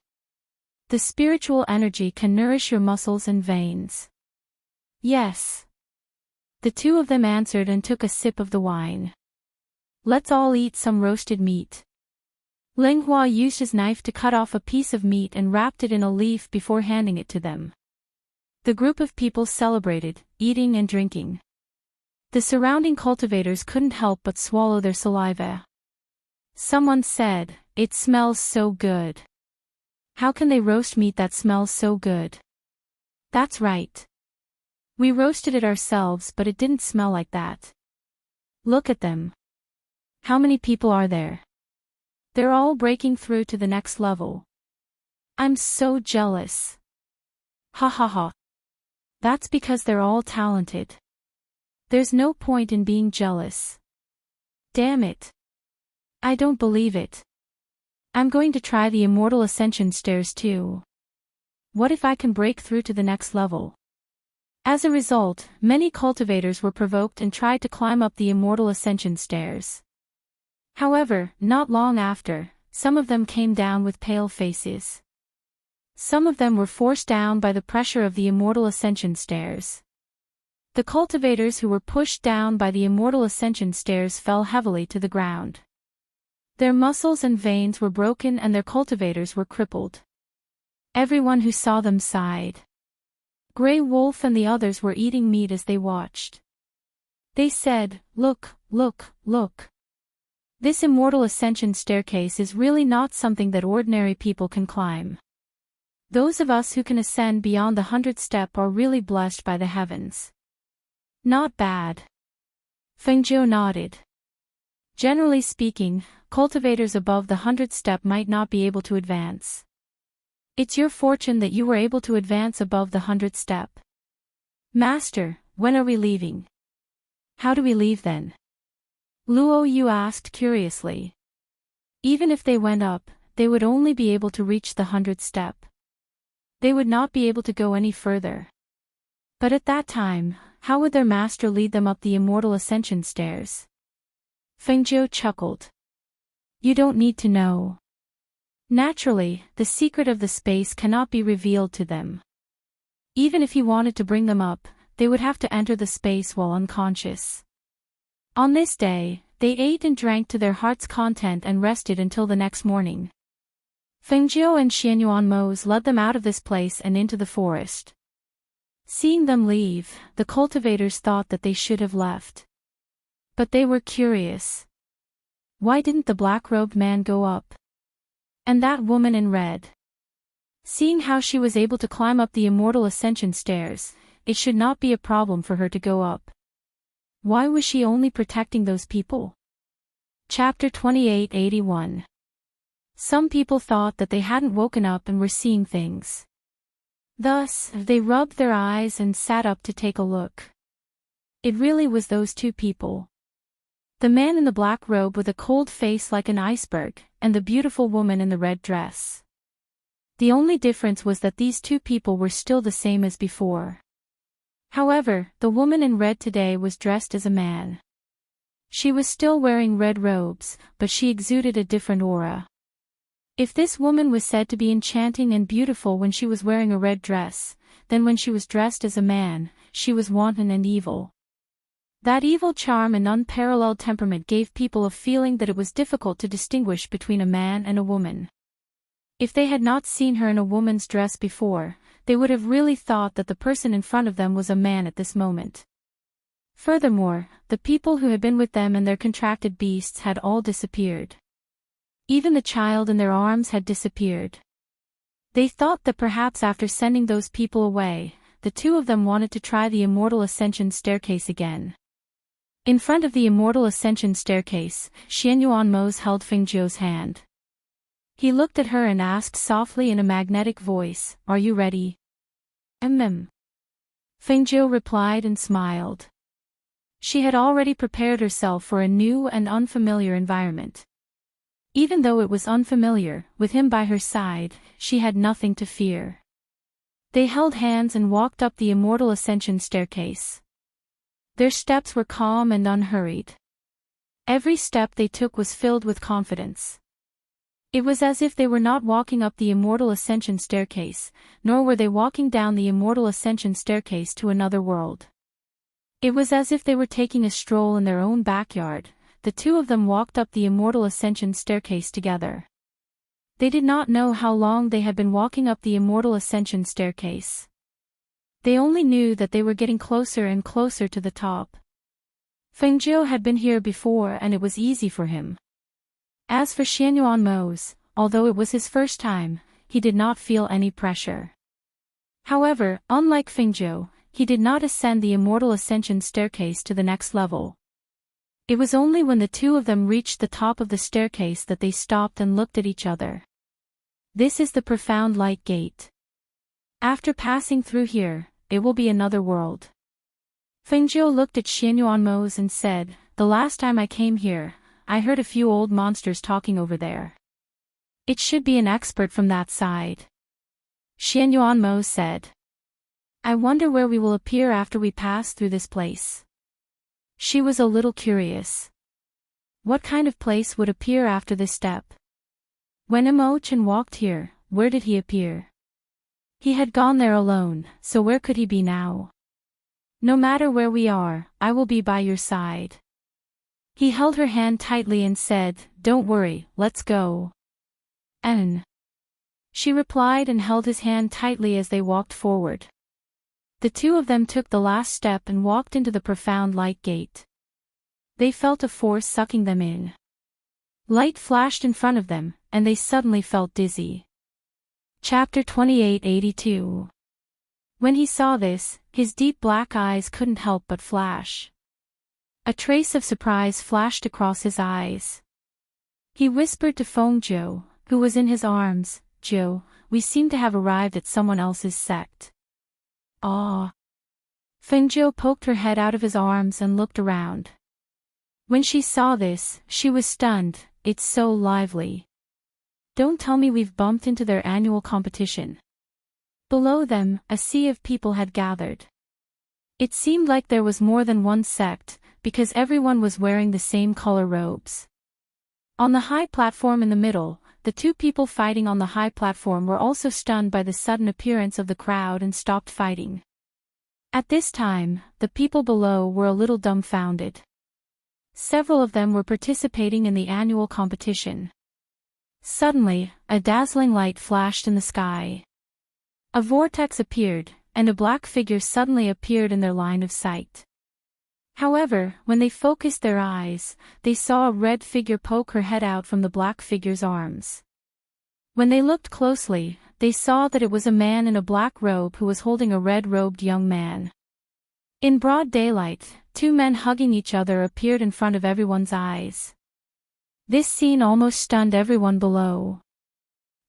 [SPEAKER 1] The spiritual energy can nourish your muscles and veins. Yes. The two of them answered and took a sip of the wine. Let's all eat some roasted meat. Ling Hua used his knife to cut off a piece of meat and wrapped it in a leaf before handing it to them. The group of people celebrated, eating and drinking. The surrounding cultivators couldn't help but swallow their saliva. Someone said, it smells so good. How can they roast meat that smells so good? That's right. We roasted it ourselves, but it didn't smell like that. Look at them. How many people are there? They're all breaking through to the next level. I'm so jealous. Ha ha ha. That's because they're all talented. There's no point in being jealous. Damn it. I don't believe it. I'm going to try the Immortal Ascension stairs too. What if I can break through to the next level? As a result, many cultivators were provoked and tried to climb up the Immortal Ascension stairs. However, not long after, some of them came down with pale faces. Some of them were forced down by the pressure of the Immortal Ascension stairs. The cultivators who were pushed down by the Immortal Ascension stairs fell heavily to the ground. Their muscles and veins were broken and their cultivators were crippled. Everyone who saw them sighed. Grey Wolf and the others were eating meat as they watched. They said, look, look, look. This Immortal Ascension staircase is really not something that ordinary people can climb. Those of us who can ascend beyond the 100th step are really blessed by the heavens. Not bad. Feng Jiu nodded. Generally speaking, cultivators above the 100th step might not be able to advance. It's your fortune that you were able to advance above the 100th step. Master, when are we leaving? How do we leave then? Luo Yu asked curiously. Even if they went up, they would only be able to reach the 100th step. They would not be able to go any further. But at that time, how would their master lead them up the Immortal Ascension stairs? Feng Jiu chuckled. You don't need to know. Naturally, the secret of the space cannot be revealed to them. Even if he wanted to bring them up, they would have to enter the space while unconscious. On this day, they ate and drank to their heart's content and rested until the next morning. Fengjiu and Xianyuan led them out of this place and into the forest. Seeing them leave, the cultivators thought that they should have left. But they were curious. Why didn't the black-robed man go up? And that woman in red? Seeing how she was able to climb up the immortal ascension stairs, it should not be a problem for her to go up. Why was she only protecting those people? Chapter 2881. Some people thought that they hadn't woken up and were seeing things. Thus, they rubbed their eyes and sat up to take a look. It really was those two people. The man in the black robe with a cold face like an iceberg, and the beautiful woman in the red dress. The only difference was that these two people were still the same as before. However, the woman in red today was dressed as a man. She was still wearing red robes, but she exuded a different aura. If this woman was said to be enchanting and beautiful when she was wearing a red dress, then when she was dressed as a man, she was wanton and evil. That evil charm and unparalleled temperament gave people a feeling that it was difficult to distinguish between a man and a woman. If they had not seen her in a woman's dress before, they would have really thought that the person in front of them was a man at this moment. Furthermore, the people who had been with them and their contracted beasts had all disappeared. Even the child in their arms had disappeared. They thought that perhaps after sending those people away, the two of them wanted to try the immortal ascension staircase again. In front of the immortal ascension staircase, Xianyuan held Fengjiu's hand. He looked at her and asked softly in a magnetic voice, "Are you ready?" Fengjiu replied and smiled. She had already prepared herself for a new and unfamiliar environment. Even though it was unfamiliar, with him by her side, she had nothing to fear. They held hands and walked up the immortal ascension staircase. Their steps were calm and unhurried. Every step they took was filled with confidence. It was as if they were not walking up the immortal ascension staircase, nor were they walking down the immortal ascension staircase to another world. It was as if they were taking a stroll in their own backyard. The two of them walked up the immortal ascension staircase together. They did not know how long they had been walking up the immortal ascension staircase. They only knew that they were getting closer and closer to the top. Fengjiu had been here before and it was easy for him. As for Xianyuan, although it was his first time, he did not feel any pressure. However, unlike Fengjiu, he did not ascend the immortal ascension staircase to the next level. It was only when the two of them reached the top of the staircase that they stopped and looked at each other. This is the profound light gate. After passing through here, it will be another world. Fengjiu looked at Xianyuan and said, "The last time I came here, I heard a few old monsters talking over there. It should be an expert from that side." Xianyuan said, "I wonder where we will appear after we pass through this place." She was a little curious. What kind of place would appear after this step? When Immerse walked here, where did he appear? He had gone there alone, so where could he be now? "No matter where we are, I will be by your side." He held her hand tightly and said, "Don't worry, let's go." She replied and held his hand tightly as they walked forward. The two of them took the last step and walked into the profound light gate. They felt a force sucking them in. Light flashed in front of them, and they suddenly felt dizzy. Chapter 2882. When he saw this, his deep black eyes couldn't help but flash. A trace of surprise flashed across his eyes. He whispered to Fengjiu, who was in his arms, "Jiu, we seem to have arrived at someone else's sect." "Ah." Fengjiu poked her head out of his arms and looked around. When she saw this, she was stunned. "It's so lively. Don't tell me we've bumped into their annual competition." Below them, a sea of people had gathered. It seemed like there was more than one sect, because everyone was wearing the same color robes. On the high platform in the middle, the two people fighting on the high platform were also stunned by the sudden appearance of the crowd and stopped fighting. At this time, the people below were a little dumbfounded. Several of them were participating in the annual competition. Suddenly, a dazzling light flashed in the sky. A vortex appeared, and a black figure suddenly appeared in their line of sight. However, when they focused their eyes, they saw a red figure poke her head out from the black figure's arms. When they looked closely, they saw that it was a man in a black robe who was holding a red-robed young man. In broad daylight, two men hugging each other appeared in front of everyone's eyes. This scene almost stunned everyone below.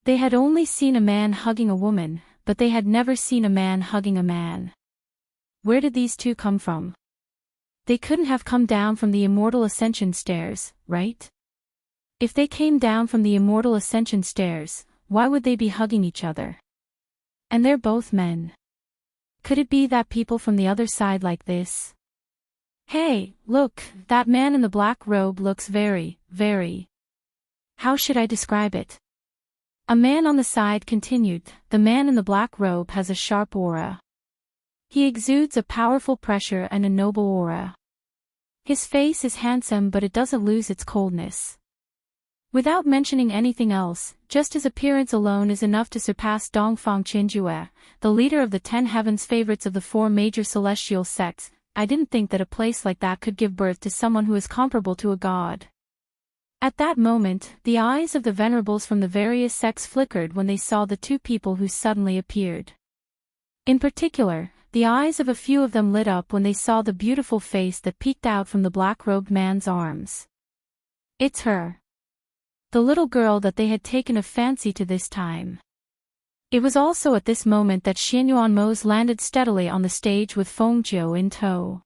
[SPEAKER 1] They had only seen a man hugging a woman, but they had never seen a man hugging a man. Where did these two come from? They couldn't have come down from the immortal ascension stairs, right? If they came down from the immortal ascension stairs, why would they be hugging each other? And they're both men. Could it be that people from the other side like this? Hey, look, that man in the black robe looks very, how should I describe it? A man on the side continued, the man in the black robe has a sharp aura. He exudes a powerful pressure and a noble aura. His face is handsome but it doesn't lose its coldness. Without mentioning anything else, just his appearance alone is enough to surpass Dongfang Qinjue, the leader of the 10 heavens favorites of the 4 major celestial sects. I didn't think that a place like that could give birth to someone who is comparable to a god. At that moment, the eyes of the venerables from the various sects flickered when they saw the two people who suddenly appeared. In particular, the eyes of a few of them lit up when they saw the beautiful face that peeked out from the black-robed man's arms. It's her. The little girl that they had taken a fancy to this time. It was also at this moment that Xianyuanmo's landed steadily on the stage with Fengjiu in tow.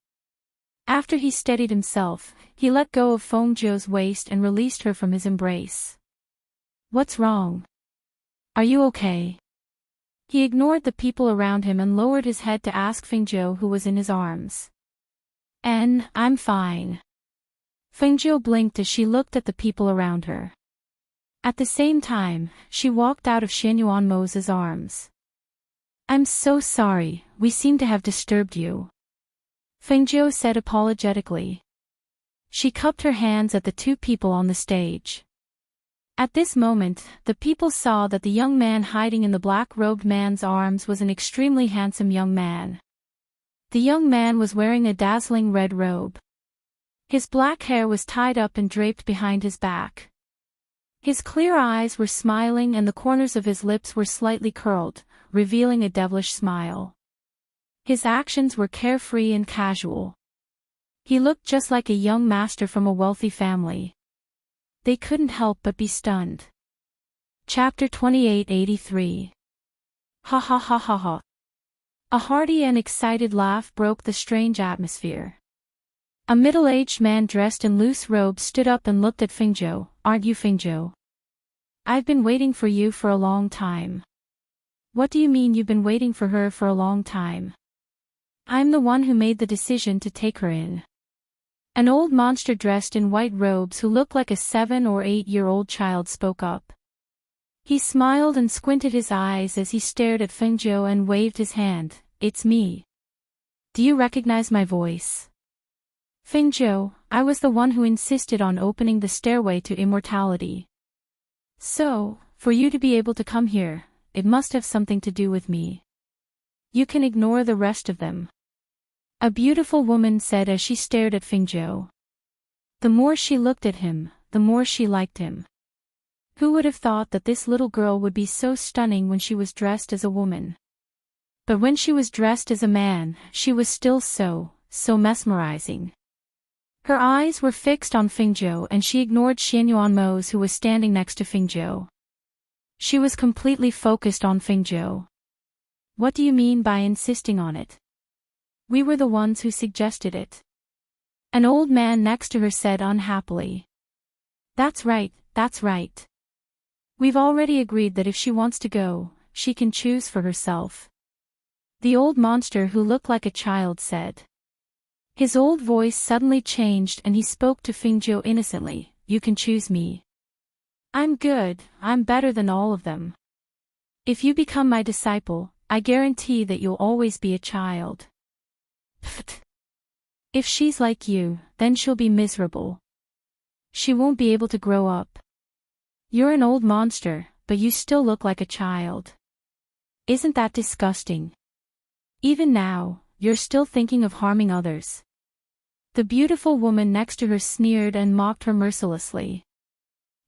[SPEAKER 1] After he steadied himself, he let go of Fengjiu's waist and released her from his embrace. What's wrong? Are you okay? He ignored the people around him and lowered his head to ask Fengjiu who was in his arms. I'm fine. Fengjiu blinked as she looked at the people around her. At the same time, she walked out of Xianyuanmo's arms. I'm so sorry, we seem to have disturbed you. Fengjiu said apologetically. She cupped her hands at the two people on the stage. At this moment, the people saw that the young man hiding in the black-robed man's arms was an extremely handsome young man. The young man was wearing a dazzling red robe. His black hair was tied up and draped behind his back. His clear eyes were smiling and the corners of his lips were slightly curled, revealing a devilish smile. His actions were carefree and casual. He looked just like a young master from a wealthy family. They couldn't help but be stunned. Chapter 2883. Ha ha ha ha ha. A hearty and excited laugh broke the strange atmosphere. A middle-aged man dressed in loose robes stood up and looked at Fengjiu. Aren't you Fengjiu? I've been waiting for you for a long time. What do you mean you've been waiting for her for a long time? I'm the one who made the decision to take her in. An old monster dressed in white robes who looked like a 7 or 8-year-old child spoke up. He smiled and squinted his eyes as he stared at Fengjiu and waved his hand. It's me. Do you recognize my voice? Fengjiu, I was the one who insisted on opening the stairway to immortality. So, for you to be able to come here, it must have something to do with me. You can ignore the rest of them. A beautiful woman said as she stared at Fengjiu. The more she looked at him, the more she liked him. Who would have thought that this little girl would be so stunning when she was dressed as a woman? But when she was dressed as a man, she was still so mesmerizing. Her eyes were fixed on Fengjiu and she ignored Xianyuanmo's who was standing next to Fengjiu. She was completely focused on Fengjiu. What do you mean by insisting on it? We were the ones who suggested it. An old man next to her said unhappily. That's right. We've already agreed that if she wants to go, she can choose for herself. The old monster who looked like a child said. His old voice suddenly changed and he spoke to Fengjiu innocently. You can choose me. I'm good, I'm better than all of them. If you become my disciple, I guarantee that you'll always be a child. Pfft. If she's like you, then she'll be miserable. She won't be able to grow up. You're an old monster, but you still look like a child. Isn't that disgusting? Even now, you're still thinking of harming others. The beautiful woman next to her sneered and mocked her mercilessly.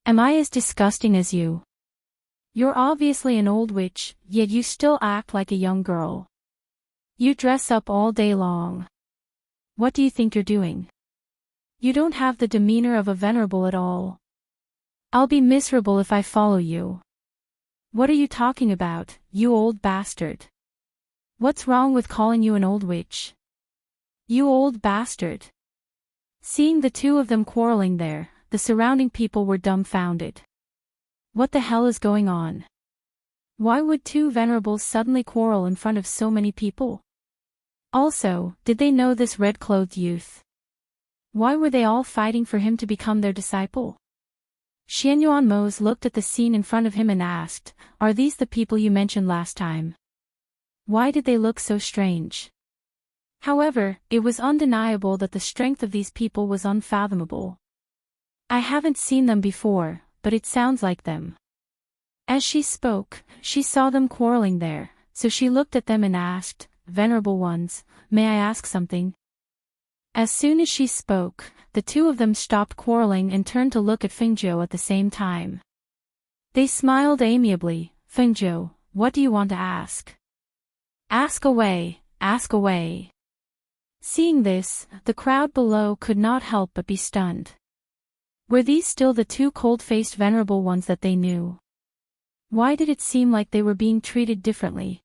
[SPEAKER 1] Am I as disgusting as you? You're obviously an old witch, yet you still act like a young girl. You dress up all day long. What do you think you're doing? You don't have the demeanor of a venerable at all. I'll be miserable if I follow you. What are you talking about, you old bastard? What's wrong with calling you an old witch? You old bastard. Seeing the two of them quarreling there, the surrounding people were dumbfounded. What the hell is going on? Why would two venerables suddenly quarrel in front of so many people? Also, did they know this red-clothed youth? Why were they all fighting for him to become their disciple? Xianyuan Mose looked at the scene in front of him and asked, "Are these the people you mentioned last time? Why did they look so strange?" However, it was undeniable that the strength of these people was unfathomable. I haven't seen them before, but it sounds like them. As she spoke, she saw them quarreling there, so she looked at them and asked, "Venerable ones, may I ask something?" As soon as she spoke, the two of them stopped quarreling and turned to look at Fengzhou at the same time. They smiled amiably. "Fengzhou, what do you want to ask?" "Ask away, ask away." Seeing this, the crowd below could not help but be stunned. Were these still the two cold-faced venerable ones that they knew? Why did it seem like they were being treated differently?